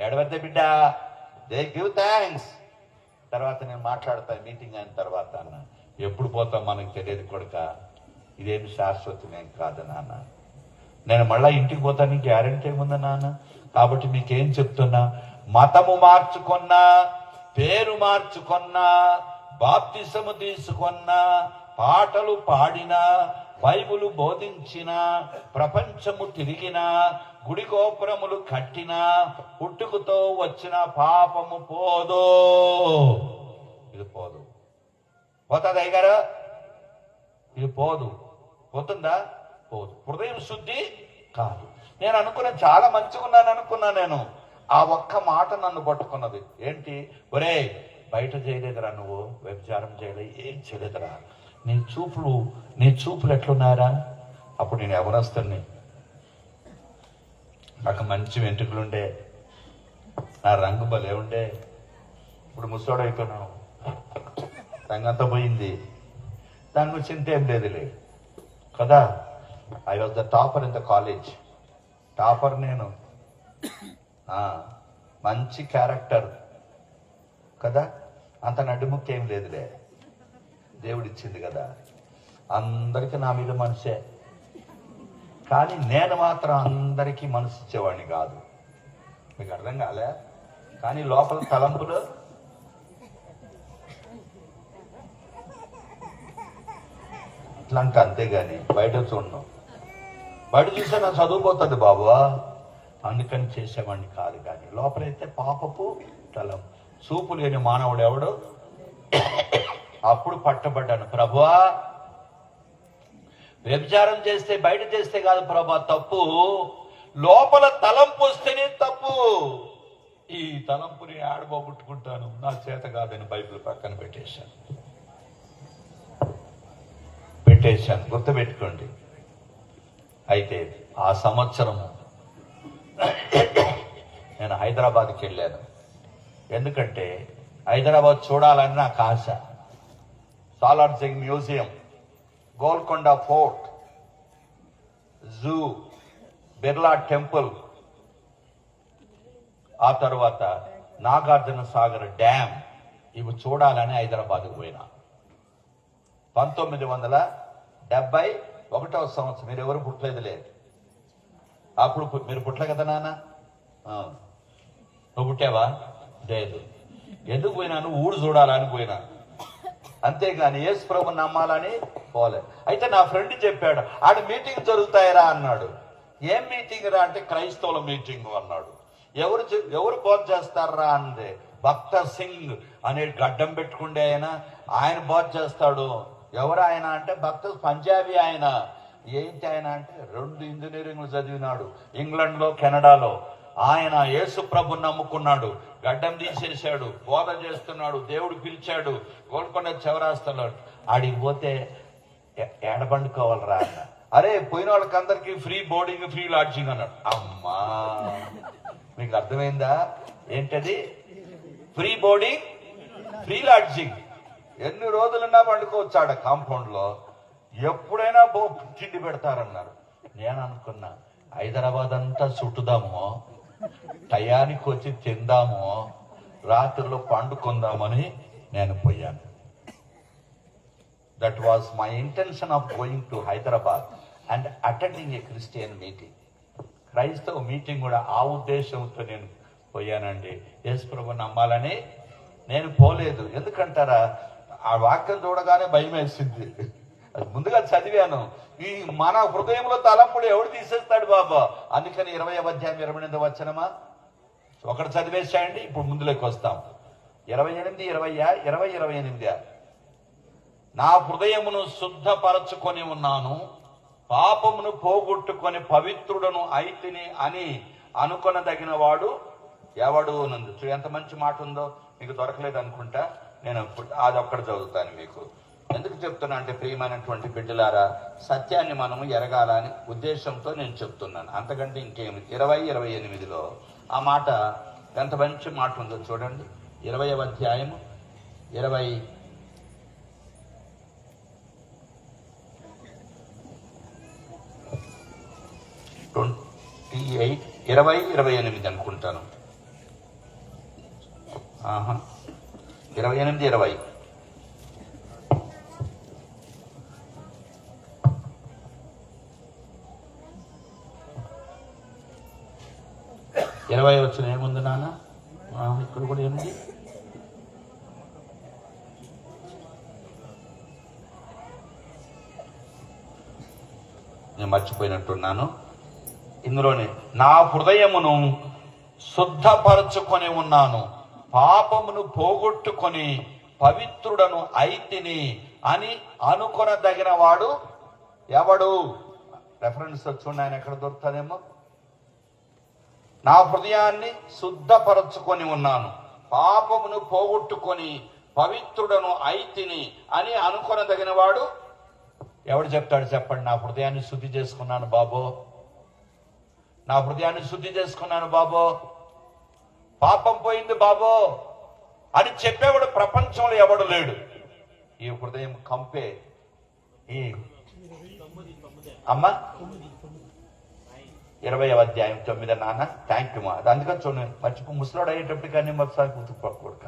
ఎడవద్దే బిడ్డ, దే గివ్ థ్యాంక్స్. తర్వాత నేను మాట్లాడతాను మీటింగ్ అయిన తర్వాత అన్న. ఎప్పుడు పోతాం మనకు తెలియదు కొడుక, ఇదేమి శాశ్వతమేం కాదు నాన్న. నేను మళ్ళా ఇంటికి పోతాను, గ్యారెంటీ ఏముందా నాన్న? కాబట్టి మీకేం చెప్తున్నా, మతము మార్చుకున్నా, పేరు మార్చుకున్నా, బాప్తిసము తీసుకున్నా, పాటలు పాడినా, బైబులు బోధించినా, ప్రపంచము తిరిగినా, గుడి గోపురములు కట్టినా, పుట్టుకతో వచ్చిన పాపము పోదు. ఇది పోదు. పోతుంది అయ్యగారు? ఇది పోదు. పోతుందా? పోదు. హృదయం శుద్ధి కాదు. నేను అనుకున్న చాలా మంచిగా ఉన్నాను అనుకున్నా. నేను ఆ ఒక్క మాట నన్ను పట్టుకున్నది. ఏంటి? ఒరే, బయట చేయలేదురా, నువ్వు వ్యభిచారం చేయలే, ఏం చేయలేదురా, నీ చూపులు ఎట్లున్నారా? అప్పుడు నేను యవనస్తుని, నాకు మంచి వెంట్రుకలుండే, నా రంగు భలే ఉండే. ఇప్పుడు ముసోడు అయిపోయినాను, రంగంతా పోయింది. దాని గురించి చింత ఏం లేదులే కదా. I was the topper in the college. Topper నేను, మంచి క్యారెక్టర్ కదా. అంత నడ్డుముక్క ఏం లేదులే, దేవుడిచ్చింది కదా. అందరికీ నా మీద మనసే, కానీ నేను మాత్రం అందరికీ మనసు ఇచ్చేవాడిని కాదు. మీకు అర్థం కాలే? కానీ లోపల తలంపులు ఇట్లాంటి, అంతేగాని బయట చూడను. బయట చూస్తే నా చదువుపోతుంది బాబు, అందుకని చేసేవాడిని కాదు. కానీ లోపలైతే పాపపు తలం, చూపు లేని మానవుడు ఎవడు? అప్పుడు పట్టబడ్డాను. ప్రభువా, వ్యభిచారం చేస్తే బయట చేస్తే కాదు ప్రభా తప్పు, లోపల తలంపు వస్తేనే తప్పు. ఈ తలంపుని ఆడబోగొట్టుకుంటాను, నా చేత కాదని బైబిల్ పక్కన పెట్టేశాను. గుర్తుపెట్టుకోండి. అయితే ఆ సంవత్సరము నేను హైదరాబాద్కి వెళ్ళాను. ఎందుకంటే హైదరాబాద్ చూడాలని నాకు ఆశ. Salar Jung museum, Golconda fort, zoo, Birla temple, ఆ తర్వాత నాగార్జున సాగర్ డ్యామ్, ఇవి చూడాలని హైదరాబాద్కు పోయినా. 1971వ సంవత్సరం. మీరు ఎవరు పుట్టలేదులే అప్పుడు. మీరు పుట్టలే కదా నాన్న? నువ్వు పుట్టావా? లేదు. ఎందుకు పోయినాను? ఊరు చూడాలని పోయినా, అంతేగాని యేసు ప్రభుని నమ్మాలని పోలే. అయితే నా ఫ్రెండ్ చెప్పాడు, ఆడ మీటింగ్ జరుగుతాయిరా అన్నాడు. ఏం మీటింగ్ రా అంటే క్రైస్తవుల మీటింగ్ అన్నాడు. ఎవరు బోధ చేస్తారా అంటే భక్త సింగ్ అనే గడ్డం పెట్టుకుండే ఆయన బోధ చేస్తాడు. ఎవరు ఆయన అంటే భక్త పంజాబీ ఆయన. ఏంటి ఆయన అంటే 2 ఇంజనీరింగ్లు చదివినాడు ఇంగ్లాండ్లో, కెనడాలో. ఆయన యేసు ప్రభుని నమ్ముకున్నాడు, గడ్డం తీసేశాడు, బోధ చేస్తున్నాడు, దేవుడు పిలిచాడు. గోల్కొండ చౌరాస్తాలో ఆడికి పోతే ఏడబండుకోవాలరా అన్న. అరే, పోయిన వాళ్ళకి అందరికీ ఫ్రీ బోర్డింగ్, ఫ్రీ లాడ్జింగ్ అన్నాడు. అమ్మా, మీకు అర్థమైందా ఏంటది? Free boarding, free lodging. ఎన్ని రోజులున్నా పండుకోవచ్చు ఆడ కాంపౌండ్ లో, ఎప్పుడైనా తిండి పెడతారన్నారు. నేను అనుకున్నా, హైదరాబాద్ అంతా చుట్టుదాము, టయానికి వచ్చి తిందాము, రాత్రిలో పండుకుందామని నేను పోయాను. That was my intention of going to Hyderabad and attending a Christian meeting. క్రైస్తవ మీటింగ్ కూడా ఆ ఉద్దేశంతో నేను పోయానండి. యేసు ప్రభువుని నమ్మాలని నేను పోలేదు. ఎందుకంటారా? ఆ వాక్యం చూడగానే భయం వేసింది. అది ముందుగా చదివాను. ఈ మన హృదయంలో తలంపుడు ఎవడు తీసేస్తాడు బాబా? అందుకని 20వ అధ్యాయం 28వ వచనమా ఒకటి చదివేశాయండి. ఇప్పుడు ముందులోకి వస్తాం. 28, 20, 28. నా హృదయమును శుద్ధపరచుకొని ఉన్నాను, పాపమును పోగొట్టుకొని పవిత్రుడను అయితిని అని అనుకొనదగిన వాడు ఎవడు నందు. ఎంత మంచి మాట ఉందో. మీకు దొరకలేదు అనుకుంటా, నేను అది ఒక్కటి చదువుతాను మీకు. ఎందుకు చెప్తున్నా అంటే, ప్రియమైనటువంటి బిడ్డలారా, సత్యాన్ని మనము ఎరగాలని ఉద్దేశంతో నేను చెప్తున్నాను, అంతకంటే ఇంకేమి. 20, 28లో ఆ మాట ఎంత మంచి మాట ఉందో చూడండి. 20వ అధ్యాయము 20. 28 అనుకుంటాను. 28, 20. వచ్చిన ఏముంది నాన్న? ఇక్కడ కూడా ఏముంది? నేను మర్చిపోయినట్టున్నాను. ఇందులోనే నా హృదయమును శుద్ధపరచుకొని ఉన్నాను, పాపమును పోగొట్టుకొని పవిత్రుడను అయితిని అని అనుకొనదగిన వాడు ఎవడు? రెఫరెన్స్ చూడండి, ఆయన ఎక్కడ దొరుకుతాదేమో. నా హృదయాన్ని శుద్ధపరచుకొని ఉన్నాను, పాపమును పోగొట్టుకొని పవిత్రుడను అయితిని అని అనుకొనదగిన వాడు ఎవడు చెప్తాడు చెప్పండి? నా హృదయాన్ని శుద్ధి చేసుకున్నాను బాబో, నా హృదయాన్ని శుద్ధి చేసుకున్నాను బాబో, పాపం పోయింది బాబో అని చెప్పేవాడు ప్రపంచంలో ఎవడు లేడు. ఈ హృదయం కంపే ఈ అమ్మ 20వ అధ్యాయం 9 నాన్న. థ్యాంక్ యూ మా. అందుకని చూడండి, మర్చిపో ముసలాడు అయ్యేటప్పుడు కానీ ఒకసారి గుర్తుపక్కూడక.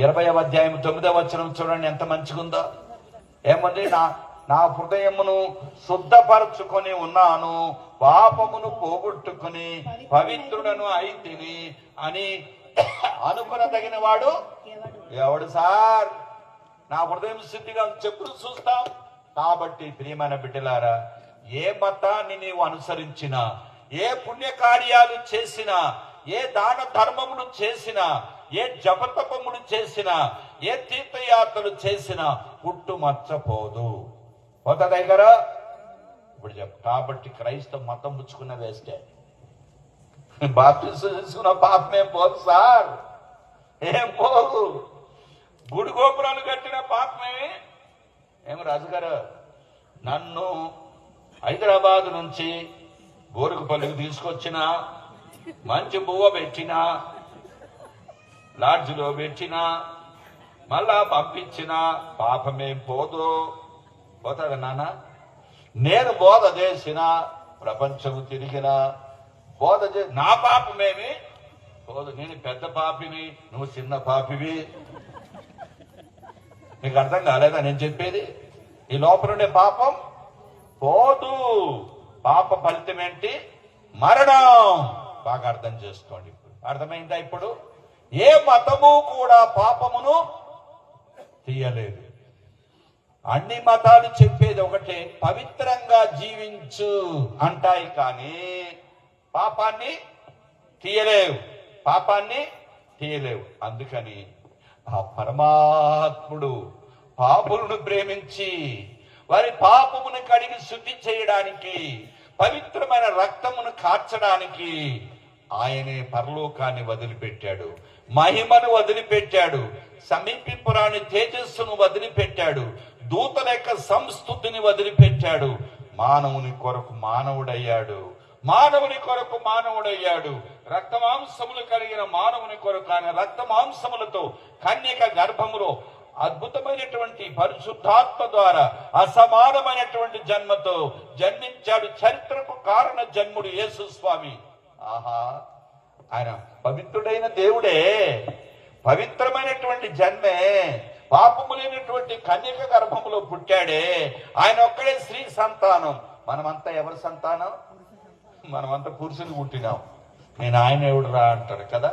20వ అధ్యాయం 9వ వచనం చూడండి ఎంత మంచిగుందో. ఏమంది? నా హృదయమును శుద్ధపరచుకొని ఉన్నాను, పాపమును పోగొట్టుకుని పవిత్రుడను అయితిని అని అనుకొనదగిన వాడు ఎవడు సార్? నా హృదయం శుద్ధిగా చెప్పులు చూస్తాం. కాబట్టి ప్రియమైన బిడ్డలారా, ఏ మతాన్ని నీవు అనుసరించినా, ఏ పుణ్యకార్యాలు చేసినా, ఏ దాన ధర్మములు చేసినా, ఏ జపతపములు చేసినా, ఏ తీర్థయాత్రలు చేసినా పుట్టు మర్చపోదు. పోతా దగ్గర ఇప్పుడు చెప్పు. కాబట్టి క్రైస్తవ మతం పుచ్చుకున్న వేస్టే. బాప్టిజం చేసుకున్న పాపమే పోదు సార్, ఏం పోదు. గుడి గోపురాలు కట్టిన పాపమే. ఏమి రాజుగారు, నన్ను హైదరాబాద్ నుంచి గోరుగుపల్లికి తీసుకొచ్చిన, మంచి బువ్వ పెట్టిన, లాడ్జిలో పెట్టిన, మళ్ళా పంపించిన పాపమేం పోదు. పోతాడు నాన్న. నేను బోధ చేసిన, ప్రపంచము తిరిగిన, బోధ నా పాపమేమి పోదు. నేను పెద్ద పాపిని, నువ్వు చిన్న పాపివి. నీకు అర్థం కాలేదా నేను చెప్పేది? ఈ లోపల ఉండే పాపం పోదు. పాప ఫలితం ఏంటి? మరణం. బాగా అర్థం చేసుకోండి. ఇప్పుడు అర్థమైందా? ఇప్పుడు ఏ మతము కూడా పాపమును తీయలేదు. అన్ని మతాలు చెప్పేది ఒకటే, పవిత్రంగా జీవించు అంటాయి, కానీ పాపాన్ని తీయలేవు, పాపాన్ని తీయలేవు. అందుకని ఆ పరమాత్ముడు పాపులను ప్రేమించి వారి పాపమును కడిగి శుద్ధి చేయడానికి, పవిత్రమైన రక్తమును కార్చడానికి ఆయనే పరలోకాన్ని వదిలిపెట్టాడు, మహిమను వదిలిపెట్టాడు, సమీపింపురాని తేజస్సును వదిలిపెట్టాడు, దూతల యొక్క సంస్థుతిని వదిలిపెట్టాడు. మానవుని కొరకు మానవుడయ్యాడు, మానవుని కొరకు మానవుడయ్యాడు. రక్తమాంసములు కలిగిన మానవుని కొరకు ఆయన రక్తమాంసములతో కన్యక గర్భములో అద్భుతమైనటువంటి పరిశుద్ధాత్మ ద్వారా అసమానమైనటువంటి జన్మతో జన్మించాడు. చరిత్రకు కారణ జన్ముడు యేసు స్వామి. ఆహా, ఆయన పవిత్రుడైన దేవుడే, పవిత్రమైనటువంటి జన్మే, పాపము లేనటువంటి కన్యక గర్భములో పుట్టాడే. ఆయన ఒక్కడే స్త్రీ సంతానం. మనమంతా ఎవరి సంతానం? మనమంతా పురుషుని పుట్టినాం. నేను ఆయన ఎవడు రా అంటాడు కదా,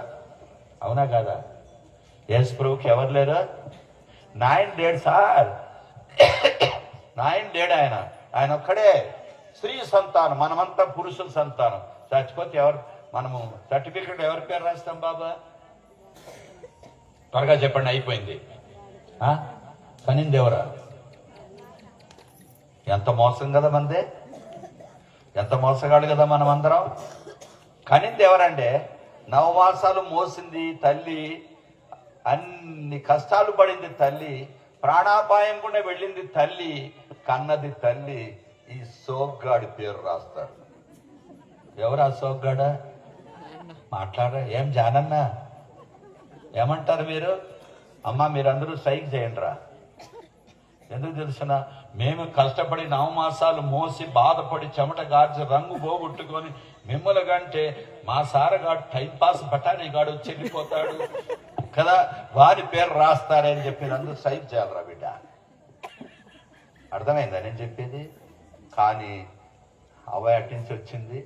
అవునా కదా? యేసు ప్రభుకి ఎవరు లేరా? నాయన లేడు సార్, నాయన లేడు. ఆయన ఒక్కడే స్త్రీ సంతానం, మనమంతా పురుషుల సంతానం. చచ్చిపోతే ఎవరు, మనము సర్టిఫికెట్ ఎవరి పేరు రాస్తాం బాబా? త్వరగా చెప్పండి, అయిపోయింది. కనింది ఎవరా? ఎంత మోసం కదా మనదే, ఎంత మోసగాడు కదా మనం అందరం. కనింది ఎవరంటే, 9 మాసాలు మోసింది తల్లి, అన్ని కష్టాలు పడింది తల్లి, ప్రాణాపాయం కూడా వెళ్ళింది తల్లి, కన్నది తల్లి. ఈ సోగ్గాడి పేరు రాస్తాడు. ఎవరు ఆ సోగ్గాడా? మాట్లాడరా? ఏం జానన్నా, ఏమంటారు మీరు? అమ్మా మీరందరూ సైక్ చేయండి రా. ఎందుకు తెలుసునా? మేము కష్టపడి 9 మాసాలు మోసి బాధపడి చెమట గార్చి రంగు పోగొట్టుకొని మిమ్మల్ని కంటే మా సారగాడు టైంపాస్ బఠానీగాడు చెల్లిపోతాడు కదా, వారి పేరు రాస్తారని చెప్పి అందరూ సైజ్ చేయాలరా బిడ్డ. అర్థమైందా నేను చెప్పేది? కానీ అవ ఎక్కడి నుంచి వచ్చింది?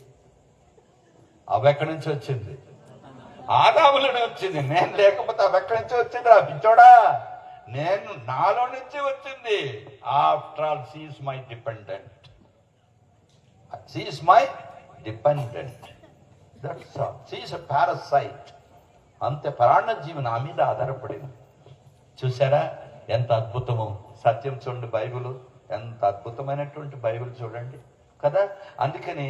అవ ఎక్కడి నుంచి వచ్చింది? ఆదాములోనే వచ్చింది. నేను లేకపోతే అవి ఎక్కడి నుంచి వచ్చింది రా పిచ్చోడా? నేను నాలో నుంచి వచ్చింది. After all she is my dependent. She is my dependent. That's all. She is a parasite. అంతే, ప్రాణజీవి నా మీద ఆధారపడింది. చూసారా ఎంత అద్భుతము? సత్యం చూడండి, బైబిల్ ఎంత అద్భుతమైనటువంటి బైబిల్ చూడండి కదా. అందుకని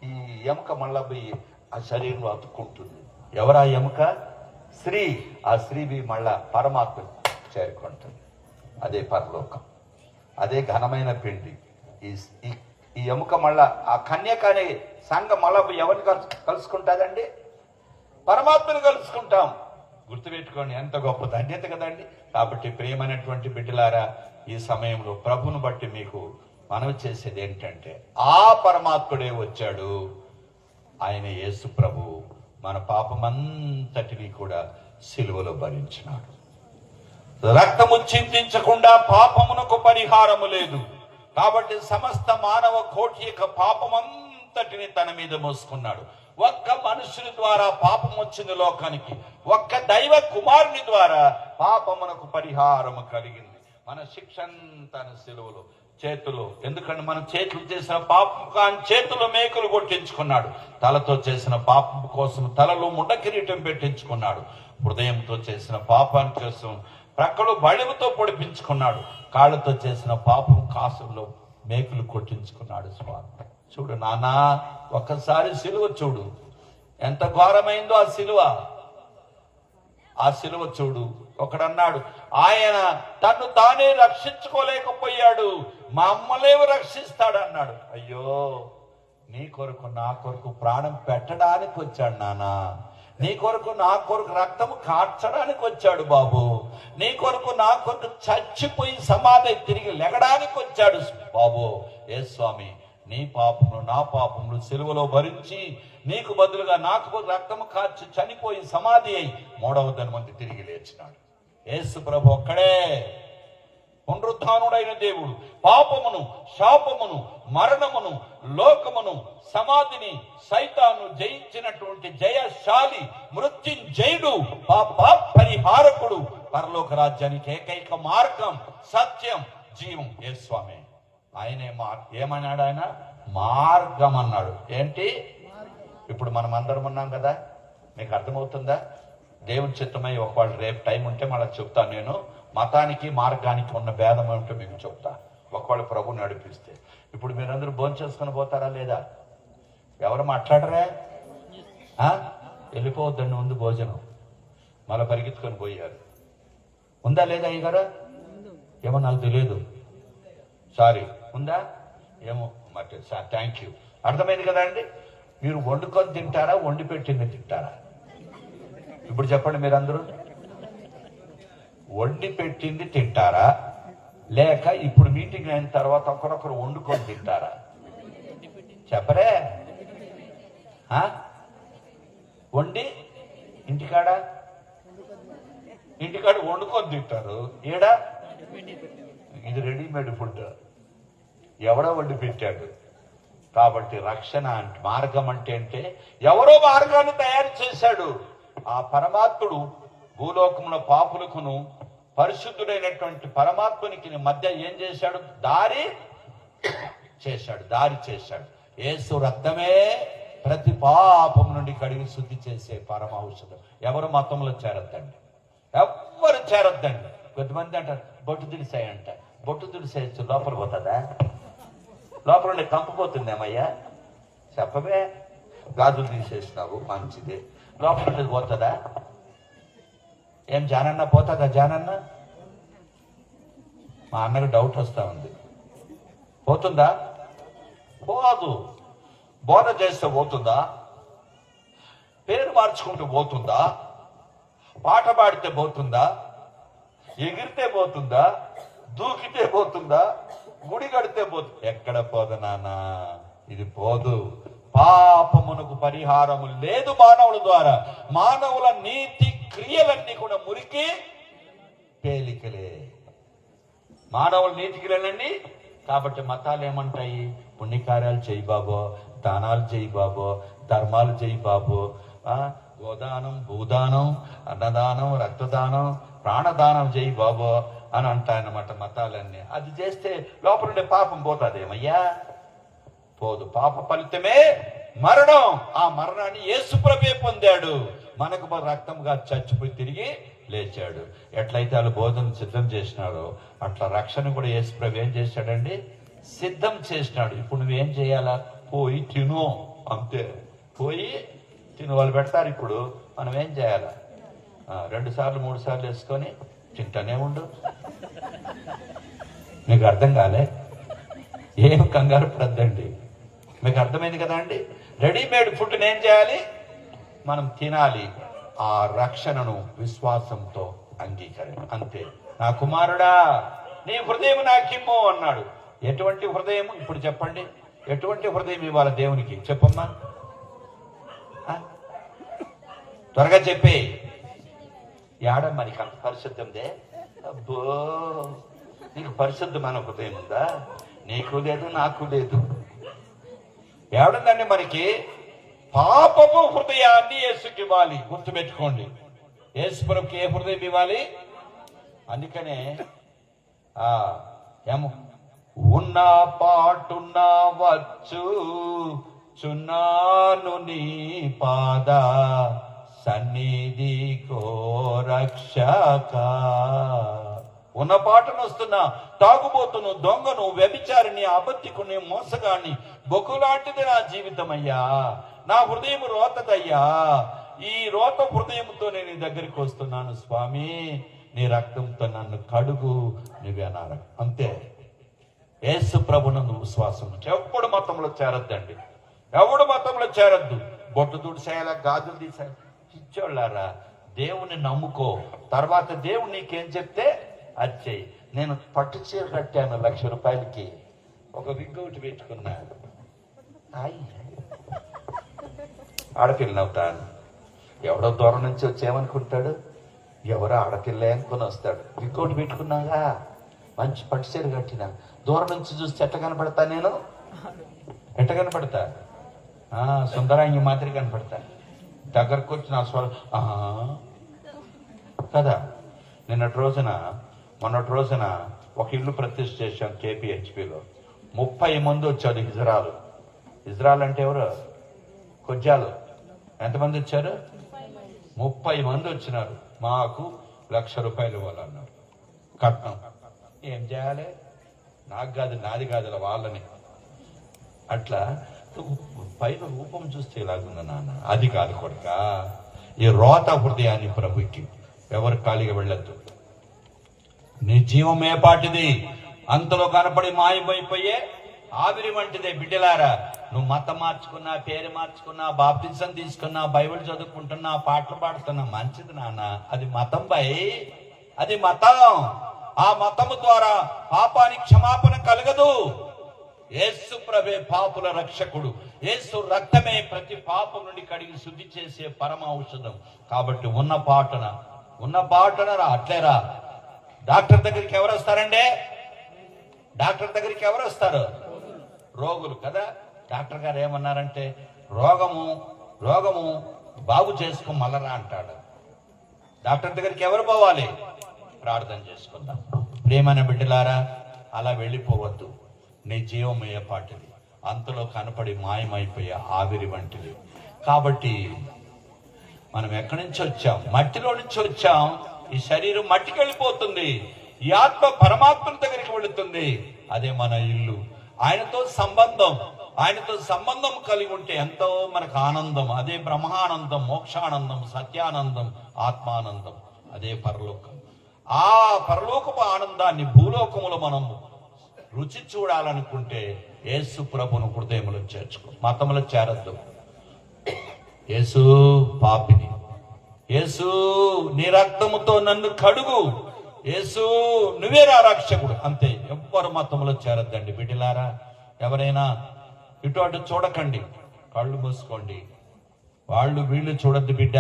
ఈ ఎముక మళ్ళా పోయి ఆ శరీరంలో అతుక్కుంటుంది. ఎవరా ఎముక? స్త్రీ. ఆ స్త్రీవి మళ్ళా పరమాత్మ చేరుకుంటుంది. అదే పరలోకం, అదే ఘనమైన పిండి. ఈ ఎముక మళ్ళా ఆ కన్యక అనే సంఘం మళ్ళా ఎవరిని కలుసుకుంటాదండి? పరమాత్మని కలుసుకుంటాం. గుర్తుపెట్టుకోండి, ఎంత గొప్ప ధన్యత కదండి. కాబట్టి ప్రియమైనటువంటి బిడ్డలారా, ఈ సమయంలో ప్రభుని బట్టి మీకు మనవి చేసేది ఏంటంటే, ఆ పరమాత్ముడే వచ్చాడు. ఆయన యేసు ప్రభు మన పాపమంతటిని కూడా సిలువలో భరించినాడు. రక్తము చిందించకుండా పాపమునకు పరిహారము లేదు. కాబట్టి సమస్త మానవ కోటి యొక్క పాపమంతటిని తన మీద మోసుకున్నాడు. ఒక్క మనుషుని ద్వారా పాపం వచ్చింది లోకానికి. ఒక్క దైవ కుమారుని ద్వారా పాపమునకు పరిహారము కలిగింది. మన శిక్షను తన సిలువలో చేతులు, ఎందుకంటే మనం చేతులు చేసిన పాపం కానీ చేతులు మేకులు కొట్టించుకున్నాడు. తలతో చేసిన పాపం కోసం తలలో ముండ కిరీటం పెట్టించుకున్నాడు. హృదయంతో చేసిన పాపాన్ని కోసం ప్రక్కలు బడివతో పొడిపించుకున్నాడు. కాళ్ళతో చేసిన పాపం కాసుల్లో మేకులు కొట్టించుకున్నాడు స్వామి. చూడు నానా, ఒక్కసారి సిలువ చూడు, ఎంత ఘోరమైందో ఆ సిలువ. ఆ సిలువ చూడు. ఒకడన్నాడు, ఆయన తను తానే రక్షించుకోలేకపోయాడు, మా అమ్మలేవు రక్షిస్తాడన్నాడు. అయ్యో, నీ కొరకు నా కొరకు ప్రాణం పెట్టడానికి వచ్చాడు నాన్న. నీ కొరకు నా కొరకు రక్తము కార్చడానికి వచ్చాడు బాబు. నీ కొరకు నా కొరకు చచ్చిపోయి సమాధి తిరిగి లెగడానికి వచ్చాడు బాబు. ఏ స్వామి, నీ పాపములు నా పాపములు సిలువలో భరించి నీకు బదులుగా నాకు రక్తము కార్చి చనిపోయి సమాధి అయి మూడవ దినమంది తిరిగి లేచినాడు. యేసు ప్రభు ఒక్కడే పునరుద్ధానుడైన దేవుడు. పాపమును, శాపమును, మరణమును, లోకమును, సమాధిని, సైతాను జయించినటువంటి జయశాలి, మృత్యుంజయుడు, పాప పరిహారకుడు. పరలోక రాజ్యానికి ఏకైక మార్గం, సత్యం, జీవం యేసు స్వామి. ఆయనే ఏమన్నాడు? ఆయన మార్గం అన్నాడు. ఏంటి? ఇప్పుడు మనం అందరం ఉన్నాం కదా, మీకు అర్థమవుతుందా? దేవుని చిత్తమై ఒకవేళ రేపు టైం ఉంటే మళ్ళీ చెప్తాను. నేను మతానికి మార్గానికి ఉన్న భేదం ఏమిటో మీకు చెప్తా, ఒకవేళ ప్రభు నడిపిస్తే. ఇప్పుడు మీరందరూ భోజనం చేసుకుని పోతారా లేదా? ఎవరు మాట్లాడరా? వెళ్ళిపోవద్దండి, ముందు భోజనం. మళ్ళీ పరిగెత్తుకొని పోయారు. ఉందా లేదా అయ్యగారా? ఏమో నాకు తెలియదు, సారీ. ఉందా? ఏమో మరి. Thank you. అర్థమైంది కదా అండి. మీరు వండుకొని తింటారా, వండి పెట్టింది తింటారా? ఇప్పుడు చెప్పండి మీరందరూ. వండి పెట్టింది తింటారా, లేక ఇప్పుడు మీటింగ్ అయిన తర్వాత ఒకరొకరు వండుకొని తింటారా? చెప్పరే. వండి ఇంటికాడ వండుకొని తింటారు. ఈడ ఇది రెడీమేడ్ ఫుడ్. ఎవడో వండి పెట్టాడు. కాబట్టి రక్షణ అంటే మార్గం అంటే ఎవరో మార్గాన్ని తయారు చేశాడు. ఆ పరమాత్ముడు భూలోకముల పాపులకును పరిశుద్ధుడైనటువంటి పరమాత్మునికి మధ్య ఏం చేశాడు? దారి చేశాడు. యేసు రక్తమే ప్రతి పాపం నుండి కడిగి శుద్ధి చేసే పరమ ఔషధం. ఎవరు మతంలో చేరొద్దండి, ఎవ్వరు చేరొద్దండి. కొద్దిమంది అంటారు బొట్టు తుడిసాయంట. బొట్టు తుడిసేయచ్చు, లోపల పోతుందా? లోపల ఉండే కంపపోతుందేమయ్యా? చెప్పవే. గాజులు తీసేసినావు, మంచిది. లోపల ఉండేది పోతుందా? ఏం జానన్న పోతుందా? జానన్న, మా అన్నకు డౌట్ వస్తా ఉంది. పోతుందా? పోదు. బోధ చేస్తే పోతుందా? పేరు మార్చుకుంటూ పోతుందా? పాట పాడితే పోతుందా? ఎగిరితే పోతుందా? దూకితే పోతుందా? గుడి కడితే పోతుంది. ఎక్కడ పోదు నాన్న, ఇది పోదు. పాపమునకు పరిహారము లేదు మానవుల ద్వారా. మానవుల నీతి క్రియలన్నీ కూడా మురికి పేలికలే. మానవుల నీతి క్రియలన్నీ. కాబట్టి మతాలు ఏమంటాయి? పుణ్యకార్యాలు చేయి బాబో, దానాలు చేయి బాబో, ధర్మాలు చేయి బాబో, గోదానం, భూదానం, అన్నదానం, రక్తదానం, ప్రాణదానం చేయి బాబో అని అంటాయన్నమాట మతాలన్నీ. అది చేస్తే లోపల ఉండే పాపం పోతాదేమయ్యా? పోదు. పాప ఫలితమే మరణం. ఆ మరణాన్ని యేసు ప్రభువే పొందాడు. మనకు రక్తంగా చచ్చిపోయి తిరిగి లేచాడు. ఎట్లయితే వాళ్ళు బోధన సిద్ధం చేసినాడో అట్లా రక్షణ కూడా యేసు ప్రభు ఏం చేశాడండి? సిద్ధం చేసినాడు. ఇప్పుడు నువ్వేం చేయాలా? పోయి తిను, అంతే. పోయి తిను. వాళ్ళు పెడతారు. ఇప్పుడు మనం ఏం చేయాలా? 2 సార్లు 3 సార్లు వేసుకొని తింటానే ఉండు. మీకు అర్థం కాలే? ఏం కంగారు పడద్దండి. మీకు అర్థమైంది కదా అండి? రెడీమేడ్ ఫుడ్ని ఏం చేయాలి? మనం తినాలి. ఆ రక్షణను విశ్వాసంతో అంగీకరించాలి, అంతే. నా కుమారుడా, నీ హృదయం నాకిమ్ము అన్నాడు. ఎటువంటి హృదయం? ఇప్పుడు చెప్పండి, ఎటువంటి హృదయం ఇవ్వాలి దేవునికి? చెప్పమ్మా, త్వరగా చెప్పే. ఏడ మనకి అంత పరిశుద్ధందే? అబ్బో, నీకు పరిశుద్ధమైన హృదయం ఉందా? నీకు లేదు, నాకు లేదు. ఏడుందండి మనకి? పాపపు హృదయాన్ని యేసుకి ఇవ్వాలి. గుర్తుపెట్టుకోండి, యేసు ప్రభుకి ఏ హృదయం ఇవ్వాలి? అందుకనే ఏమో, ఉన్న పాటున్న వచ్చు చున్నాను నీ పాద సన్నిధి కోరక్షక. ఉన్న పాటను వస్తున్నా తాగుబోతును, దొంగను, వ్యభిచారిని, అబద్ధికుని, మోసగాన్ని, బొక్కులాంటిది నా జీవితం అయ్యా. నా హృదయం రోతదయ్యా. ఈ రోత హృదయంతో నేను నీ దగ్గరికి వస్తున్నాను స్వామి. నీ రక్తంతో నన్ను కడుగు, నువ్వే అన్నారు. అంతే. యేసు ప్రభునందు విశ్వాసం. ఎప్పుడు మతంలో చేరద్దండి, ఎవడు మతంలో చేరద్దు. బొట్టు తుడిసేయాలా, గాజులు తీసేయాలి? ఇచ్చోళ్ళారా, దేవుని నమ్ముకో. తర్వాత దేవుడు నీకేం చెప్తే అది చెయ్యి. నేను పట్టు చీర కట్టాను 1,00,000 రూపాయలకి, ఒక విగ్ ఒకటి పెట్టుకున్నా. ఆడపిల్లని అవుతాను. ఎవడో దూరం నుంచి వచ్చేమనుకుంటాడు? ఎవరో ఆడపిల్ల అనుకుని వస్తాడు. విగ్ ఒకటి పెట్టుకున్నాగా, మంచి పట్టు చీర కట్టినా. దూరం నుంచి చూస్తే ఎట్ట కనపడతా? నేను ఎట్ట కనపడతా? సుందరాంగి మాదిరి కనపడతా. దగ్గరకు వచ్చి నా స్వరం కదా. మొన్నటి రోజున ఒక ఇల్లు ప్రతిష్ఠ చేశాం KPHPలో. 30 మంది వచ్చారు ఇజ్రాయల్ అంటే ఎవరు? కొజ్జాలు. ఎంతమంది వచ్చారు? 30 మంది వచ్చినారు. మాకు 1,00,000 రూపాయలు ఇవ్వాలన్నారు కట్నం. ఏం చేయాలి? నాకు కాదు, నాది కాదు, వాళ్ళని. అట్లా పైన రూపం చూస్తే ఇలాగుంది నాన్న. అది కాదు కొడుక, ఈ రోత హృదయాన్ని ప్రభుకి ఎవరు ఖాళీగా వెళ్ళద్దు. నీ జీవమే పాటిది, అంతలో కనపడి మాయమైపోయే ఆవిరి వంటిదే. బిడ్డలారా, నువ్వు మతం మార్చుకున్నా, పేరు మార్చుకున్నా, బాప్తిజం తీసుకున్నా, బైబిల్ చదువుకుంటున్నా, పాటలు పాడుతున్నా, మంచిది నాన్న. అది మతం పై, అది మతం. ఆ మతము ద్వారా పాపానికి క్షమాపణ కలగదు. యేసు ప్రభే పాపుల రక్షకుడు. యేసు రక్తమే ప్రతి పాపం నుండి కడిగి శుద్ధి చేసే పరమ ఔషధం. కాబట్టి ఉన్న పాటన రా, అట్లేరా. డాక్టర్ దగ్గరికి ఎవరు వస్తారండి? డాక్టర్ దగ్గరికి ఎవరు వస్తారు? రోగులు కదా. డాక్టర్ గారు ఏమన్నారంటే, రోగము బాగు చేసుకో మళ్ళరా అంటాడు. డాక్టర్ దగ్గరికి ఎవరు పోవాలి? ప్రార్థన చేసుకుందాం. ప్రియమైన బిడ్డలారా, అలా వెళ్ళిపోవద్దు. నీ జీవమయ్యే పాటిది, అంతలో కనపడి మాయమైపోయే ఆవిరి వంటిది. కాబట్టి మనం ఎక్కడి నుంచి వచ్చాం? మట్టిలో నుంచి వచ్చాం. ఈ శరీరం మట్టికి వెళ్ళిపోతుంది, ఈ ఆత్మ పరమాత్మ దగ్గరికి వెళుతుంది. అదే మన ఇల్లు. ఆయనతో సంబంధం కలిగి ఉంటే ఎంతో మనకు ఆనందం. అదే బ్రహ్మానందం, మోక్షానందం, సత్యానందం, ఆత్మానందం. అదే పరలోకం. ఆ పరలోకపు ఆనందాన్ని భూలోకములో మనం రుచి చూడాలనుకుంటే యేసు ప్రభును హృదయంలో చేర్చుకో. మతంలో చేరద్దు. యేసు పాపిని, యేసు నీ రక్తముతో నన్ను కడుగు, యేసు నువ్వే నా రక్షకుడు, అంతే. ఎవ్వరు మతంలో చేరద్దండి బిడ్డలారా. ఎవరైనా ఇటు అటు చూడకండి. కళ్ళు మూసుకోండి. వాళ్ళు వీళ్ళు చూడద్దు బిడ్డ.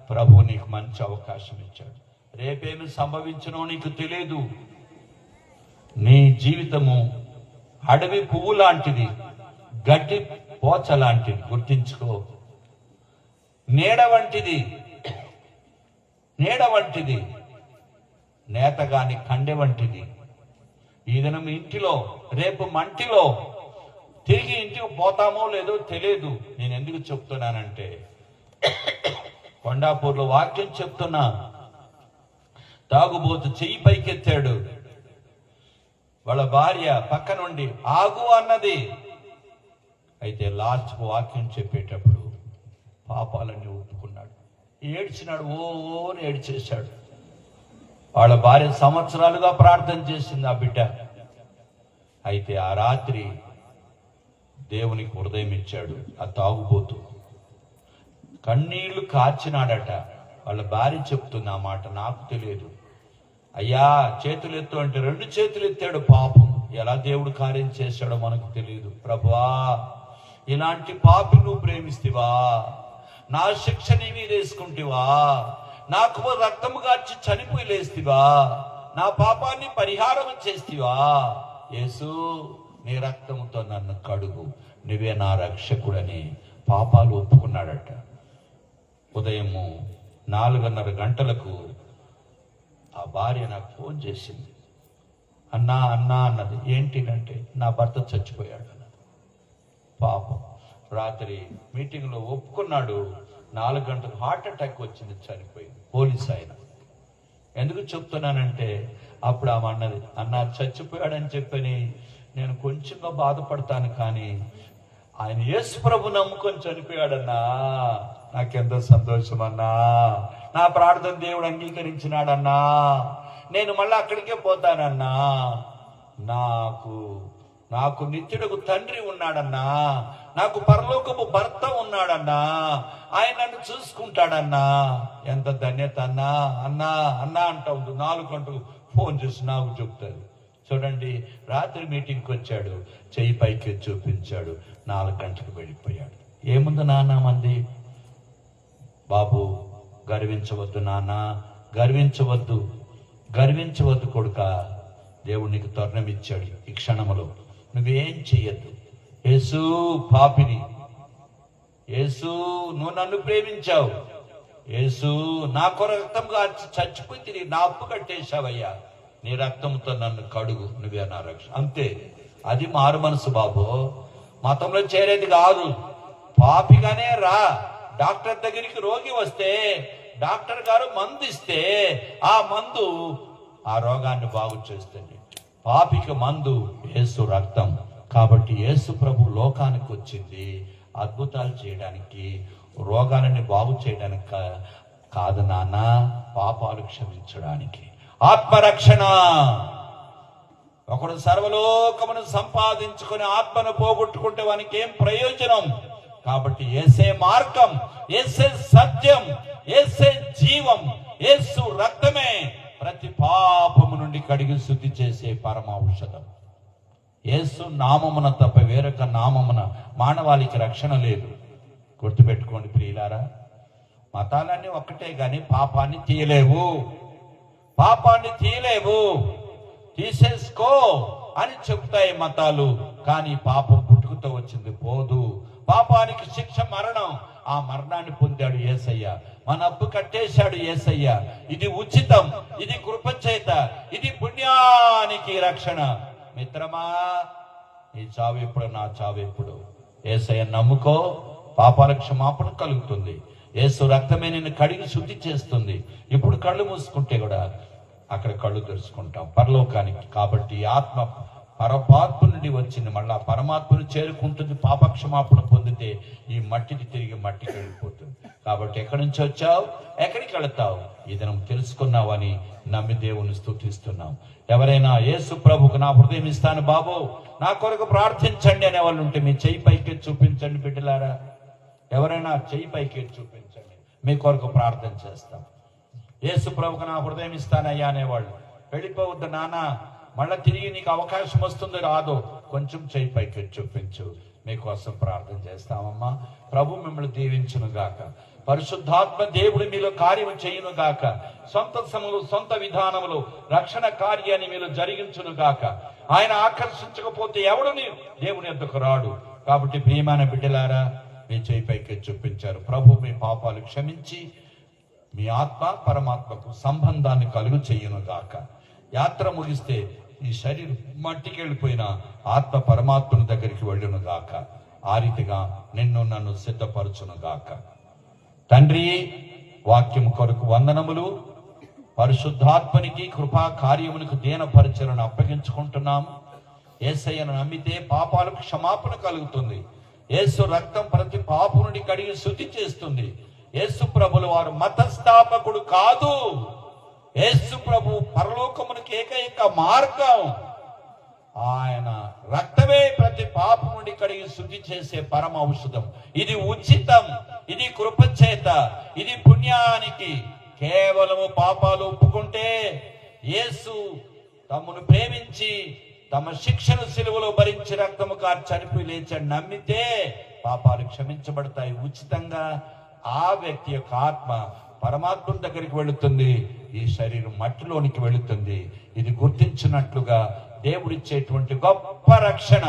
ప్రభు నీకు మంచి అవకాశం ఇచ్చాడు. రేపేమి సంభవించునో నీకు తెలియదు. నీ జీవితము అడవి పువ్వు లాంటిది, గడ్డి పోచ లాంటిది. గుర్తించుకో. నీడ వంటిది, నేతగాని కండె వంటిది. ఈ దినం ఇంటిలో, రేపు మంటిలో తిరిగి ఇంటికి పోతామో లేదో తెలియదు. నేను ఎందుకు చెప్తున్నానంటే, కొండాపూర్లో వాక్యం చెప్తున్నా. తాగుబోతు చెయ్యి పైకెత్తాడు. వాళ్ళ భార్య పక్క నుండి ఆగు అన్నది. అయితే లాస్ట్ వాక్యం చెప్పేటప్పుడు పాపాలన్నీ ఒప్పుకున్నాడు, ఏడ్చినాడు. ఓని ఏడ్చేశాడు. వాళ్ళ భార్య సంవత్సరాలుగా ప్రార్థన చేసింది ఆ బిడ్డ. అయితే ఆ రాత్రి దేవునికి హృదయం ఇచ్చాడు. ఆ తాగుబోతు కన్నీళ్లు కార్చినాడట. వాళ్ళ భార్య చెప్తుంది ఆ మాట, నాకు తెలియదు. అయ్యా చేతులు ఎత్తు అంటే 2 చేతులు ఎత్తాడు. పాపం ఎలా దేవుడు కార్యం చేశాడో మనకు తెలియదు. ప్రభువా, ఇలాంటి పాపి నువ్వు ప్రేమిస్తేవా? నా శిక్ష నీ మీద వేసుకుంటేవా? నాకు రక్తము గార్చి చనిపోయి లేస్తేవా? నా పాపాన్ని పరిహారం చేస్తేవా? యేసు, నీ రక్తముతో నన్ను కడుగు, నువ్వే నా రక్షకుడని పాపాలు ఒప్పుకున్నాడట. ఉదయము 4:30 గంటలకు ఆ భార్య నాకు ఫోన్ చేసింది. అన్నా అన్నది. ఏంటిదంటే, నా భర్త చచ్చిపోయాడు అన్నది. పాపం రాత్రి మీటింగ్లో ఒప్పుకున్నాడు. 4 గంటలకు హార్ట్ అటాక్ వచ్చింది, చనిపోయింది. పోలీస్ ఆయన. ఎందుకు చెప్తున్నానంటే, అప్పుడు ఆమె అన్నది, అన్నా చచ్చిపోయాడని చెప్పని నేను కొంచెంగా బాధపడతాను, కానీ ఆయన యేసు ప్రభు నమ్ముకొని చనిపోయాడన్నా, నాకెంతో సంతోషం అన్నా. నా ప్రార్థన దేవుడు అంగీకరించినాడన్నా. నేను మళ్ళీ అక్కడికే పోతానన్నా. నాకు నిత్యుడకు తండ్రి ఉన్నాడన్నా. నాకు పరలోకపు భర్త ఉన్నాడన్నా. ఆయన నన్ను చూసుకుంటాడన్నా. ఎంత ధన్యత అన్నా. అన్నా అంటా ఉంది. 4 గంటలకు ఫోన్ చేసి నాకు చెప్తారు. చూడండి, రాత్రి మీటింగ్కి వచ్చాడు, చెయ్యి పైకి చూపించాడు. 4 గంటలకు వెళ్ళిపోయాడు. ఏముంది నాన్న మంది? బాబు, గర్వించవద్దు నాన్న, గర్వించవద్దు కొడుక. దేవుడు నీకు తరుణం ఇచ్చాడు. ఈ క్షణంలో నువ్వేం చెయ్యొద్దు. యేసు పాపిని, యేసు నువ్వు నన్ను ప్రేమించావు, యేసు నా కొరకు రక్తం కార్చి చచ్చిపోయి తిరిగి నా అప్పు కట్టేశావయ్యా, నీ రక్తంతో నన్ను కడుగు, నువ్వే నా రక్ష. అంతే. అది మారు మనసు బాబు. మతంలో చేరేది కాదు. పాపిగానే రా. డాక్టర్ దగ్గరికి రోగి వస్తే డాక్టర్ గారు మందు ఇస్తే ఆ మందు ఆ రోగాన్ని బాగు చేస్తుంది. పాపికి మందు యేసు రక్తం. కాబట్టి యేసు ప్రభు లోకానికి వచ్చింది అద్భుతాలు చేయడానికి, రోగాలని బాగు చేయడానికి కాదు నాన్న, పాపాలు క్షమించడానికి. ఆత్మరక్షణ. ఒకడు సర్వలోకమును సంపాదించుకుని ఆత్మను పోగొట్టుకుంటే వానికి ఏం ప్రయోజనం? కాబట్టి యేసే మార్గం, యేసే సత్యం, యేసే జీవం, యేసు రక్తమే ప్రతి పాపము నుండి కడిగి శుద్ధి చేసే పరమ ఔషధం. యేసు నామమున తప్ప వేరొక నామమున మానవాళికి రక్షణ లేదు. గుర్తుపెట్టుకోండి ప్రియులారా. మతాలన్నీ ఒక్కటే గాని పాపాన్ని తీయలేవు. తీసేసుకో అని చెప్తాయి మతాలు. కానీ పాపం పుట్టుకతో వచ్చింది, పోదు. పాపానికి శిక్ష మరణం. ఆ మరణాన్ని పొందాడు యేసయ్య. మన అప్పు కట్టేశాడు యేసయ్య. ఇది ఉచితం, ఇది కృపచేత, ఇది పుణ్యానికి రక్షణ. మిత్రమా, నీ చావు ఎప్పుడు, నా చావు ఎప్పుడు? యేసయ్య నమ్ముకో, పాపాల క్షమాపణ కలుగుతుంది. యేసు రక్తమే నిన్ను కడిగి శుద్ధి చేస్తుంది. ఇప్పుడు కళ్ళు మూసుకుంటే కూడా అక్కడ కళ్ళు తెరుచుకుంటాం పరలోకానికి. కాబట్టి ఆత్మ పరమాత్మ నుండి వచ్చింది, మళ్ళా పరమాత్మను చేరుకుంటుంది. పాపక్షమాపణ పొందితే ఈ మట్టికి తిరిగి మట్టికి వెళ్ళిపోతుంది. కాబట్టి ఎక్కడి నుంచి వచ్చావు, ఎక్కడికి వెళతావు, ఇది నువ్వు తెలుసుకున్నావని నమ్మి దేవుని స్తుతిస్తున్నాం. ఎవరైనా యేసు ప్రభుకు నా హృదయం ఇస్తాను బాబు, నా కొరకు ప్రార్థించండి అనే వాళ్ళు ఉంటే మీ చెయ్యి పైకి చూపించండి బిడ్డలారా. ఎవరైనా చెయ్యి పైకి చూపించండి, మీ కొరకు ప్రార్థన చేస్తాం. యేసు ప్రభుకు నా హృదయం ఇస్తానయ్యా అనేవాళ్ళు వెళ్ళిపోవద్దు నాన్న, మళ్ళా తిరిగి నీకు అవకాశం వస్తుందో రాదో, కొంచెం చెయ్యి పైకి చూపించు. మీకోసం ప్రార్థన చేస్తామమ్మా. ప్రభు మిమ్మల్ని దీవించును గాక. పరిశుద్ధాత్మ దేవుడు మీలో కార్యము చేయును గాక. సొంత సమలు సొంత విధానములు రక్షణ కార్యాన్ని మీరు జరిగించును గాక. ఆయన ఆకర్షించకపోతే ఎవడు దేవుని యొద్దకు రాడు. కాబట్టి ప్రియమైన బిడ్డలారా, మీ చేయి పైకి చూపించారు. ప్రభు మీ పాపాలు క్షమించి మీ ఆత్మ పరమాత్మకు సంబంధాన్ని కలుగు చెయ్యును గాక. యాత్ర ముగిస్తే ఈ శరీరం మట్టికి వెళ్ళిపోయిన ఆత్మ పరమాత్మను దగ్గరికి వెళ్ళును గాక. ఆ రీతిగా నిన్ను నన్ను సిద్ధపరచును గాక. తండ్రి, వాక్యం కొరకు వందనములు. పరిశుద్ధాత్మనికి కృపా కార్యమునికి దీనపరిచలను అప్పగించుకుంటున్నాము. యేసయ్యను నమ్మితే పాపాలకు క్షమాపణ కలుగుతుంది. యేసు రక్తం ప్రతి పాపు నుండి కడిగి శుద్ధి చేస్తుంది. యేసు ప్రభులు వారు మతస్థాపకుడు కాదు. యేసు ప్రభు పరలోకమునికి ఏకైక మార్గం. ఆయన రక్తమే ప్రతి పాపం నుండి కడిగి శుద్ధి చేసే పరమ ఔషధం. ఇది ఉచితం, ఇది కృపచేత, ఇది పుణ్యానికి. కేవలము పాపాలు ఒప్పుకుంటే, యేసు తమను ప్రేమించి తమ శిక్షను సిలువలో భరించి రక్తము కార్చి చనిపోయి లేచని నమ్మితే పాపాలు క్షమించబడతాయి ఉచితంగా. ఆ వ్యక్తి యొక్క ఆత్మ పరమాత్మ దగ్గరికి వెళుతుంది, ఈ శరీరం మట్టిలోనికి వెళుతుంది. ఇది గుర్తించినట్లుగా దేవుడిచ్చేటువంటి గొప్ప రక్షణ.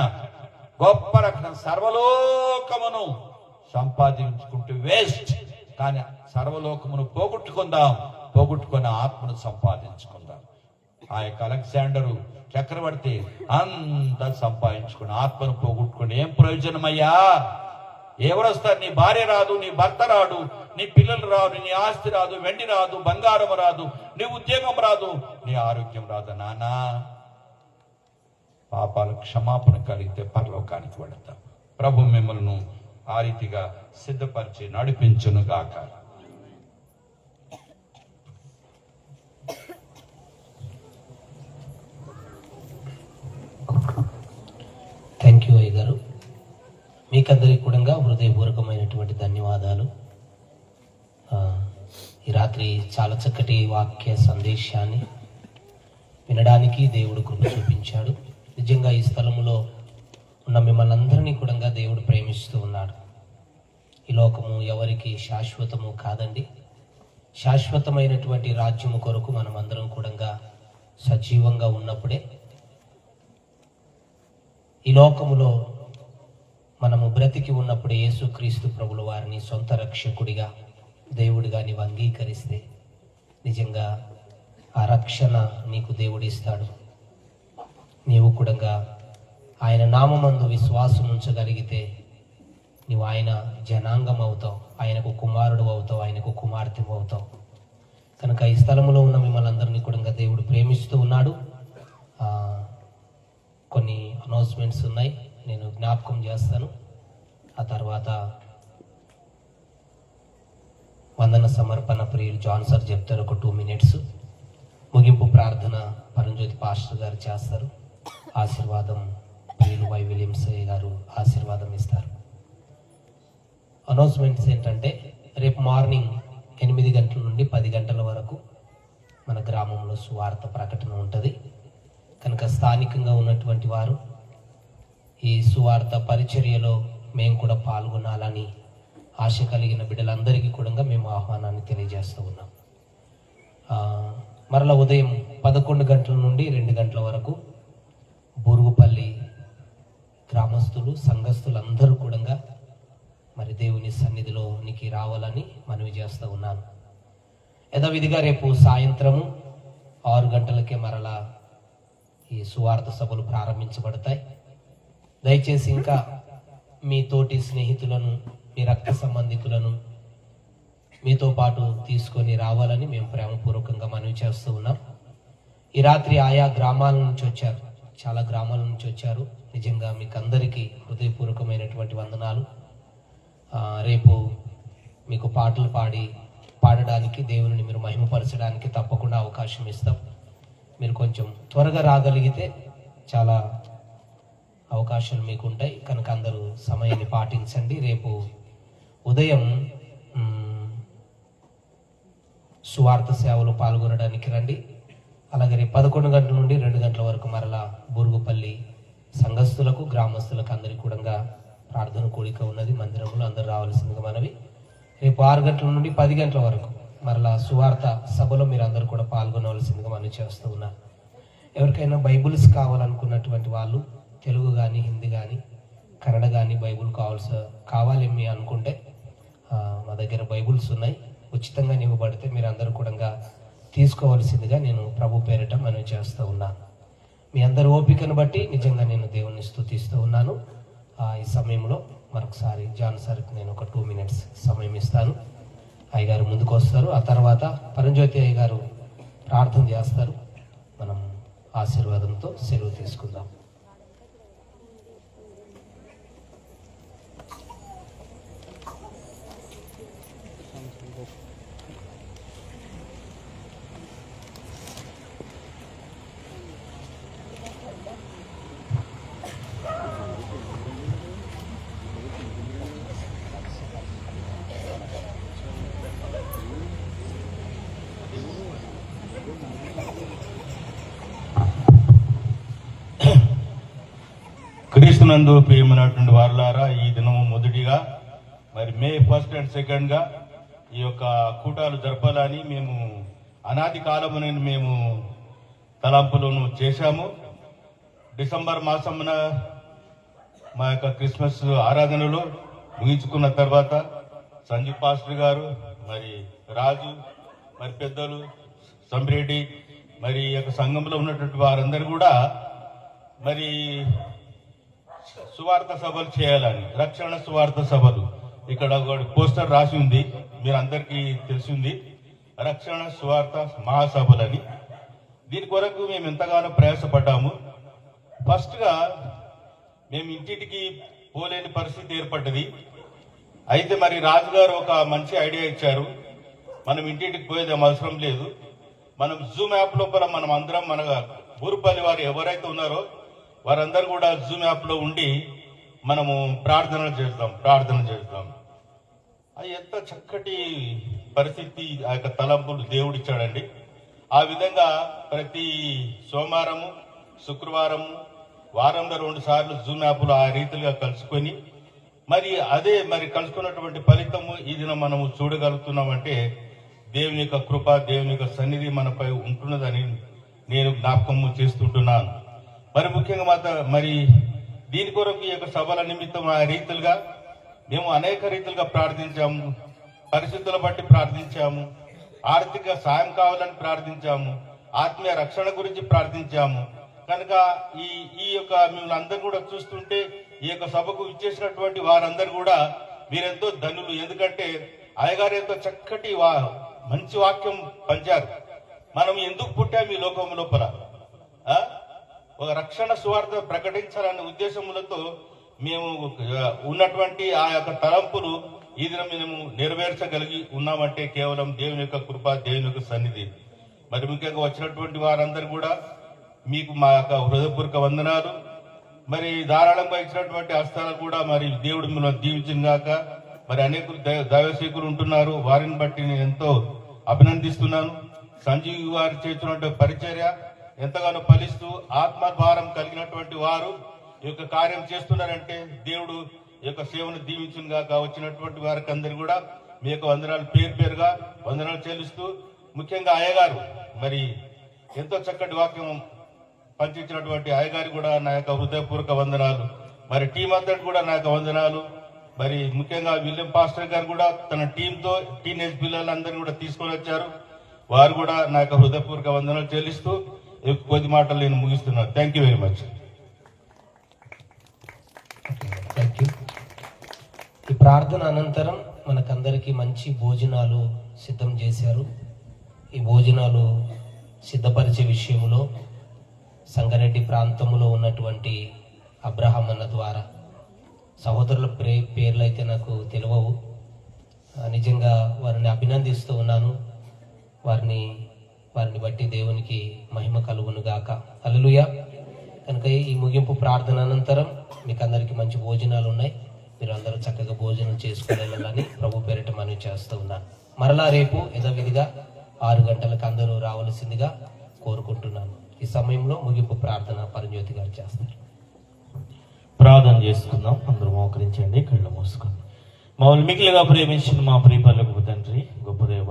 సర్వలోకమును సంపాదించుకుంటూ వేస్ట్, కానీ సర్వలోకమును పోగొట్టుకున్న ఆత్మను సంపాదించుకుందాం. ఆ యొక్క అలెగ్జాండరు చక్రవర్తి అంతా సంపాదించుకుని ఆత్మను పోగొట్టుకుని ఏం ప్రయోజనమయ్యా? ఎవరు వస్తారు? నీ భార్య రాదు, నీ భర్త రాడు, నీ పిల్లలు రాదు, నీ ఆస్తి రాదు, వెండి రాదు, బంగారం రాదు, నీ ఉద్యోగం రాదు, నీ ఆరోగ్యం రాదు. నానా, పాపాలు క్షమాపణ కలిగితే పరలోకానికి వెళతాం. ప్రభు మిమ్మల్ని ఆ రీతిగా సిద్ధపరిచి నడిపించును గాక. థ్యాంక్ యూ అయ్య గారు. మీకందరికీ కూడా హృదయపూర్వకమైనటువంటి ధన్యవాదాలు. ఈ రాత్రి చాలా చక్కటి వాక్య సందేశాన్ని వినడానికి దేవుడు కృప చూపించాడు. నిజంగా ఈ స్థలములో ఉన్న మిమ్మల్ని అందరినీ కూడా దేవుడు ప్రేమిస్తూ ఉన్నాడు. ఈ లోకము ఎవరికి శాశ్వతము కాదండి. శాశ్వతమైనటువంటి రాజ్యము కొరకు మనం అందరం కూడా సజీవంగా ఉన్నప్పుడే ఈ లోకములో మనము బ్రతికి ఉన్నప్పుడు యేసుక్రీస్తు ప్రభుల వారిని సొంత రక్షకుడిగా దేవుడిగా నీవు అంగీకరిస్తే నిజంగా ఆ రక్షణ నీకు దేవుడిస్తాడు. నీవు కూడా ఆయన నామమందు విశ్వాసం ఉంచగలిగితే నీవు ఆయన జనాంగం అవుతావు, ఆయనకు కుమారుడు అవుతావు, ఆయనకు కుమార్తె అవుతావు. కనుక ఈ స్థలంలో ఉన్న మిమ్మల్ని అందరినీ కూడా దేవుడు ప్రేమిస్తూ ఉన్నాడు. కొన్ని అనౌన్స్మెంట్స్ ఉన్నాయి, నేను జ్ఞాపకం చేస్తాను. ఆ తర్వాత వందన సమర్పణ ప్రియులు జాన్ సార్ చెప్తారు, ఒక 2 minutes. ముగింపు ప్రార్థన పరంజ్యోతి పాస్టర్ గారు చేస్తారు. ఆశీర్వాదం ప్రియులు వై విలియమ్స్ గారు ఆశీర్వాదం ఇస్తారు. అనౌన్స్మెంట్స్ ఏంటంటే, రేపు మార్నింగ్ 8 గంటల నుండి 10 గంటల వరకు మన గ్రామంలో సువార్త ప్రకటన ఉంటుంది. కనుక స్థానికంగా ఉన్నటువంటి వారు ఈ సువార్త పరిచర్యలో మేము కూడా పాల్గొనాలని ఆశ కలిగిన బిడ్డలందరికీ కూడా మేము ఆహ్వానాన్ని తెలియజేస్తూ ఉన్నాం. మరలా ఉదయం 11 గంటల నుండి 2 గంటల వరకు బూరుగుపల్లి గ్రామస్తులు సంఘస్థులు అందరూ కూడా మరి దేవుని సన్నిధిలోనికి రావాలని మనవి చేస్తూ ఉన్నాను. యథావిధిగా రేపు సాయంత్రము 6 గంటలకే మరలా ఈ సువార్త సభలు ప్రారంభించబడతాయి. దయచేసి ఇంకా మీ తోటి స్నేహితులను, మీ రక్త సంబంధికులను మీతో పాటు తీసుకొని రావాలని మేము ప్రేమపూర్వకంగా మనవి చేస్తూ ఉన్నాం. ఈ రాత్రి ఆయా గ్రామాల నుంచి వచ్చారు, చాలా గ్రామాల నుంచి వచ్చారు. నిజంగా మీకు అందరికీ హృదయపూర్వకమైనటువంటి వందనాలు. రేపు మీకు పాటలు పాడడానికి, దేవుని మీరు మహిమపరచడానికి తప్పకుండా అవకాశం ఇస్తాం. మీరు కొంచెం త్వరగా రాగలిగితే చాలా అవకాశాలు మీకు ఉంటాయి. కనుక అందరూ సమయాన్ని పాటించండి. రేపు ఉదయం సువార్త సేవలో పాల్గొనడానికి రండి. అలాగే రేపు 11 గంటల నుండి 2 గంటల వరకు మరలా బూరుగుపల్లి సంఘస్థులకు, గ్రామస్తులకు అందరికీ కూడా ప్రార్థన కూడిక ఉన్నది మందిరంలో, అందరూ రావాల్సిందిగా మనవి. రేపు 6 గంటల నుండి 10 గంటల వరకు మరలా సువార్త సభలో మీరు అందరూ కూడా పాల్గొనవలసిందిగా మనం చేస్తూ ఉన్నాను. ఎవరికైనా బైబుల్స్ కావాలనుకున్నటువంటి వాళ్ళు తెలుగు కానీ, హిందీ కానీ, కన్నడ కానీ బైబుల్ కావాలేమి అనుకుంటే మా దగ్గర బైబుల్స్ ఉన్నాయి. ఉచితంగా ఇవ్వబడితే మీరు అందరూ కూడా తీసుకోవాల్సిందిగా నేను ప్రభు పేరిట మనం చేస్తూ ఉన్నాను. మీ అందరి ఓపికను బట్టి నిజంగా నేను దేవుణ్ణి స్తుతిస్తూ ఉన్నాను. ఈ సమయంలో మరొకసారి జాన్ సార్కి నేను ఒక 2 minutes సమయం ఇస్తాను. అయ్యగారు ముందుకు వస్తారు. ఆ తర్వాత పరంజ్యోతి అయ్యగారు ప్రార్థన చేస్తారు. మనం ఆశీర్వాదంతో సెలవు తీసుకుందాం. క్రీస్తునందు ప్రియమైనటువంటి వారులారా, ఈ దినము మొదటిగా మరి మే 1 and 2 ఈ యొక్క కూటాలు జరపాలని మేము అనాది కాలమున మేము తలంపులను చేశాము. డిసెంబర్ మాసమున మా యొక్క క్రిస్మస్ ఆరాధనలు ముగించుకున్న తర్వాత సంజీవ్ పాస్టర్ గారు, మరి రాజు, మరి పెద్దలు సంబ్రెడ్డి, మరి ఈ యొక్క సంఘంలో ఉన్నటువంటి వారందరూ కూడా మరి సువార్త సభలు చేయాలని, రక్షణ సువార్త సభలు, ఇక్కడ ఒక పోస్టర్ రాసి ఉంది, మీరు అందరికీ తెలిసింది, రక్షణ సువార్త మహాసభలని. దీని కొరకు మేము ఎంతగానో ప్రయాసపడ్డాము. ఫస్ట్గా మేము ఇంటింటికి పోలేని పరిస్థితి ఏర్పడ్డది. అయితే మరి రాజుగారు ఒక మంచి ఐడియా ఇచ్చారు. మనం ఇంటింటికి పోయేది అవసరం లేదు, మనం జూమ్ యాప్ లోపల మనం అందరం మన ఊరుపల్లి వారు ఎవరైతే ఉన్నారో వారందరూ కూడా జూమ్ యాప్లో ఉండి మనము ప్రార్థన చేద్దాం. అది ఎంత చక్కటి పరిస్థితి ఆ యొక్క తలంపులు దేవుడిచ్చాడండి. ఆ విధంగా ప్రతి సోమవారము, శుక్రవారము, వారంలో 2 సార్లు జూమ్ యాప్లో ఆ రీతిగా కలుసుకొని మరి మరి కలుసుకున్నటువంటి ఫలితము ఈ దినం మనము చూడగలుగుతున్నామంటే దేవుని యొక్క కృప, దేవుని యొక్క సన్నిధి మనపై ఉంటున్నదని నేను జ్ఞాపకము చేస్తుంటున్నాను. మరి ముఖ్యంగా మరి దీని కొరకు ఈ యొక్క సభల నిమిత్తం ఆ రీతులుగా మేము అనేక రీతులుగా ప్రార్థించాము, పరిస్థితుల బట్టి ప్రార్థించాము, ఆర్థిక సాయం కావాలని ప్రార్థించాము, ఆత్మీయ రక్షణ గురించి ప్రార్థించాము. కనుక ఈ యొక్క మిమ్మల్ని అందరూ కూడా చూస్తుంటే ఈ యొక్క సభకు ఇచ్చేసినటువంటి వారందరూ కూడా మీరెంతో ధనులు. ఎందుకంటే అయ్యగారు ఎంతో చక్కటి మంచి వాక్యం పంచారు. మనం ఎందుకు పుట్టాము ఈ లోకం లోపల, ఒక రక్షణ సువార్త ప్రకటించాలనే ఉద్దేశములతో మేము ఉన్నటువంటి ఆ యొక్క తలంపులు ఈ దినం మేము నెరవేర్చగలిగి ఉన్నామంటే కేవలం దేవుని యొక్క కృప, దేవుని యొక్క సన్నిధి. మరి ముఖ్యంగా వచ్చినటువంటి వారందరూ కూడా మీకు మా యొక్క హృదయపూర్వక వందనాలు. మరి ధారాళంగా ఇచ్చినటువంటి హస్తాలు కూడా మరి దేవుడు మిమ్మల్ని దీవించినగాక. మరి అనేకులు దైవసేకులు ఉంటున్నారు, వారిని బట్టి నేను ఎంతో అభినందిస్తున్నాను. సంజీవ్ వారు చేస్తున్నటువంటి పరిచర్య ఎంతగానో ఫలిస్తూ ఆత్మభారం కలిగినటువంటి వారు ఈ యొక్క కార్యం చేస్తున్నారంటే దేవుడు ఈ యొక్క సేవను దీవించుగాక. వచ్చినటువంటి వారికి అందరు కూడా మీ యొక్క వందనాలు పేరుగా వందనాలు చెల్లిస్తూ, ముఖ్యంగా అయ్యగారు మరి ఎంతో చక్కటి వాక్యం పంచించినటువంటి అయ్యగారికి కూడా నా యొక్క హృదయపూర్వక వందనాలు. మరి టీం అందరికి కూడా నా యొక్క వందనాలు. మరి ముఖ్యంగా విలియం పాస్టర్ గారు కూడా తన టీంతో టీనేజ్ పిల్లలందరినీ కూడా తీసుకొని వచ్చారు. వారు కూడా నా యొక్క హృదయపూర్వక వందనాలు చెల్లిస్తూ కొద్ది మాటలు నేను ముగిస్తున్నాను. Thank you very much. Thank you. ఈ ప్రార్థన అనంతరం మనకందరికీ మంచి భోజనాలు సిద్ధం చేశారు. ఈ భోజనాలు సిద్ధపరిచే విషయంలో సంగారెడ్డి ప్రాంతంలో ఉన్నటువంటి అబ్రహాం అన్న ద్వారా, సహోదరుల పేర్లు అయితే నాకు తెలియవు, నిజంగా వారిని అభినందిస్తూ ఉన్నాను. వారిని బట్టి దేవునికి మహిమ కలుగును గాక. హల్లెలూయా. కనుక ఈ ముగింపు ప్రార్థన అనంతరం మీకు అందరికీ మంచి భోజనాలు ఉన్నాయి. మీరు అందరూ చక్కగా భోజనం చేసుకునేలాని ప్రభు పేరిట మనవి చేస్తూ ఉన్నాను. మరలా రేపు యథావిధిగా 6 గంటలకు అందరూ రావాల్సిందిగా కోరుకుంటున్నాను. ఈ సమయంలో ముగింపు ప్రార్థన పరంజ్యోతి గారు చేస్తారు. ప్రార్థన చేసుకుందాం. అందరూ మోకరించండి, కళ్ళు మూసుకుందాం. మమ్మల్ని మిగిలిగా ప్రేమించిన మా ప్రియపరులకు తండ్రి, గొప్ప దేవ,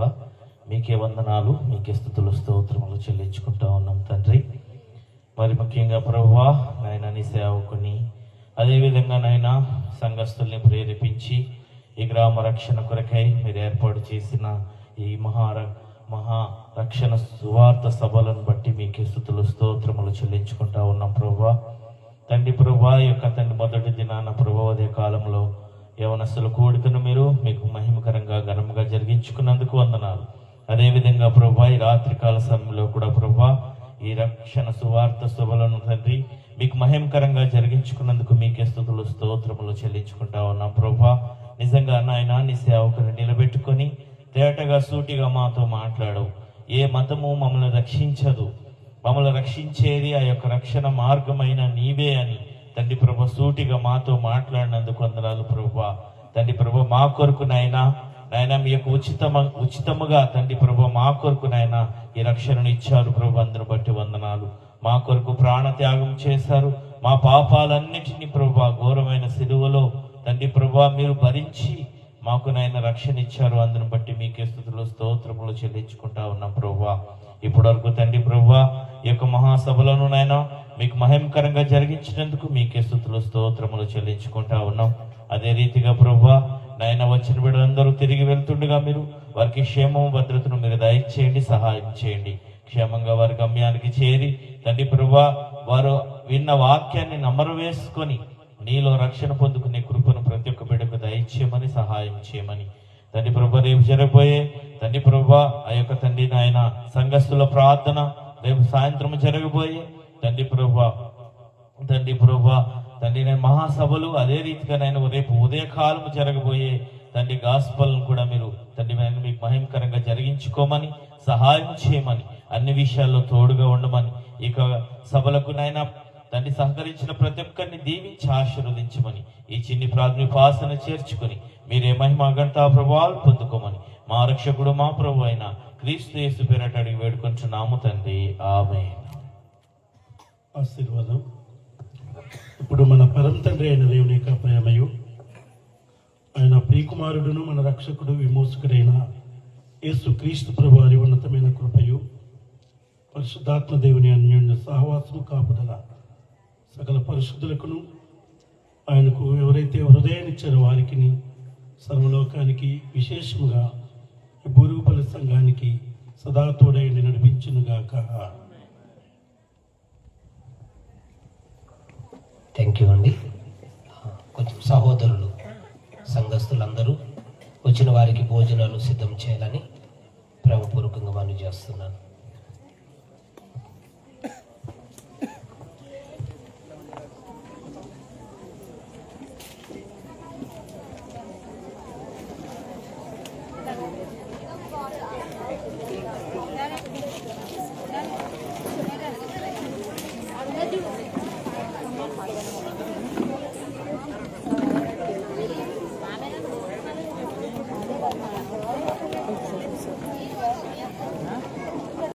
మీకే వందనాలు, మీకే స్తుతులు స్తోత్రములు చెల్లించుకుంటా ఉన్నాం తండ్రి. మరి ముఖ్యంగా ప్రభువా నాయన నీ సేవకుని, అదేవిధంగా నాయన సంఘస్థుల్ని ప్రేరేపించి ఈ గ్రామ రక్షణ కొరకై మీరు ఏర్పాటు చేసిన ఈ మహా రక్షణ సువార్త సభలను బట్టి మీకే స్తుతులు స్తోత్రములు చెల్లించుకుంటా ఉన్నాం ప్రభువా. తండ్రి ప్రభువా ఈ యొక్క తండ్రి మొదటి దినాన ప్రభువా అదే కాలంలో యవనస్తుల కోడికను మీరు మీకు మహిమకరంగా ఘనంగా జరిగించుకున్నందుకు వందనాలు. అదేవిధంగా ప్రభువా ఈ రాత్రికాల సమయంలో కూడా ప్రభువా ఈ రక్షణ సువార్త సభలను తండ్రి మీకు మహిమకరంగా జరిగించుకున్నందుకు మీకే స్తుతులు స్తోత్రములు చెల్లించుకుంటా ఉన్నాం ప్రభువా. నిజంగా నాయన నీ సేవకుని నిలబెట్టుకొని తేటగా సూటిగా మాతో మాట్లాడవు. ఏ మతము మమ్మల్ని రక్షించదు, మమ్మల్ని రక్షించేది ఆ యొక్క రక్షణ మార్గమైన నీవే అని తండ్రి ప్రభు సూటిగా మాతో మాట్లాడినందుకు వందనాలు ప్రభువా. తండ్రి ప్రభు మా కొరకు నాయన మీ యొక్క ఉచితముగా తండ్రి ప్రభు మా కొరకు నాయన ఈ రక్షణను ఇచ్చారు ప్రభు. అందరిని బట్టి వందనాలు. మా కొరకు ప్రాణ త్యాగం చేశారు. మా పాపాలన్నిటినీ ప్రభు ఘోరమైన సిలువలో తండ్రి ప్రభు మీరు భరించి మాకు నాయన రక్షణ ఇచ్చారు. అందుని బట్టి మీకే స్తుతులు స్తోత్రములు చెల్లించుకుంటా ఉన్నాం ప్రభువా. ఇప్పటి వరకు తండ్రి ప్రభువా ఈ యొక్క మహాసభలను నాయన మీకు మహిమకరంగా జరిగించినందుకు మీకే స్తుతులు స్తోత్రములు చెల్లించుకుంటా ఉన్నాం. అదే రీతిగా ప్రభువా నాయన వచ్చిన బిడ్డలందరూ తిరిగి వెళ్తుండగా మీరు వారికి క్షేమం భద్రతను మీరు దయచేయండి, సహాయం చేయండి. క్షేమంగా వారి గమ్యానికి చేరి తండ్రి ప్రభువా వారు విన్న వాక్యాన్ని నమ్మరు వేసుకొని నీలో రక్షణ పొందుకునే కృపను ప్రతి ఒక్క బిడ్డకు దయచేయమని సహాయం చేయమని తండ్రి ప్రభు రేపు జరగబోయే తండ్రి ప్రభు ఆ యొక్క తండ్రి నాయన సంఘస్థుల ప్రార్థన రేపు సాయంత్రం జరగబోయే తండ్రి ప్రభు తండ్రి నేను మహాసభలు అదే రీతిగా నేను రేపు ఉదయకాలము జరగబోయే తండ్రి గాస్పల్ను కూడా మీరు తండ్రి మీకు మహిమకరంగా జరిగించుకోమని సహాయం చేయమని అన్ని విషయాల్లో తోడుగా ఉండమని ఇక సభలకు నాయన తండ్రి సహకరించిన ప్రతి ఒక్కరిని దీవించి ఆశీర్వదించమని ఈ చిన్ని ప్రాథమిక ఉపాసన చేర్చుకొని మీరే మహిమ గంటా ప్రభావాలు పొందుకోమని మా రక్షకుడు మా ప్రభు అయిన క్రీస్తు యేసు పేరట అడిగి వేడుకొంచున్నాము తండ్రి, ఆమేన్. ఆశీర్వాదం. ఇప్పుడు మన పరమ తండ్రి అయిన దేవుని యొక్క ప్రేమయు ఆయన ప్రియకుమారుడును మన రక్షకుడు విమోచకుడైన యేసు క్రీస్తు ప్రభు వారి ఉన్నతమైన కృపయు పరిశుద్ధాత్మ దేవుని అన్యోన్య సహవాసము కాపుదల సకల పరిశుద్ధులకును ఆయనకు ఎవరైతే హృదయాన్నిచ్చారో వారికి సర్వలోకానికి విశేషముగా ఈ భూరూపల సంఘానికి సదా తోడైండి నడిపించునుగాక. థ్యాంక్ యూ అండి. కొంచెం సహోదరులు సంఘస్థులందరూ వచ్చిన వారికి భోజనాలు సిద్ధం చేయాలని ప్రేమపూర్వకంగా మనవి చేస్తున్నాను.